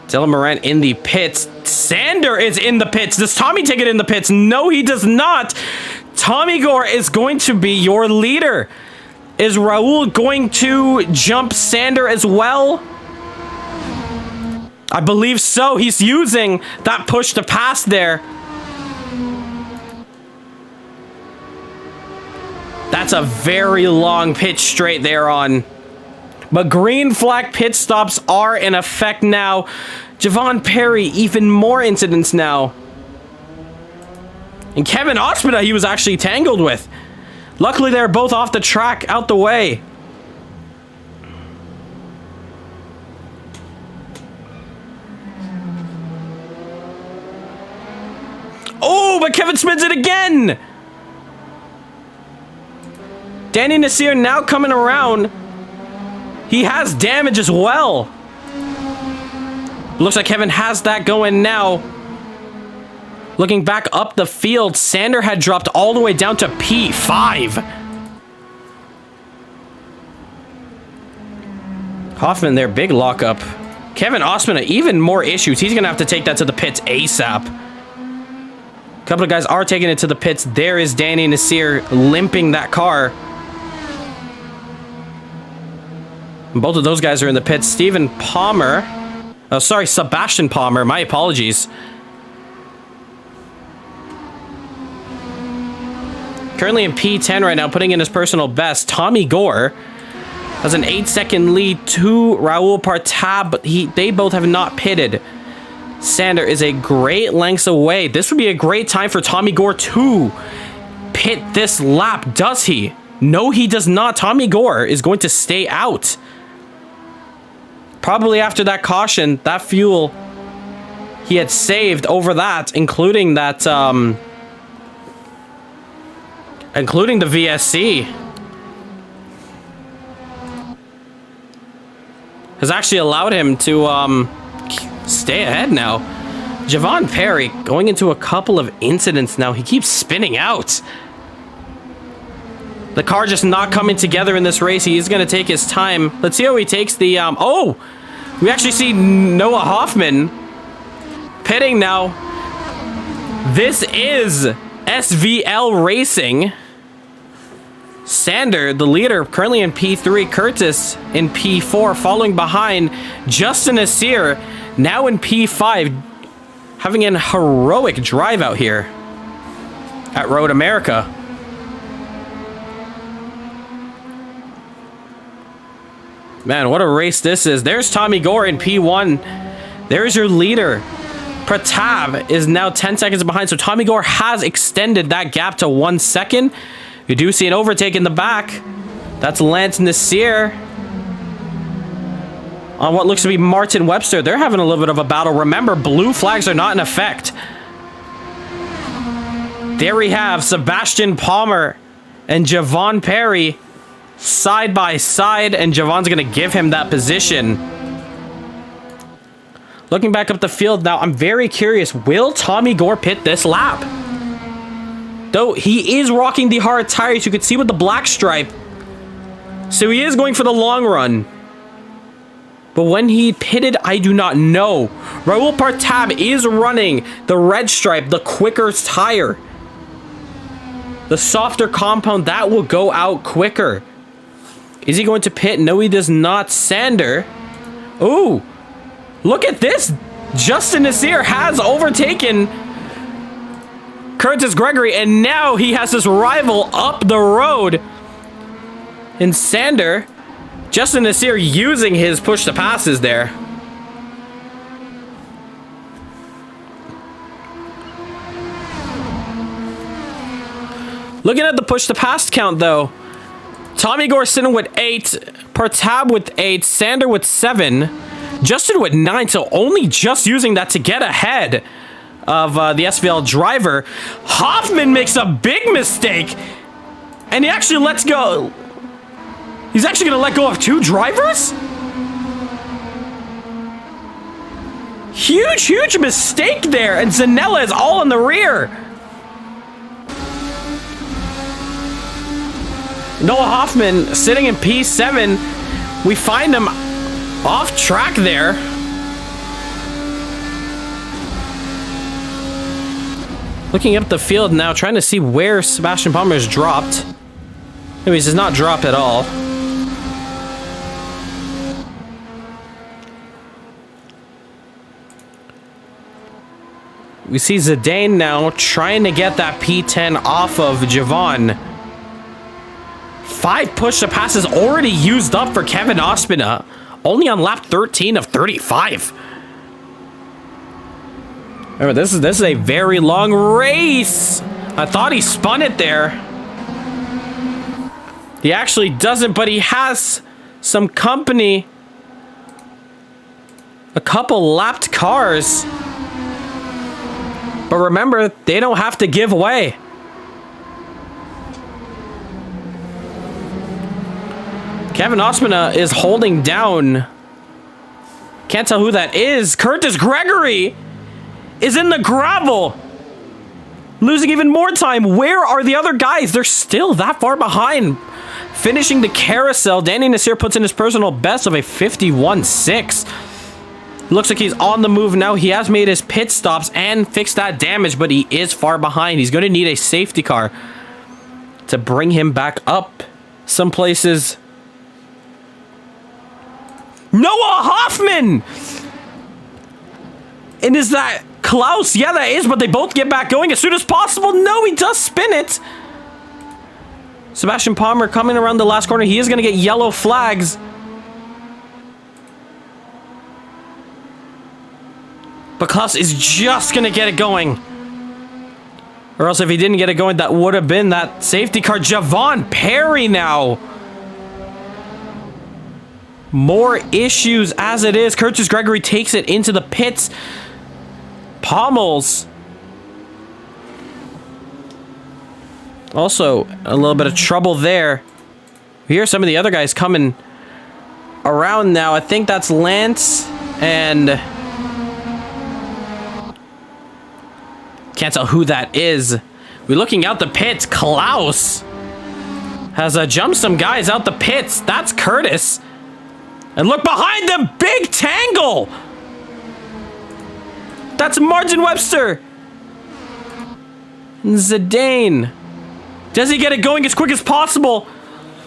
Dylan Murante in the pits. Sander is in the pits. Does Tommy take it in the pits? No, he does not. Tommy Gore is going to be your leader. Is Raul going to jump Sander as well? I believe so. He's using that push to pass there. That's a very long pitch straight there on. But green flag pit stops are in effect now. Javon Parry, even more incidents now. And Kevin Ospina, he was actually tangled with. Luckily, they're both off the track, out the way. Oh, but Kevin spins it again. Danny Nasseir now coming around. He has damage as well. Looks like Kevin has that going now. Looking back up the field, Sander had dropped all the way down to P5. Hoffman there, big lockup. Kevin Ospina, even more issues. He's going to have to take that to the pits ASAP. A couple of guys are taking it to the pits. There is Danny Nasseir limping that car. Both of those guys are in the pits. Stephen Palmer. Oh, sorry, Sebastian Palmer. My apologies. Currently in P10 right now, putting in his personal best. Tommy Gore has an 8-second lead to Raul Partab, but they both have not pitted. Sander is a great lengths away. This would be a great time for Tommy Gore to pit this lap. Does he? No, he does not. Tommy Gore is going to stay out. Probably after that caution, that fuel he had saved over that, including that including the VSC, has actually allowed him to stay ahead now. Javon Parry going into a couple of incidents now. He keeps spinning out. The car just not coming together in this race. He is going to take his time. Let's see how he takes the... oh! We actually see Noah Hoffman pitting now. This is SVL Racing. Sander, the leader, currently in P3. Curtis in P4, following behind Justin Nasseir, now in P5, having an heroic drive out here at Road America. Man, what a race this is. There's Tommy Gore in P1. There's your leader. Pratap is now 10 seconds behind, so Tommy Gore has extended that gap to 1 second. You do see an overtake in the back. That's Lance Nasseir on what looks to be Martin Webster. They're having a little bit of a battle. Remember, blue flags are not in effect. There we have Sebastian Palmer and Javon Parry side by side, and Javon's going to give him that position. Looking back up the field now, I'm very curious. Will Tommy Gore pit this lap? Though he is rocking the hard tires, you can see with the black stripe. So he is going for the long run. But when he pitted, I do not know. Raul Partab is running the red stripe, the quicker tire. The softer compound, that will go out quicker. Is he going to pit? No, he does not. Sander. Ooh. Look at this. Justin Nasseir has overtaken Curtis Gregory, and now he has his rival up the road in Sander. Justin Nasseir using his push to passes there. Looking at the push to pass count though, Tommy Gore sitting with 8, Partab with 8, Sander with 7, Justin with 9, so only just using that to get ahead of the SVL driver. Hoffman makes a big mistake, and he actually lets go. He's actually going to let go of 2 drivers? Huge mistake there, and Zanella is all in the rear. Noah Hoffman sitting in P7. We find him off track there. Looking up the field now, trying to see where Sebastian Palmer's dropped. Anyways, he's not dropped at all. We see Zidane now trying to get that P10 off of Javon. 5 push-up passes already used up for Kevin Ospina. Only on lap 13 of 35. Remember, this is a very long race. I thought he spun it there. He actually doesn't, but he has some company. A couple lapped cars. But remember, they don't have to give way. Kevin Ospina is holding down. Can't tell who that is. Curtis Gregory is in the gravel. Losing even more time. Where are the other guys? They're still that far behind. Finishing the carousel. Danny Nasseir puts in his personal best of a 51.6. Looks like he's on the move now. He has made his pit stops and fixed that damage, but he is far behind. He's going to need a safety car to bring him back up some places. Noah Hoffman! And is that Klaus? Yeah, that is, but they both get back going as soon as possible. No, he does spin it. Sebastian Palmer coming around the last corner. He is going to get yellow flags. But Klaus is just going to get it going. Or else if he didn't get it going, that would have been that safety car. Javon Parry now. More issues as it is. Curtis Gregory takes it into the pits. Pommels Also, a little bit of trouble there. We hear some of the other guys coming around now. I think that's Lance and... Can't tell who that is. We're looking out the pits. Claus has jumped some guys out the pits. That's Curtis. And look behind them. Big tangle. That's Martin Webster. Zidane. Does he get it going as quick as possible?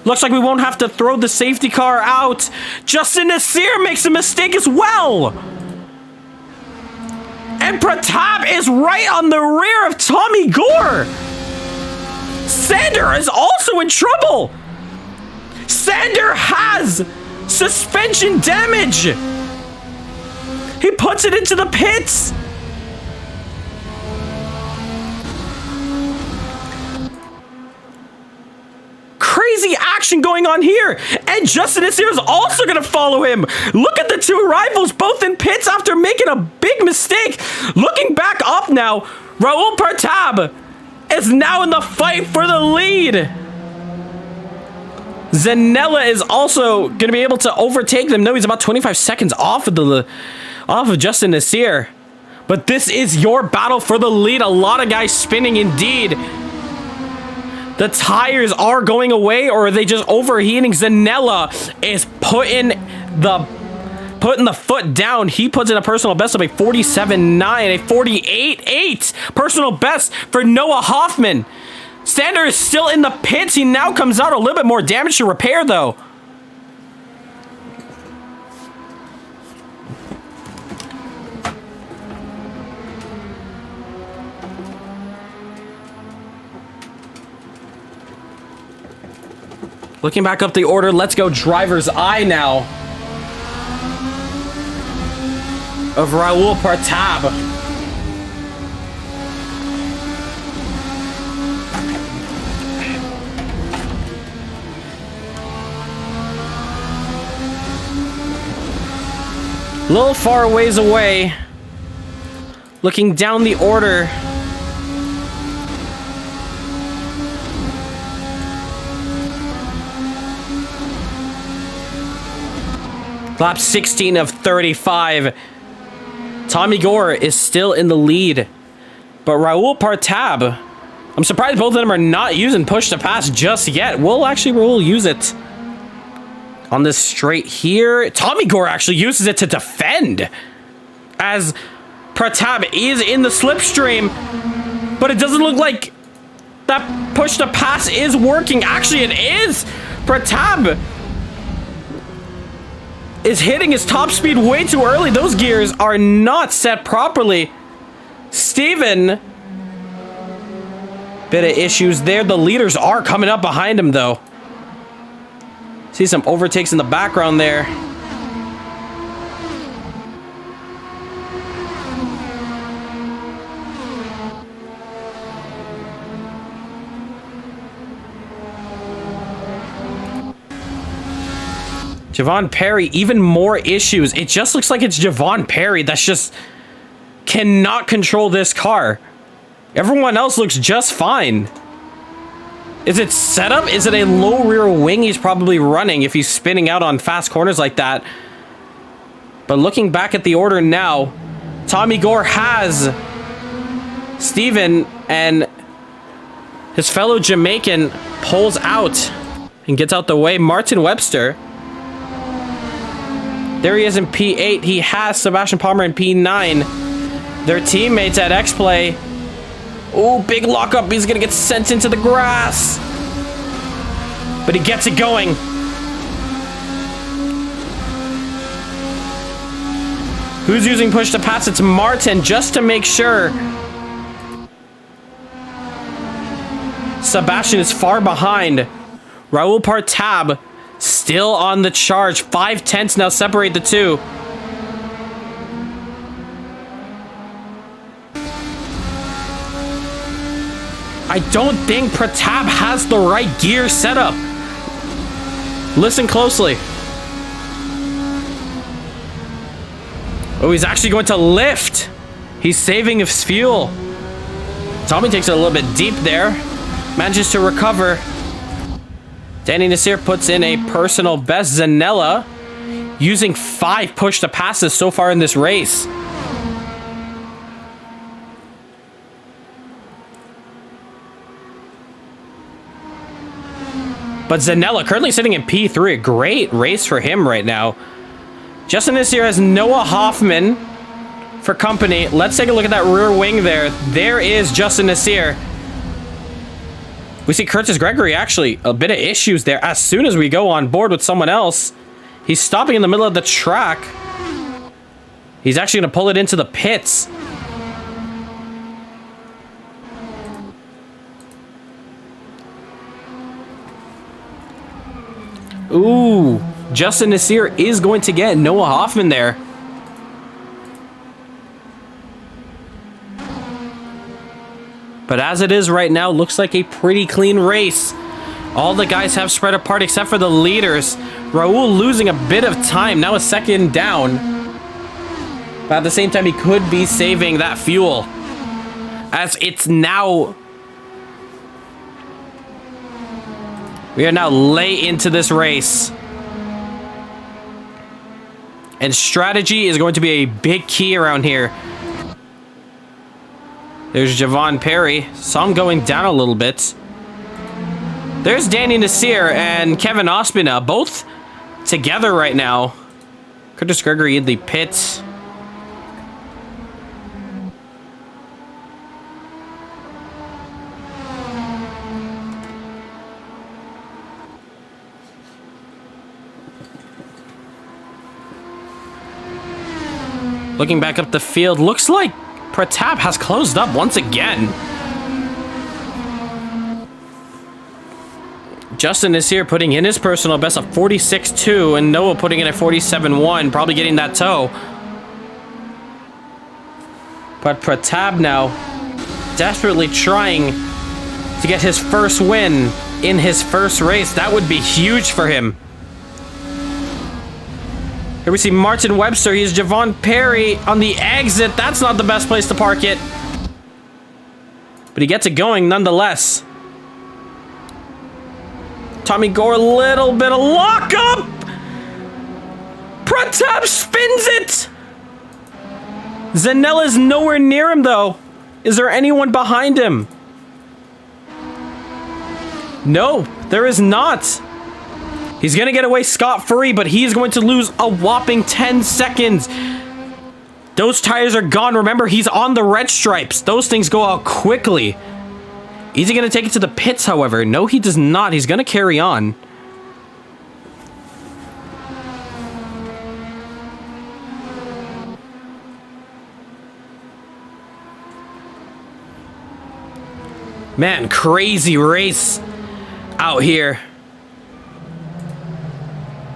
Looks like we won't have to throw the safety car out. Justin Nasseir makes a mistake as well. And Pratap is right on the rear of Tommy Gore. Sander is also in trouble. Sander has suspension damage. He puts it into the pits. Crazy action going on here. And Justin Nasseir is also going to follow him. Look at the two rivals both in pits after making a big mistake. Looking back up now, Raul Partab is now in the fight for the lead. Zanella is also going to be able to overtake them. No, he's about 25 seconds off of Justin Nasseir. But this is your battle for the lead. A lot of guys spinning indeed. The tires are going away, or are they just overheating? Zanella is putting the foot down. He puts in a personal best of a 47.9, a 48.8 personal best for Noah Hoffman. Sander is still in the pits. He now comes out a little bit more damage to repair, though. Looking back up the order, let's go driver's eye now of Raul Partab. A little far ways away. Looking down the order. Lap 16 of 35. Tommy Gore is still in the lead. But Raul Partab, I'm surprised both of them are not using push to pass just yet. Raul use it on this straight here. Tommy Gore actually uses it to defend as Partab is in the slipstream. But it doesn't look like that push to pass is working. Actually, it is. Partab is hitting his top speed way too early. Those gears are not set properly. Steven, bit of issues there. The leaders are coming up behind him, though. See some overtakes in the background there. Javon Parry, even more issues. It just looks like it's Javon Parry that's just cannot control this car. Everyone else looks just fine. Is it setup? Is it a low rear wing he's probably running if he's spinning out on fast corners like that? But looking back at the order now, Tommy Gore has Steven, and his fellow Jamaican pulls out and gets out the way. Martin Webster, there he is in P8. He has Sebastian Palmer in P9. Their teammates at Xplay. Oh, big lockup. He's going to get sent into the grass. But he gets it going. Who's using push to pass? It's Martin, just to make sure. Sebastian is far behind. Raul Partab still on the charge. 5/10 now separate the two. I don't think Pratap has the right gear setup. Listen closely. Oh, he's actually going to lift. He's saving his fuel. Tommy takes it a little bit deep there. manages to recover. Danny Nasseir puts in a personal best. Zanella using 5 push to passes so far in this race. But Zanella currently sitting in P3. A great race for him right now. Justin Nasseir has Noah Hoffman for company. Let's take a look at that rear wing there. There is Justin Nasseir. We see Curtis Gregory actually a bit of issues there. As soon as we go on board with someone else, he's stopping in the middle of the track. He's actually going to pull it into the pits. Ooh, Justin Nasseir is going to get Noah Hoffman there. But as it is right now, looks like a pretty clean race. All the guys have spread apart except for the leaders. Raul losing a bit of time, now a second down. But at the same time, he could be saving that fuel. As it's now... We are now late into this race. And strategy is going to be a big key around here. There's Javon Parry. Saw him going down a little bit. There's Danny Nasseir and Kevin Ospina, both together right now. Curtis Gregory in the pits. Looking back up the field, looks like Pratap has closed up once again. Justin Nasseir putting in his personal best of 46.2 and Noah putting in a 47.1, probably getting that toe. But Pratap now desperately trying to get his first win in his first race. That would be huge for him. Here we see Martin Webster. He's Javon Parry on the exit. That's not the best place to park it. But he gets it going nonetheless. Tommy Gore, a little bit of lockup. Pratap spins it. Zanella's nowhere near him, though. Is there anyone behind him? No, there is not. He's going to get away scot-free, but he's going to lose a whopping 10 seconds. Those tires are gone. Remember, he's on the red stripes. Those things go out quickly. Is he going to take it to the pits, however? No, he does not. He's going to carry on. Man, crazy race out here.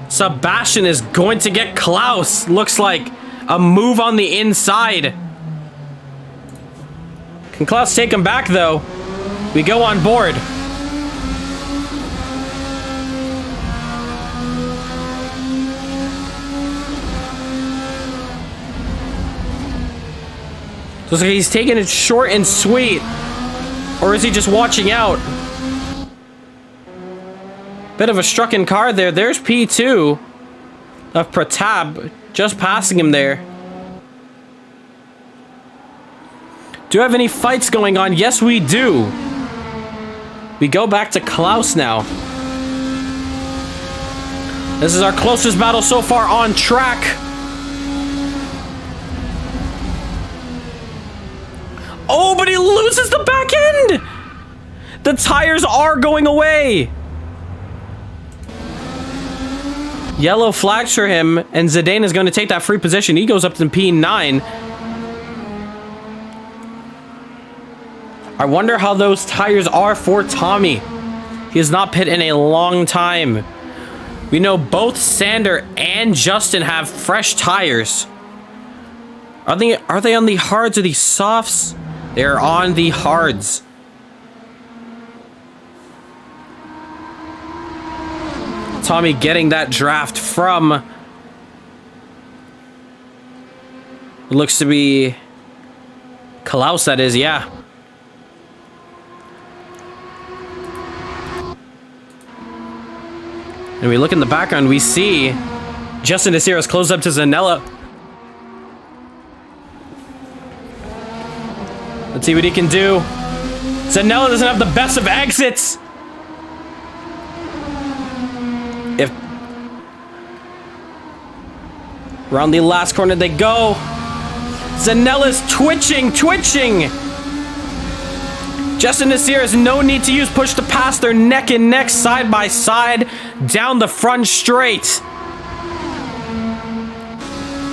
Sebastian is going to get Claus. Looks like a move on the inside. Can Claus take him back, though? We go on board. Looks like he's taking it short and sweet. Or is he just watching out? Bit of a struck-in car there. There's P2 of Pratap, just passing him there. Do you have any fights going on? Yes, we do. We go back to Claus now. This is our closest battle so far on track. Oh, but he loses the back end. The tires are going away. Yellow flags for him, and Zidane is going to take that free position. He goes up to P9. I wonder how those tires are for Tommy. He has not pit in a long time. We know both Sander and Justin have fresh tires. Are they on the hards or the softs? They're on the hards. Tommy getting that draft from what looks to be Claus, that is, yeah. And we look in the background, we see Justin Nasseir is close up to Zanella. Let's see what he can do. Zanella doesn't have the best of exits. If around the last corner they go. Zanella's twitching. Justin Nasseir has no need to use push to pass. They're neck and neck, side by side, down the front straight.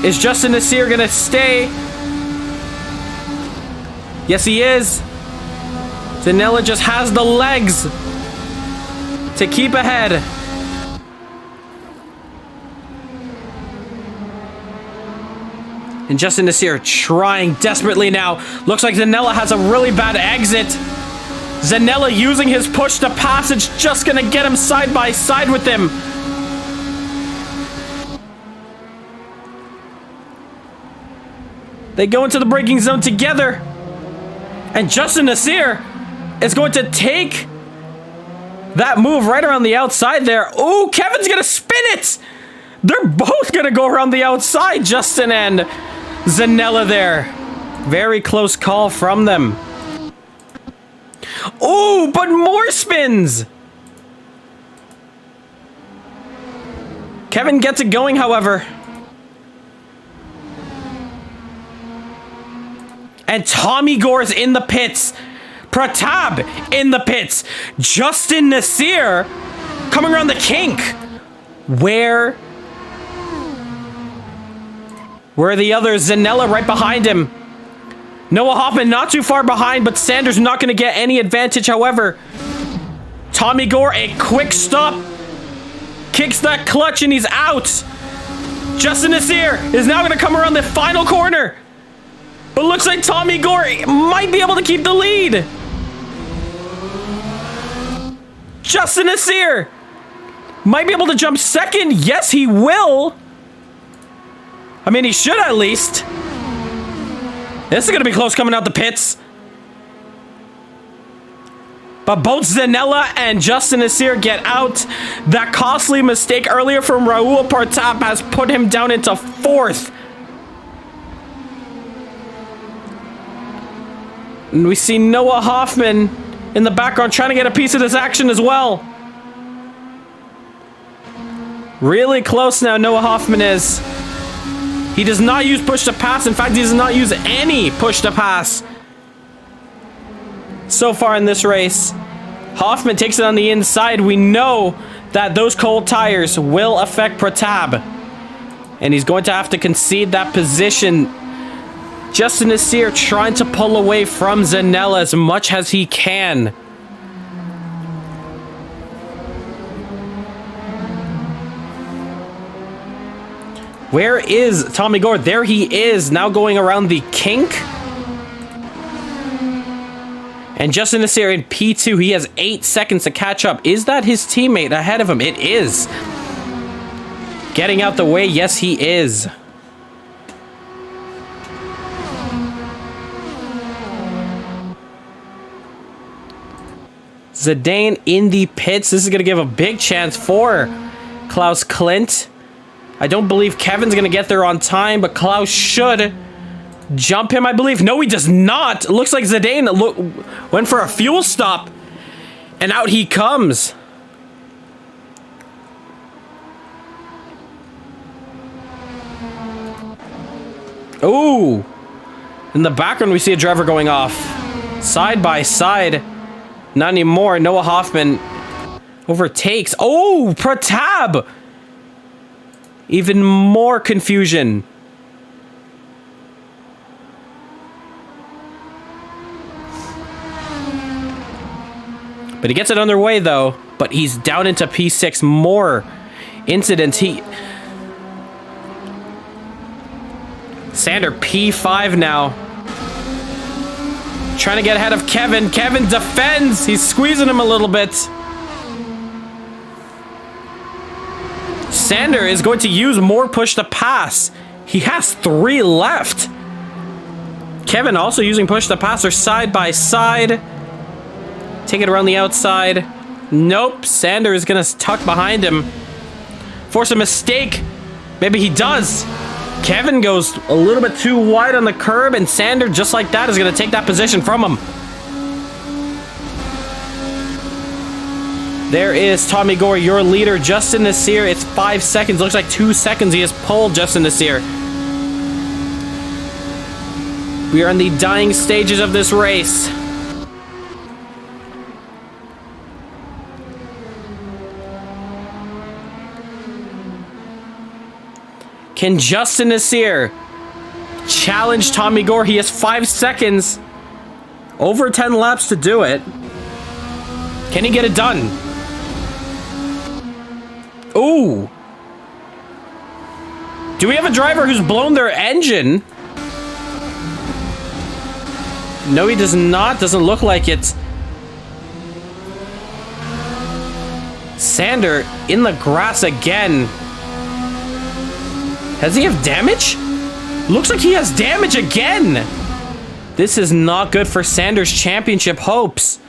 Is Justin Nasseir gonna stay? Yes, he is. Zanella just has the legs to keep ahead. And Justin Nasseir trying desperately now. Looks like Zanella has a really bad exit. Zanella using his push to pass. It's just gonna get him side by side with him. They go into the braking zone together. And Justin Nasseir is going to take that move right around the outside there. Oh, Kevin's gonna spin it. They're both gonna go around the outside, Justin and Zanella there. Very close call from them. Oh, but more spins. Kevin gets it going, however. And Tommy Gore's in the pits. Pratap in the pits. Justin Nasseir coming around the kink. Where are the others? Zanella right behind him. Noah Hoffman not too far behind, but Sanders not going to get any advantage, however. Tommy Gore, a quick stop. Kicks that clutch and he's out. Justin Nasseir is now going to come around the final corner. But looks like Tommy Gore might be able to keep the lead. Justin Nasseir might be able to jump second. Yes, he will. I mean, he should at least. This is going to be close coming out the pits. But both Zanella and Justin Nasseir get out. That costly mistake earlier from Raul Partap has put him down into fourth. And we see Noah Hoffman in the background trying to get a piece of this action as well. Really close now, Noah Hoffman is. He does not use push to pass. In fact, he does not use any push to pass so far in this race. Hoffman takes it on the inside. We know that those cold tires will affect Pratap. And he's going to have to concede that position. Justin Nasseir trying to pull away from Zanella as much as he can. Where is Tommy Gore? There he is, now going around the kink. And Justin Nasseir in P2, he has 8 seconds to catch up. Is that his teammate ahead of him? It is. Getting out the way, yes he is. Zidane in the pits. This is going to give a big chance for Klaus Klint. I don't believe Kevin's going to get there on time, but Klaus should jump him, I believe. No, he does not. Looks like Zidane went for a fuel stop, and out he comes. Ooh. In the background, we see a driver going off. Side by side. Not anymore. Noah Hoffman overtakes. Oh, Pratap. Even more confusion. But he gets it underway though. But he's down into P6. More incidents. Sander P5 now. Trying to get ahead of Kevin. Kevin defends. He's squeezing him a little bit. Sander is going to use more push to pass. He has 3 left. Kevin also using push to pass. They're side by side. Take it around the outside. Nope. Sander is going to tuck behind him. force a mistake. Maybe he does. Kevin goes a little bit too wide on the curb, and Sander, just like that, is going to take that position from him. There is Tommy Gore, your leader. Justin Nasseir, it's 5 seconds. Looks like 2 seconds he has pulled Justin Nasseir. We are in the dying stages of this race. Can Justin Nasseir challenge Tommy Gore? He has 5 seconds. Over 10 laps to do it. Can he get it done? Ooh. Do we have a driver who's blown their engine? No, he does not. Doesn't look like it. Sander in the grass again. Does he have damage? Looks like he has damage again. This is not good for Sander's championship hopes.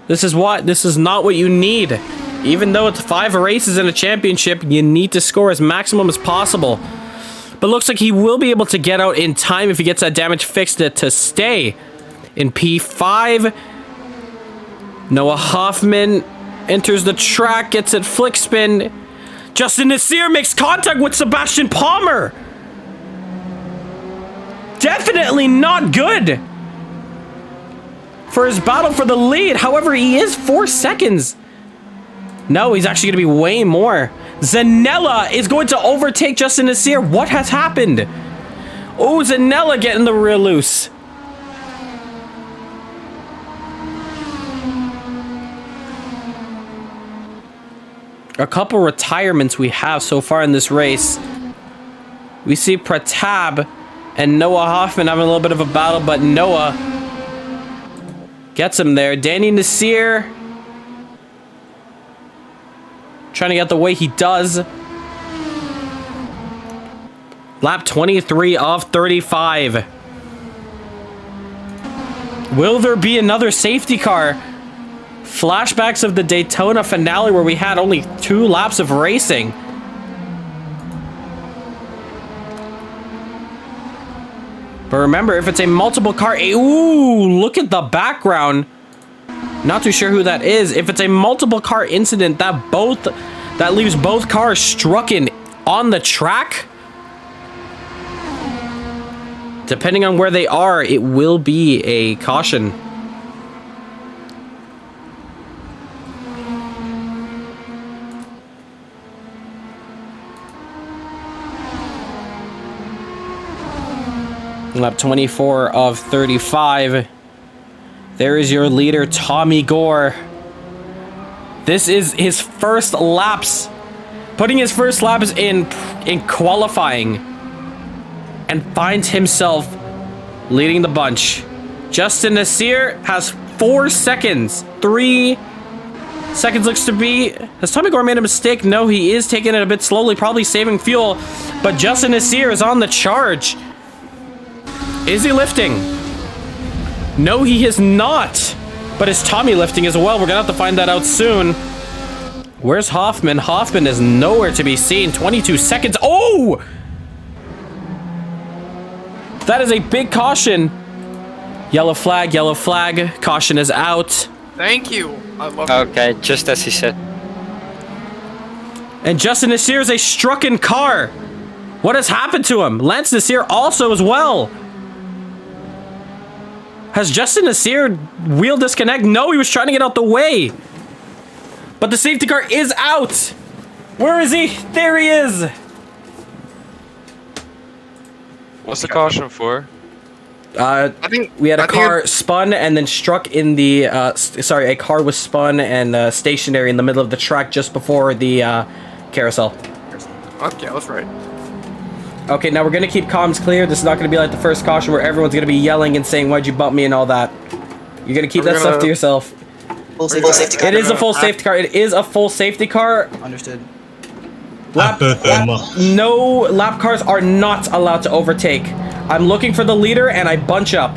This is not what you need. Even though it's 5 races in a championship, you need to score as maximum as possible. But looks like he will be able to get out in time if he gets that damage fixed to stay in P5. Noah Hoffman enters the track, gets it flick spin. Justin Nasseir makes contact with Sebastian Palmer. Definitely not good for his battle for the lead. However, he is 4 seconds. No, he's actually going to be way more. Zanella is going to overtake Justin Nasseir. What has happened? Oh, Zanella getting the rear loose. A couple retirements we have so far in this race. We see Pratap and Noah Hoffman having a little bit of a battle, but Noah gets him there. Danny Nasseir trying to get the way he does. Lap 23 of 35. Will there be another safety car? Flashbacks of the Daytona finale where we had only 2 laps of racing. But remember, if it's a multiple car... Ooh, look at the background. Not too sure who that is. If it's a multiple car incident, that leaves both cars struck in on the track. Depending on where they are, it will be a caution. Lap 24 of 35. There is your leader, Tommy Gore. This is his first laps. Putting his first laps in qualifying. And finds himself leading the bunch. Justin Nasseir has 4 seconds. 3 seconds looks to be... Has Tommy Gore made a mistake? No, he is taking it a bit slowly, probably saving fuel. But Justin Nasseir is on the charge. Is he lifting? No, he is not. But is Tommy lifting as well? We're gonna have to find that out soon. Where's Hoffman? Hoffman is nowhere to be seen. 22 seconds. Oh! That is a big caution. Yellow flag, yellow flag. Caution is out. Thank you. I love Okay, just as he said. And Justin Nasseir is a strucken car. What has happened to him? Lance Nasseir also as well. Has Justin Nasseir wheel disconnect? No, he was trying to get out the way. But the safety car is out. Where is he? There he is. What's the caution for? I think we had a car spun and then struck in the... a car was spun and stationary in the middle of the track just before the carousel. Okay, that's right. Okay, now we're going to keep comms clear. This is not going to be like the first caution where everyone's going to be yelling and saying, why'd you bump me and all that. You're going to keep that stuff to yourself. Full safety car. It is a full safety car. It is a full safety car. Understood. No lap cars are not allowed to overtake. I'm looking for the leader and I bunch up.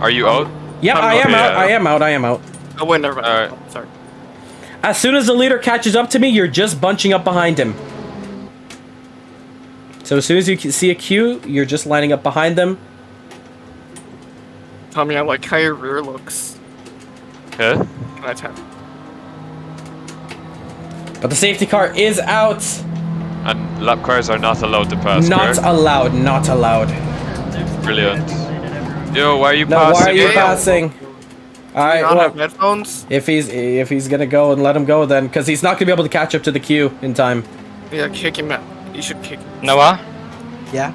Are you out? Yep, I am out. I am out. Oh, wait, never mind. Sorry. As soon as the leader catches up to me, you're just bunching up behind him. So as soon as you see a queue, you're just lining up behind them. Tommy, I like how your rear looks. Yeah? Can I tap? But the safety car is out. And lap cars are not allowed to pass, Not correct? allowed, not allowed. Brilliant. Yo, why are you No, passing? why are you passing? Alright, not well, have headphones? if he's gonna go, and let him go then, because he's not gonna be able to catch up to the queue in time. Yeah, kick him out. You should kick him. Noah? Yeah?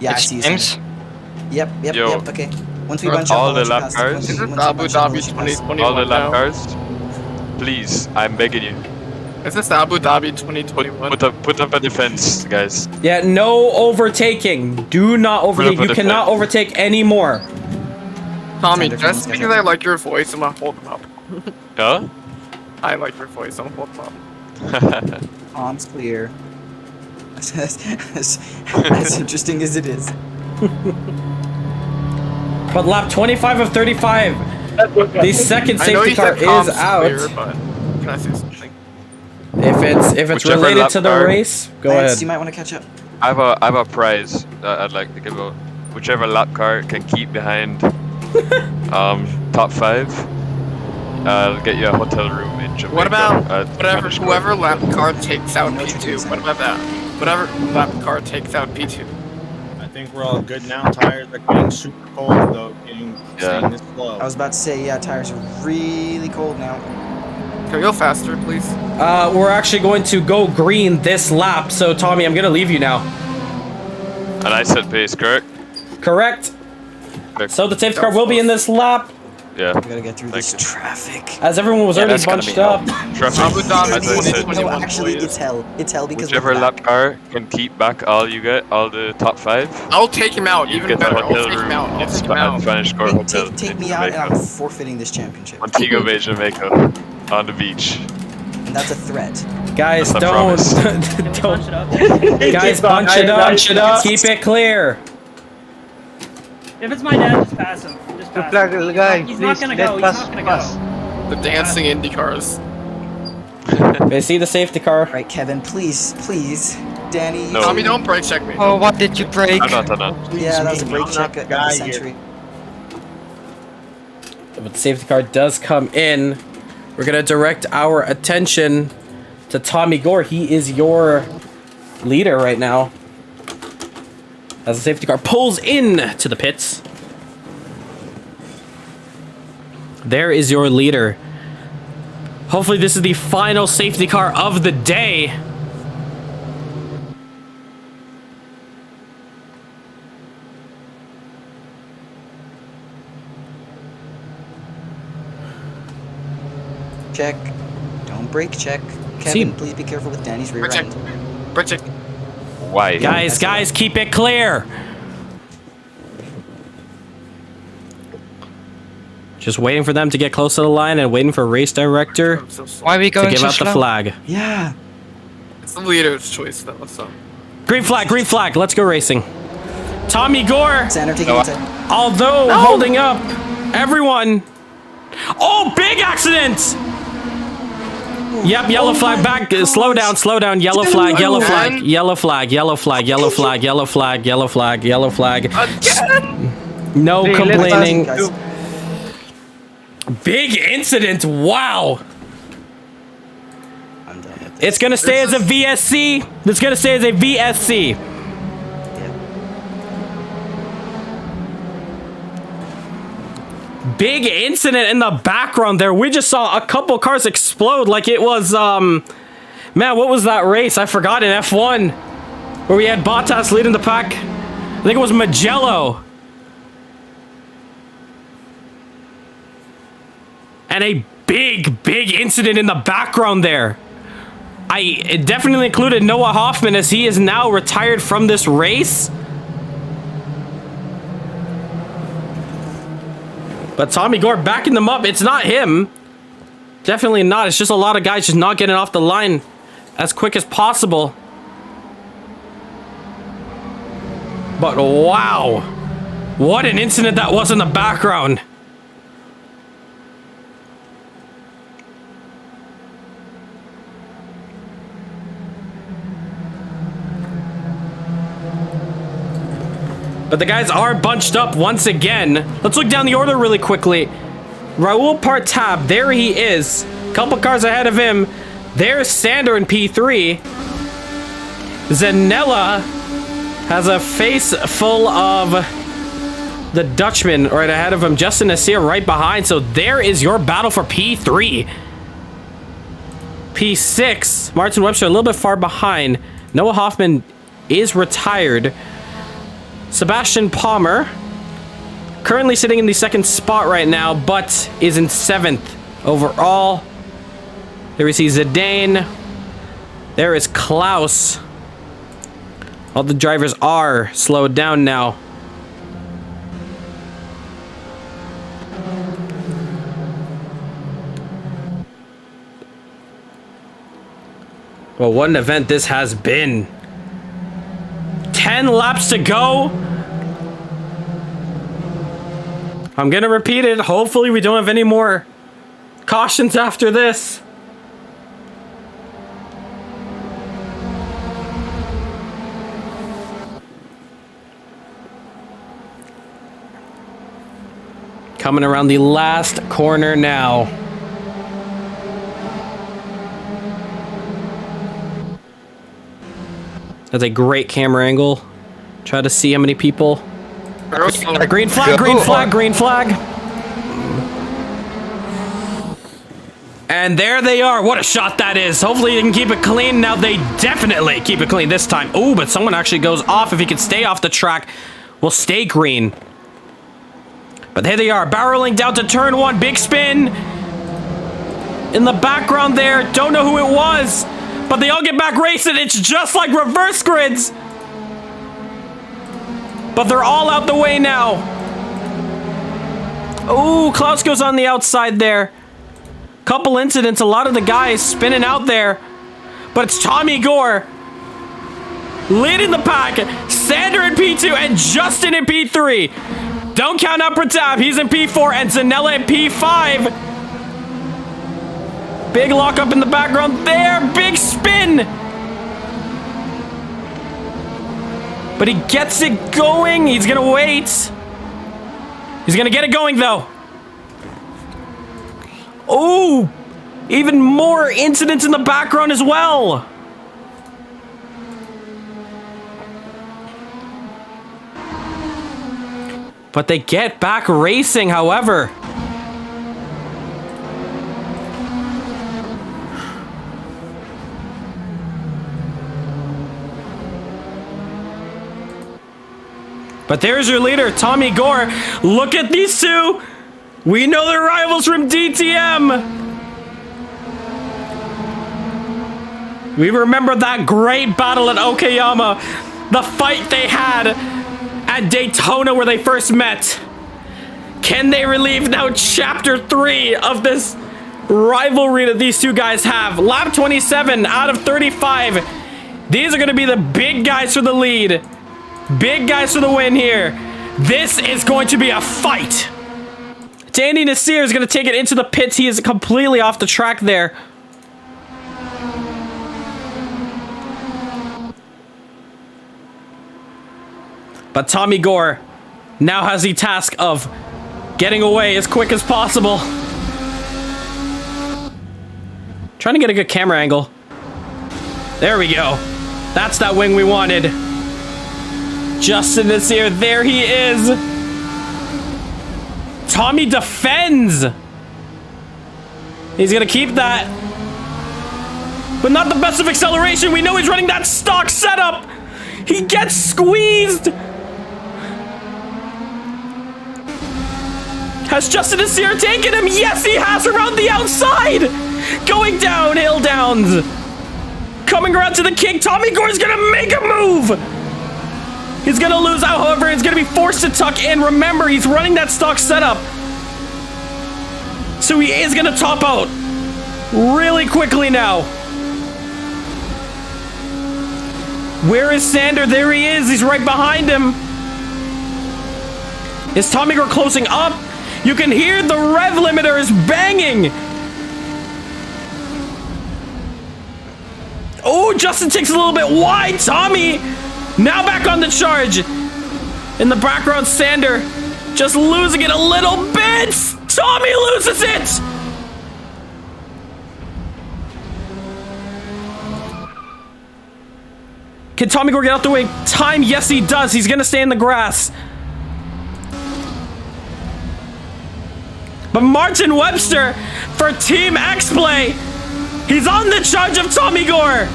Yeah, I It's see you. James? Sander. Yep, Yo. okay. Once we bunch up, all I'll the let you lap pass. cars, Once Is we it bunch up, Abu I'll let Dhabi you pass. 2021 all the lap now? cars, please, I'm begging you. Is this Abu Dhabi 2021? Put up a defense, guys. Yeah, no overtaking. Do not overtake. Put up You a cannot defense. overtake anymore. Tommy, Sander, just come on, because I like your voice, I'm gonna hold him up. Huh? I like your voice, I'm gonna hold him up. Palms clear. As interesting as it is. But lap 25 of 35, the second I know safety you car said comms is out. clear, but can I say something? If it's Whichever related lap to the car- race, go Lance, ahead. you might want to catch up. I have a prize that I'd like to give out. Whichever lap car can keep behind top 5, I'll get you a hotel room in Jamaica. What about at whoever lap car takes out P2? What about that? Whatever lap car takes out P2. I think we're all good now. Tires are getting super cold though, staying this slow. I was about to say, yeah, tires are really cold now. Can we go faster, please? We're actually going to go green this lap, so Tommy, I'm gonna leave you now. And I said pace, correct? Correct. Correct. So the safety car will be in this lap, Yeah. We gotta get through this traffic. as everyone was Yeah, already that's gonna bunched be up. Traffic, Abu Dhabi as I said. 2021. No, actually, it's hell. It's hell because Whichever we're back. lap car can keep back all the top 5, I'll take him out, you even get the better. I'll hotel take him room out. I'll in take him out. Spanish Core Hotel Take in me out and Jamaica. I'm forfeiting this championship. Montego Bay, Jamaica, on the beach. And that's a threat. Guys, That's a don't, promise. don't. Punch it up. Guys, bunch it up. Keep it clear. If it's my dad, just pass him. Just pass him. He's not gonna go. He's not gonna go. The dancing Indy cars. They see the safety car. Right, Kevin, please, please. Danny. No. Tommy, don't brake check me. Oh, what did you break? I'm not. Yeah, that was a brake I'm check not at the the guy century. But the safety car does come in. We're gonna direct our attention to Tommy Gore. He is your leader right now. As the safety car pulls in to the pits. There is your leader. Hopefully this is the final safety car of the day. Check. Don't brake check. Kevin, please be careful with Danny's rear Brake check. end. Brake check. Why? Guys, keep it clear. Just waiting for them to get close to the line and waiting for race director Why are we to going give so out the slow? flag. Yeah. It's the leader's choice, though, so. Green flag, green flag. Let's go racing. Tommy Gore, Sander, take it inside. although holding up everyone. Oh, big accident! Yep, yellow flag back. Slow down. Yellow flag, yellow flag, yellow flag, yellow flag, yellow flag, yellow flag, yellow flag, yellow flag. No complaining. Big incident. Wow. I'm done with this. It's gonna stay as a VSC. It's gonna stay as a VSC. Big incident in the background there. We just saw a couple cars explode like it was, man, what was that race? I forgot, in F1. Where we had Bottas leading the pack. I think it was Magello. And a big incident in the background there. I definitely included Noah Hoffman as he is now retired from this race. But Tommy Gore backing them up. It's not him. Definitely not. It's just a lot of guys just not getting off the line as quick as possible. But wow. What an incident that was in the background. But the guys are bunched up once again. Let's look down the order really quickly. Raul Partab, there he is. Couple cars ahead of him. There's Sander in P3. Zanella has a face full of the Dutchman right ahead of him. Justin Nasseir right behind. So there is your battle for P3. P6, Martin Webster a little bit far behind. Noah Hoffman is retired. Sebastian Palmer, currently sitting in the second spot right now, but is in 7th overall. There we see Zidane. There is Claus. All the drivers are slowed down now. Well, what an event this has been. 10 laps to go. I'm gonna repeat it. Hopefully we don't have any more cautions after this. Coming around the last corner now. That's a great camera angle. Try to see how many people. Green flag, green flag, green flag. And there they are. What a shot that is. Hopefully they can keep it clean. Now they definitely keep it clean this time. Oh, but someone actually goes off. If he can stay off the track, will stay green. But there they are, barreling down to turn 1. Big spin. In the background there. Don't know who it was. But they all get back racing. It's just like reverse grids. But they're all out the way now. Oh, Claus goes on the outside there. Couple incidents. A lot of the guys spinning out there. But it's Tommy Gore leading the pack. Sander in P2 and Justin in P3. Don't count out Pratap. He's in P4 and Zanella in P5. Big lockup in the background there. Big spin. But he gets it going. He's going to wait. He's going to get it going, though. Oh, even more incidents in the background as well. But they get back racing, however. But there's your leader, Tommy Gore. Look at these two. We know they're rivals from DTM. We remember that great battle at Okayama. The fight they had at Daytona where they first met. Can they relive now chapter 3 of this rivalry that these two guys have? Lap 27 out of 35. These are going to be the big guys for the lead. Big guys for the win here. This is going to be a fight. Danny Nasseir is going to take it into the pits. He is completely off the track there. But Tommy Gore now has the task of getting away as quick as possible. Trying to get a good camera angle. There we go. That's that wing we wanted. Justin Nasseir, there he is. Tommy defends. He's gonna keep that. But not the best of acceleration. We know he's running that stock setup. He gets squeezed. Has Justin Nasseir taken him? Yes, he has, around the outside. Going downhill downs. Coming around to the king. Tommy Gore's gonna make a move. He's gonna lose out, however, he's gonna be forced to tuck in. Remember, he's running that stock setup. So he is gonna top out really quickly now. Where is Sander? There he is. He's right behind him. Is Tommy Gore closing up? You can hear the rev limiter is banging. Oh, Justin takes a little bit wide. Tommy now back on the charge. In the background, Sander just losing it a little bit. Tommy loses it. Can Tommy Gore get out the way? Time? Yes, he does. He's gonna stay in the grass. But Martin Webster for Team Xplay. He's on the charge of Tommy Gore.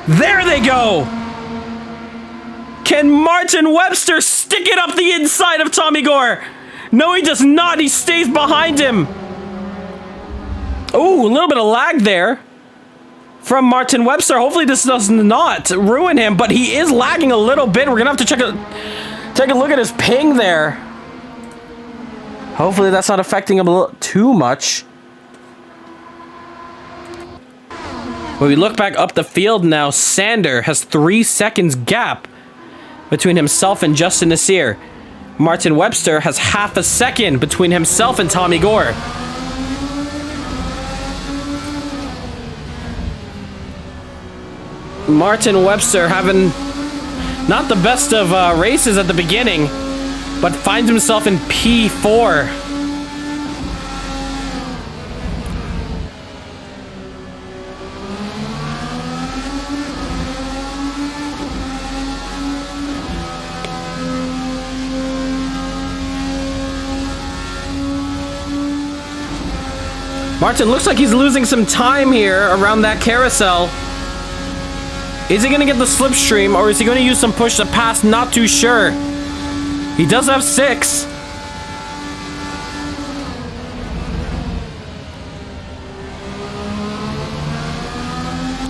There they go. Can Martin Webster stick it up the inside of Tommy Gore? No, he does not. He stays behind him. Oh, a little bit of lag there from Martin Webster. Hopefully this does not ruin him, but he is lagging a little bit. We're gonna have to take a look at his ping there. Hopefully that's not affecting him a little too much. When we look back up the field now, Sander has 3 seconds gap between himself and Justin Nasseir. Martin Webster has half a second between himself and Tommy Gore. Martin Webster having not the best of races at the beginning, but finds himself in P4. Martin looks like he's losing some time here around that carousel. Is he going to get the slipstream, or is he going to use some push to pass? Not too sure. He does have 6.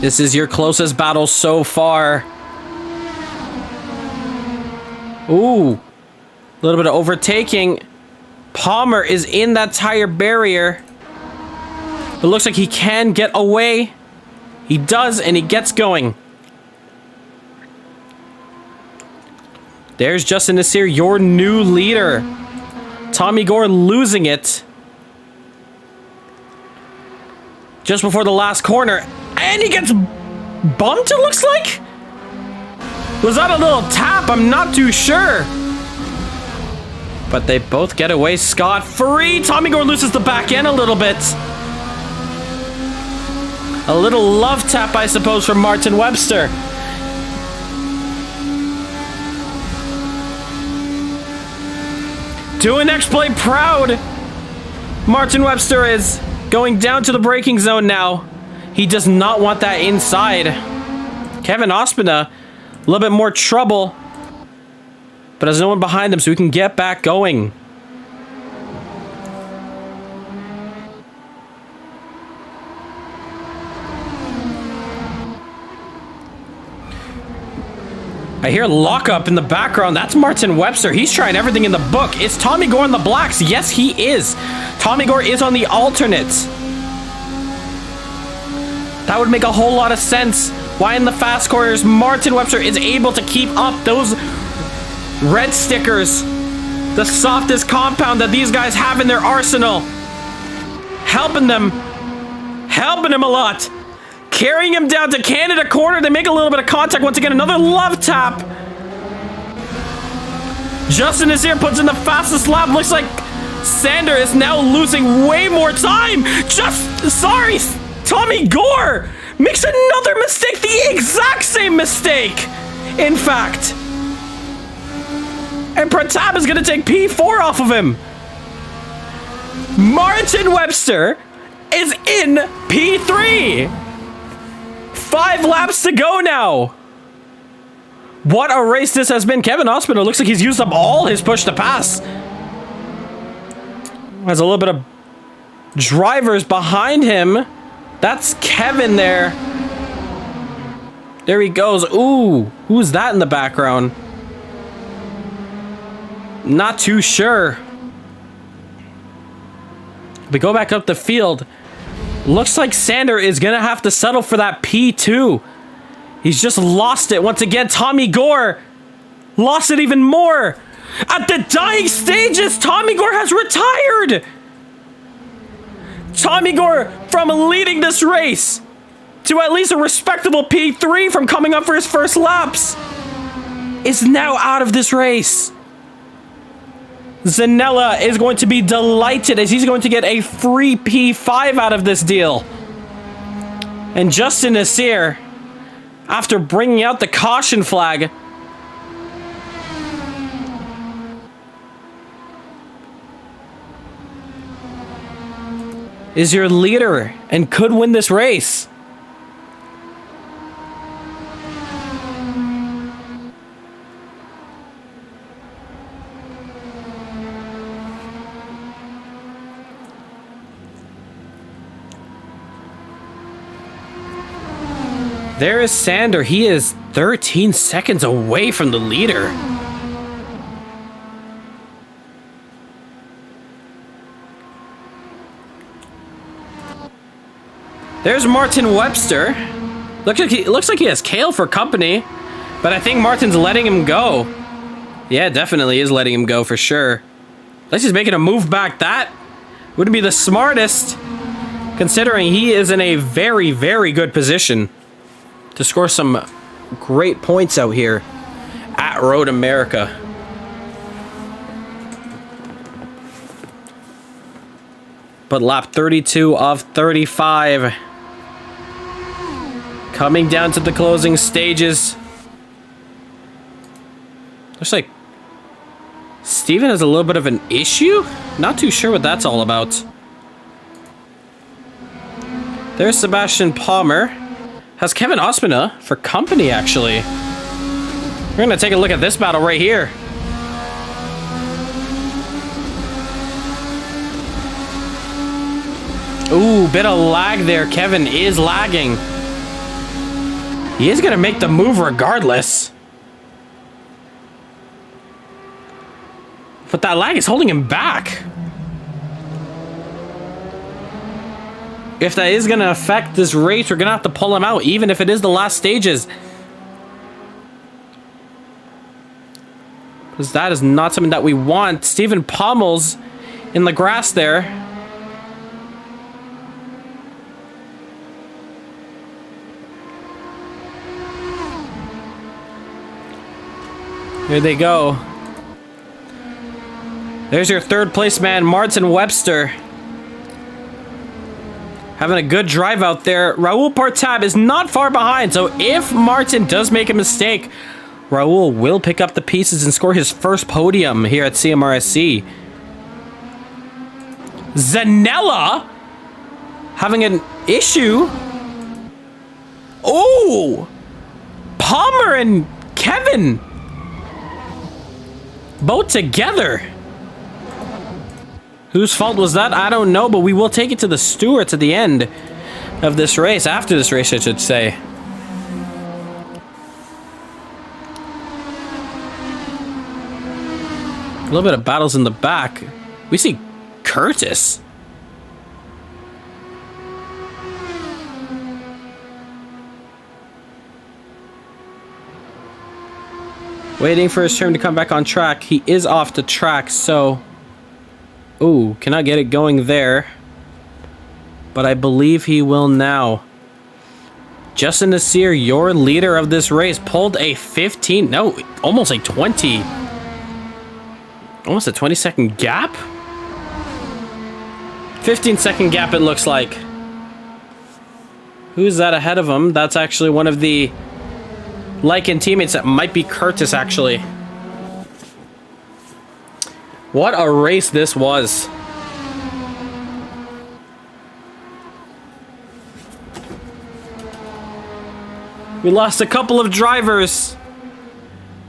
This is your closest battle so far. Ooh. A little bit of overtaking. Palmer is in that tire barrier. It looks like he can get away. He does, and he gets going. There's Justin Nasseir, your new leader. Tommy Gore losing it. Just before the last corner. And he gets bumped, it looks like? Was that a little tap? I'm not too sure. But they both get away scot-free. Tommy Gore loses the back end a little bit. A little love tap, I suppose, from Martin Webster. Doing Xplay proud. Martin Webster is going down to the braking zone now. He does not want that inside. Kevin Ospina, a little bit more trouble, but there's no one behind him, so we can get back going. I hear lockup in the background. That's Martin Webster. He's trying everything in the book. Is Tommy Gore on the blacks? Yes, he is. Tommy Gore is on the alternates. That would make a whole lot of sense. Why in the fast corners, Martin Webster is able to keep up those red stickers. The softest compound that these guys have in their arsenal. Helping them. Helping him a lot. Carrying him down to Canada corner. They make a little bit of contact. Once again, another love tap. Justin is here, puts in the fastest lap. Looks like Sander is now losing way more time. Tommy Gore makes another mistake. The exact same mistake, in fact. And Pratap is going to take P4 off of him. Martin Webster is in P3. 5 laps to go now. What a race this has been. Kevin Ospina looks like he's used up all his push to pass. Has a little bit of drivers behind him. That's Kevin there. There he goes. Ooh, who's that in the background? Not too sure. We go back up the field. Looks like Sander is going to have to settle for that P2. He's just lost it. Once again, Tommy Gore lost it even more. At the dying stages, Tommy Gore has retired. Tommy Gore, from leading this race, to at least a respectable P3 from coming up for his first laps, is now out of this race. Zanella is going to be delighted as he's going to get a free P5 out of this deal. And Justin Nasseir, after bringing out the caution flag, is your leader and could win this race. There is Sander. He is 13 seconds away from the leader. There's Martin Webster. Looks like he has Kayle for company, but I think Martin's letting him go. Yeah, definitely is letting him go for sure. Unless he's making a move back. That wouldn't be the smartest, considering he is in a very, very good position to score some great points out here at Road America. But lap 32 of 35. Coming down to the closing stages. Looks like Steven has a little bit of an issue. Not too sure what that's all about. There's Sebastian Palmer. Has Kevin Ospina for company, actually. We're going to take a look at this battle right here. Ooh, bit of lag there. Kevin is lagging. He is going to make the move regardless. But that lag is holding him back. If that is going to affect this race, we're going to have to pull him out, even if it is the last stages. Because that is not something that we want. Stephen pommels in the grass there. Here they go. There's your third place man, Martin Webster. Having a good drive out there. Raul Partab is not far behind, so if Martin does make a mistake, Raul will pick up the pieces and score his first podium here at CMRSC. Zanella having an issue. Oh! Palmer and Kevin both together. Whose fault was that? I don't know, but we will take it to the stewards at the end of this race. After this race, I should say. A little bit of battles in the back. We see Curtis. Waiting for his turn to come back on track. He is off the track, so... Ooh, cannot get it going there. But I believe he will now. Justin Nasseir, your leader of this race, pulled a 15... No, almost a 20. Almost a 20-second gap? 15-second gap, it looks like. Who's that ahead of him? That's actually one of the Likan teammates. That might be Curtis, actually. What a race this was. We lost a couple of drivers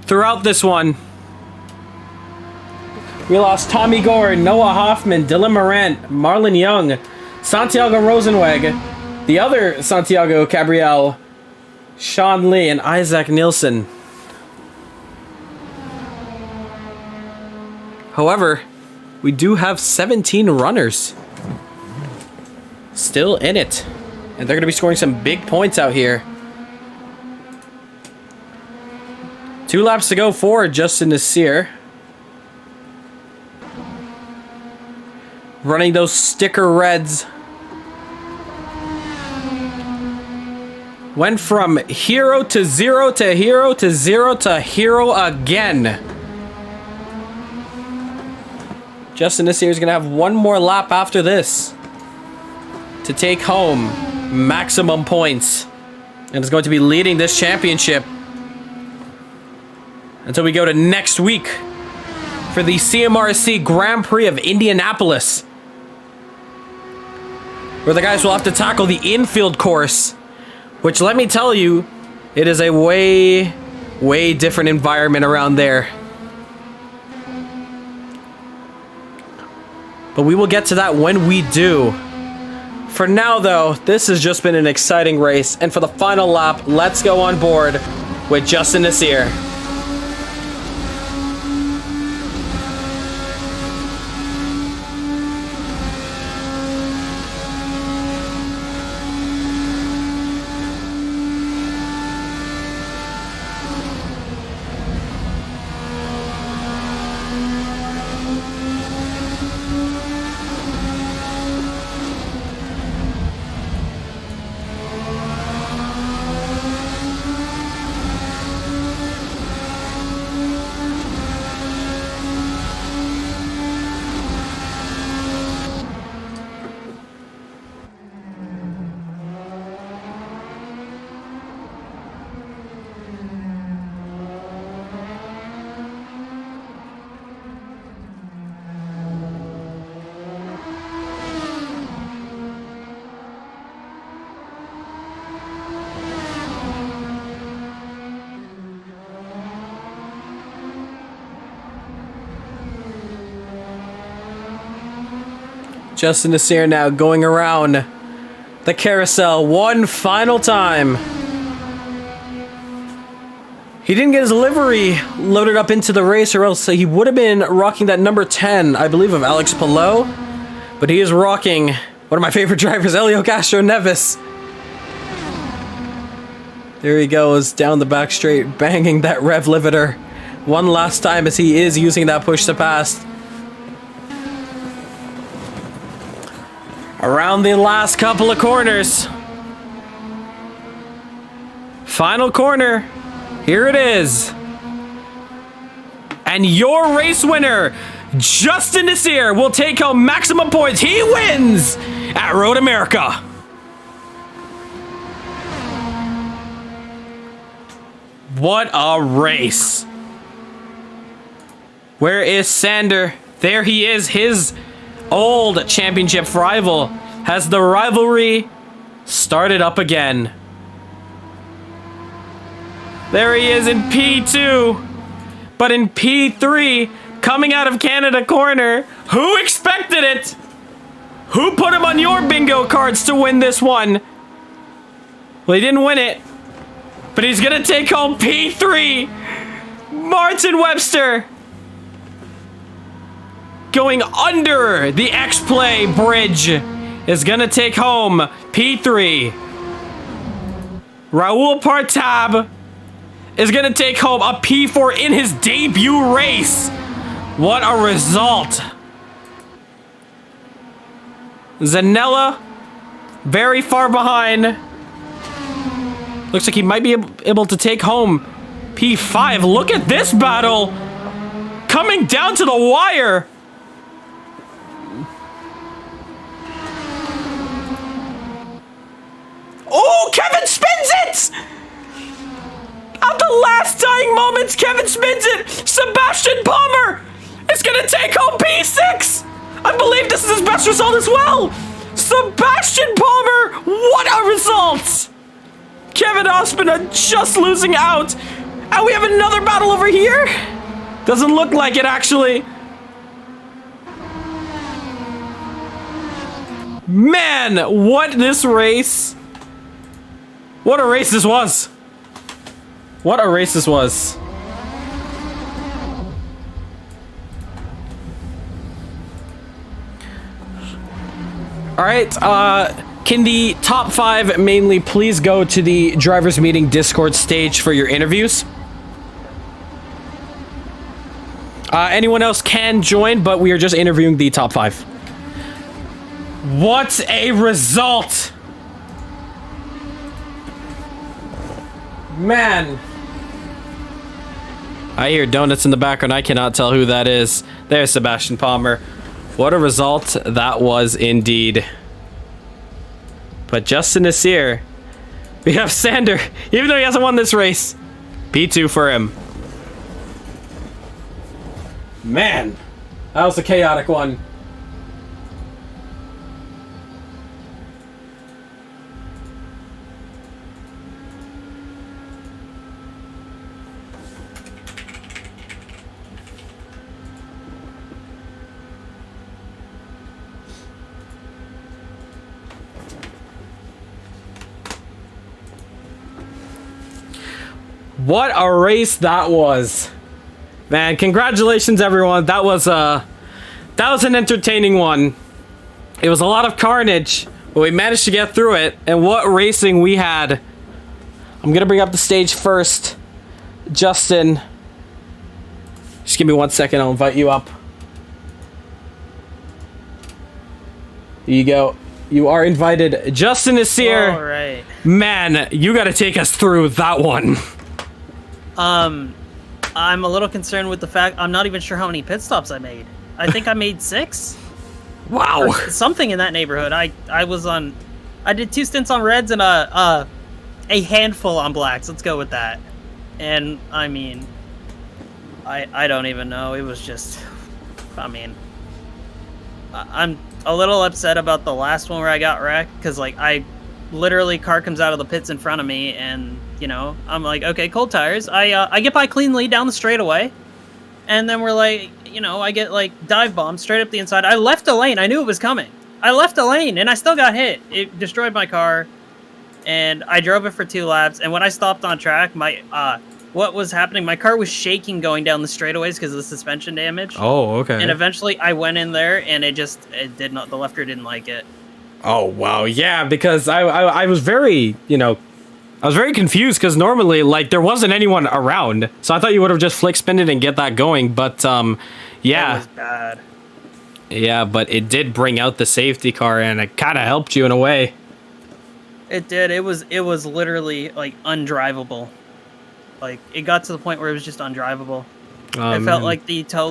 throughout this one. We lost Tommy Gore, Noah Hoffman, Dylan Murante, Marlon Young, Santiago Rosenweg, the other Santiago Cabriel, Sean Lee, and Isaac Nielsen. However, we do have 17 runners still in it. And they're going to be scoring some big points out here. 2 laps to go for Justin Nasseir. Running those sticker reds. Went from hero to zero to hero to zero to hero again. Justin Nasseir is going to have one more lap after this to take home maximum points. And is going to be leading this championship until we go to next week for the CMRSC Grand Prix of Indianapolis, where the guys will have to tackle the infield course, which, let me tell you, it is a way different environment around there. But we will get to that when we do. For now, though, this has just been an exciting race. And for the final lap, let's go on board with Justin Nasseir. Justin Nasseir now going around the carousel one final time. He didn't get his livery loaded up into the race, or else he would have been rocking that number 10, I believe, of Alex Palou. But he is rocking one of my favorite drivers, Elio Castro Neves. There he goes down the back straight, banging that rev limiter one last time as he is using that push to pass. Around the last couple of corners. Final corner. Here it is. And your race winner, Justin Nasseir, will take home maximum points. He wins at Road America. What a race. Where is Sander? There he is, his old championship rival. Has the rivalry started up again. There he is in P2. But in P3, coming out of Canada corner, who expected it? Who put him on your bingo cards to win this one? Well, he didn't win it, but he's gonna take home P3. Martin Webster going under the Xplay bridge is gonna take home P3. Raul Partab is gonna take home a P4 in his debut race. What a result. Zanella, very far behind. Looks like he might be able to take home P5. Look at this battle. Coming down to the wire. Oh, Kevin spins it! At the last dying moments, Kevin spins it! Sebastian Palmer is gonna take home P6! I believe this is his best result as well! Sebastian Palmer, what a result! Kevin Ospina just losing out. And we have another battle over here? Doesn't look like it, actually. Man, what this race. What a race this was. What a race this was. All right, can the top 5 mainly please go to the drivers meeting Discord stage for your interviews? Anyone else can join, but we are just interviewing the top 5. What a result! Man. I hear donuts in the background. I cannot tell who that is. There's Sebastian Palmer. What a result that was indeed. But Justin Nasseir. We have Sander. Even though he hasn't won this race. P2 for him. Man. That was a chaotic one. What a race that was. Man, congratulations everyone. That was an entertaining one. It was a lot of carnage, but we managed to get through it. And what racing we had. I'm gonna bring up the stage first. Justin. Just give me 1 second, I'll invite you up. Here you go. You are invited. Justin is here. All right. Man, you gotta take us through that one. I'm a little concerned with the fact I'm not even sure how many pit stops I made. I think I made 6. Wow. Or something in that neighborhood. I did 2 stints on reds and a handful on blacks. Let's go with that. And I mean, I don't even know. It was just, I mean, I'm a little upset about the last one where I got wrecked because like literally car comes out of the pits in front of me and you know I'm like, okay, cold tires. I get by cleanly down the straightaway and then we're like, you know, I get like dive bombed straight up the inside. I left a lane. I knew it was coming. I left a lane and I still got hit. It destroyed my car and I drove it for 2 laps and when I stopped on track, my what was happening, my car was shaking going down the straightaways because of the suspension damage. Oh, okay. And eventually I went in there and it did not, the left rear didn't like it. Oh, wow. Yeah, because I was very, you know, I was very confused because normally, like, there wasn't anyone around. So I thought you would have just flick spinned it and get that going. But, yeah. That was bad. Yeah, but it did bring out the safety car and it kind of helped you in a way. It did. It was literally, like, undrivable. Like, it got to the point where it was just undrivable. Oh, it felt like the toe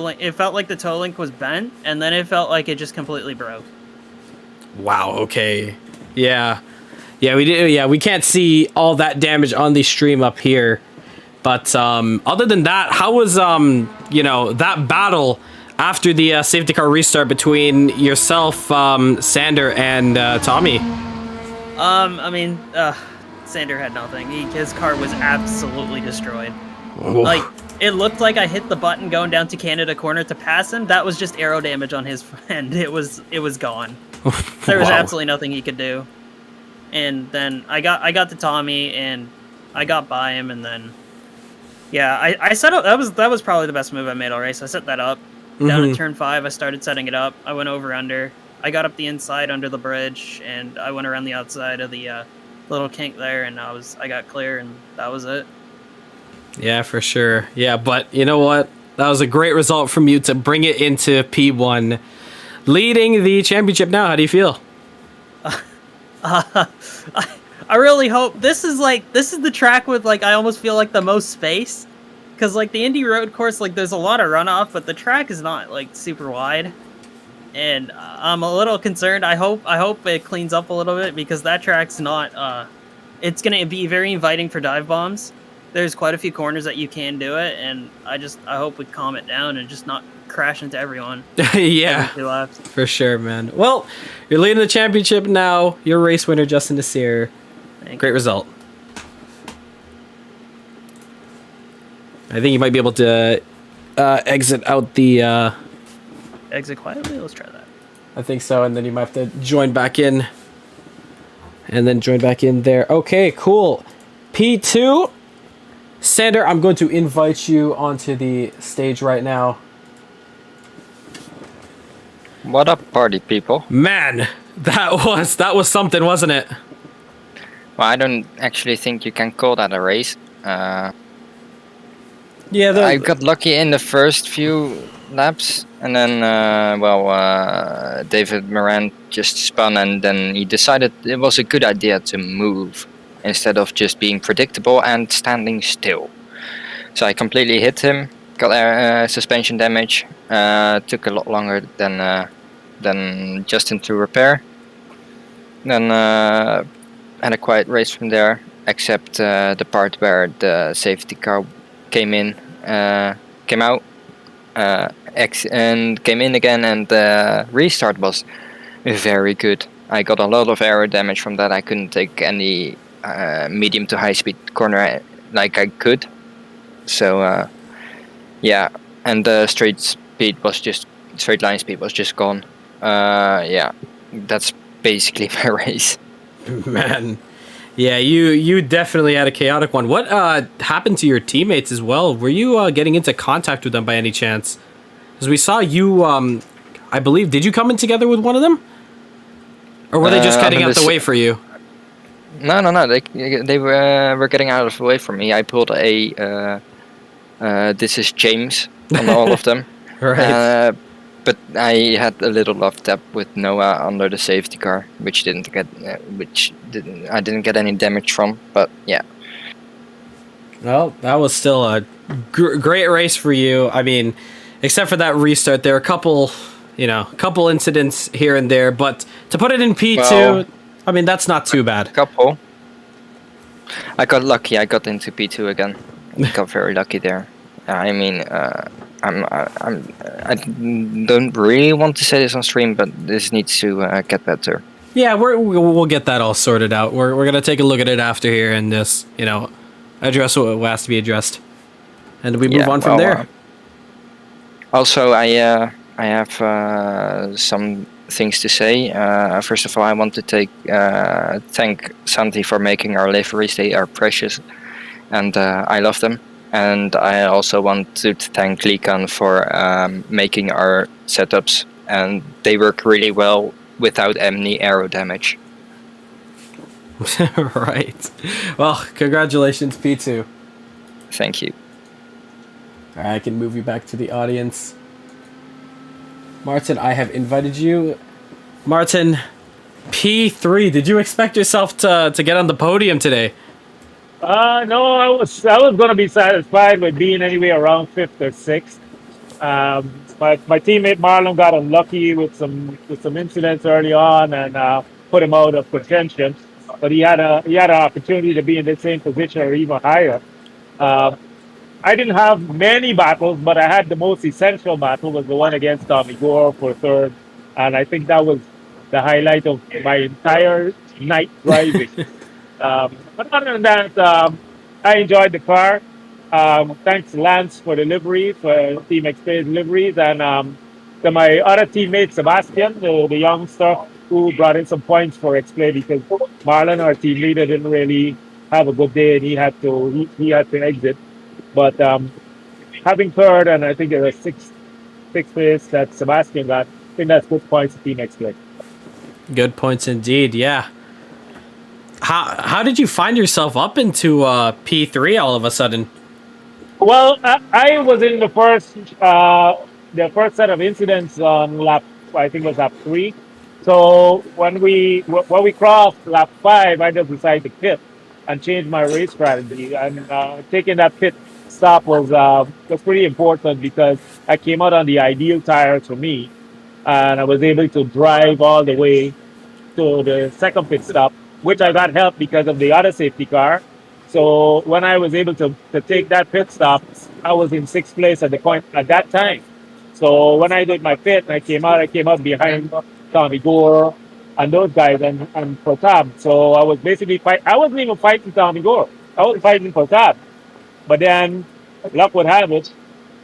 link was bent and then it felt like it just completely broke. Wow, okay. Yeah. Yeah, we did. Yeah, we can't see all that damage on the stream up here. But other than that, how was you know, that battle after the safety car restart between yourself, Sander and Tommy? I mean, Sander had nothing. His car was absolutely destroyed. Oh. Like, it looked like I hit the button going down to Canada corner to pass him. That was just aero damage on his end. It was gone. There was absolutely nothing he could do. And then I got to Tommy and I got by him and then yeah, I set up that was probably the best move I made all race. I set that up. Down at turn 5, I started setting it up. I went over under. I got up the inside under the bridge and I went around the outside of the little kink there and I got clear and that was it. Yeah, for sure. Yeah, but you know what? That was a great result from you to bring it into P1. Leading the championship now, how do you feel? I really hope this is the track with like I almost feel like the most space because like the Indy road course, like there's a lot of runoff, but the track is not like super wide, and I'm a little concerned. I hope it cleans up a little bit because that track's not. It's gonna be very inviting for dive bombs. There's quite a few corners that you can do it, and I hope we calm it down and just not crash into everyone. Yeah, for sure, man. Well, you're leading the championship now. You're race winner, Justin Nasseir. Great result. I think you might be able to exit out the... Exit quietly? Let's try that. I think so, and then you might have to join back in. And then join back in there. Okay, cool. P2. Sander, I'm going to invite you onto the stage right now. What up, party people? Man, that was something, wasn't it? Well, I don't actually think you can call that a race. Yeah, I got lucky in the first few laps, and then, David Murante just spun, and then he decided it was a good idea to move instead of just being predictable and standing still. So I completely hit him, got suspension damage, took a lot longer than Justin to repair. Then had a quiet race from there, except the part where the safety car came out, and came in again, and the restart was very good. I got a lot of aero damage from that. I couldn't take any medium to high speed corner like I could. So yeah, and the straight line speed was just gone. Yeah, that's basically my race. Man, yeah, you definitely had a chaotic one. What happened to your teammates as well? Were you getting into contact with them by any chance? Because we saw you, I believe, did you come in together with one of them? Or were they just getting out the way for you? No. They were getting out of the way for me. I pulled a this is James on all of them. Right. But I had a little love tap with Noah under the safety car, which I didn't get any damage from. But yeah. Well, that was still a great race for you. I mean, except for that restart, there were a couple incidents here and there, but to put it in P2, well, I mean, that's not too bad. Couple. I got lucky. I got into P2 again. I got very lucky there. I mean, I don't really want to say this on stream, but this needs to get better. Yeah, we'll get that all sorted out. We're gonna take a look at it after here and just address what has to be addressed, and we move on from there. Also, I have some things to say. First of all, I want to thank Santi for making our liveries. They are precious, and I love them. And I also want to thank Likan for making our setups, and they work really well without any aero damage. Right. Well, congratulations, P2. Thank you. All right, I can move you back to the audience. Martin, I have invited you. Martin, P3, did you expect yourself to get on the podium today? No, I was gonna be satisfied with being anywhere around 5th or 6th. My teammate Marlon got unlucky with some incidents early on and put him out of contention. But he had an opportunity to be in the same position or even higher. I didn't have many battles, but I had the most essential battle was the one against Tommy Gore for 3rd, and I think that was the highlight of my entire night driving. But other than that, I enjoyed the car. Thanks Lance for the livery, for Team Xplay deliveries, and to my other teammate Sebastian, the youngster who brought in some points for Xplay because Marlon, our team leader, didn't really have a good day and he had to exit. But having 3rd and I think it was 6th place that Sebastian got, I think that's good points to Team Xplay. Good points indeed, yeah. How did you find yourself up into P3 all of a sudden? Well, I was in the first set of incidents on lap, I think it was lap 3. So when we crossed lap 5, I just decided to pit and change my race strategy. And taking that pit stop was pretty important because I came out on the ideal tires for me, and I was able to drive all the way to the second pit stop, which I got help because of the other safety car. So when I was able to take that pit stop, I was in 6th place at that time. So when I did my pit, I came out behind Tommy Gore and those guys and for Tab. So I was basically I wasn't even fighting Tommy Gore. I was fighting for Tab. But then luck would have it,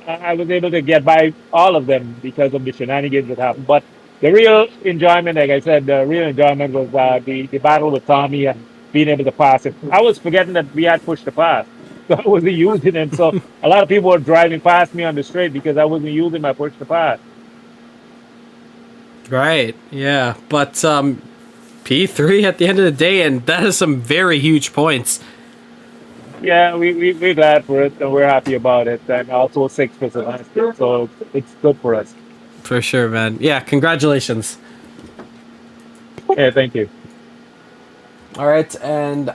I was able to get by all of them because of the shenanigans that happened. But the real enjoyment, like I said, was the battle with Tommy and being able to pass it. I was forgetting that we had pushed the pass. So I wasn't using them. So a lot of people were driving past me on the straight because I wasn't using my push to pass. Right, yeah. But P3 at the end of the day, and that is some very huge points. Yeah, we're glad for it and we're happy about it. And also 6th was a nice day, so it's good for us. For sure, man. Yeah, congratulations. Yeah, thank you. All right, and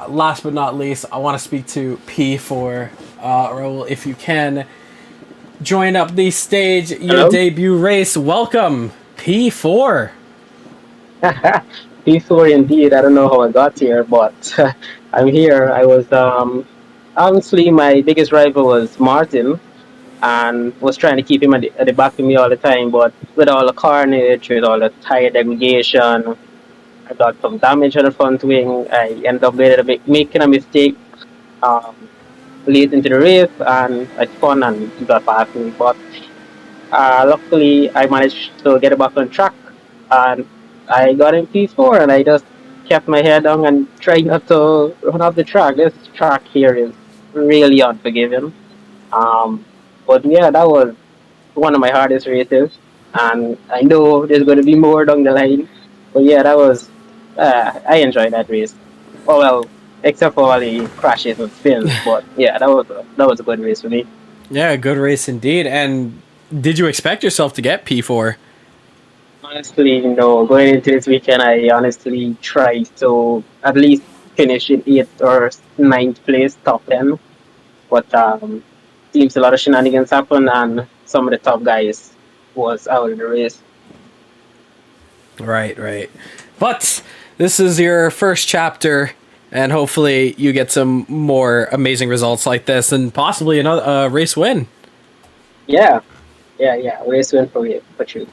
last but not least, I want to speak to P4. Raul, if you can join up the stage, your Hello? debut race. Welcome, P4. P4 indeed. I don't know how I got here, but I'm here. I was honestly my biggest rival was Martin, and was trying to keep him at the back of me all the time. But with all the carnage, with all the tire degradation, I got some damage on the front wing. I ended up making a mistake late into the race, and I spun and he got past me. But luckily, I managed to get it back on track, and I got in P4, and I just kept my head down and tried not to run off the track. This track here is really unforgiving. But yeah, that was one of my hardest races, and I know there's going to be more down the line. But yeah, that was I enjoyed that race. Oh well, except for all the crashes and spins. But yeah, that was a good race for me. Yeah, good race indeed. And did you expect yourself to get P4? Honestly, no. Going into this weekend, I honestly tried to at least finish in 8th or 9th place, top 10. But seems a lot of shenanigans happened, and some of the top guys was out of the race. Right. But this is your first chapter, and hopefully you get some more amazing results like this, and possibly another race win. Yeah. Race win for you, for sure.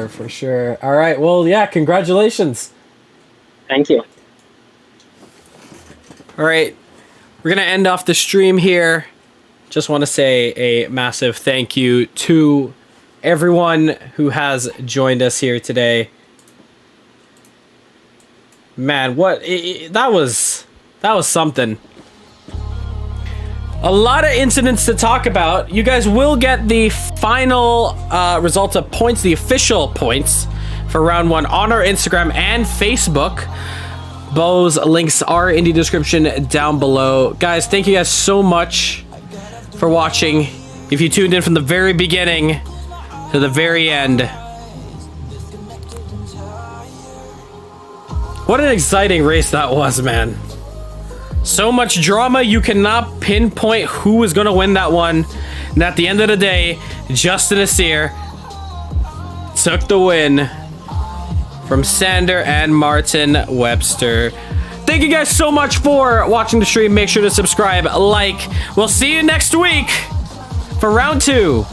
For sure. All right. Well, yeah. Congratulations. Thank you. All right. We're gonna end off the stream here. Just want to say a massive thank you to everyone who has joined us here today. Man, that was something. A lot of incidents to talk about. You guys will get the final results of points, the official points for round 1 on our Instagram and Facebook. Those links are in the description down below. Guys, thank you guys so much for watching. If you tuned in from the very beginning to the very end. What an exciting race that was, man. So much drama, you cannot pinpoint who is going to win that one. And at the end of the day, Justin Nasseir took the win from Sander and Martin Webster. Thank you guys so much for watching the stream. Make sure to subscribe, like. We'll see you next week for round 2.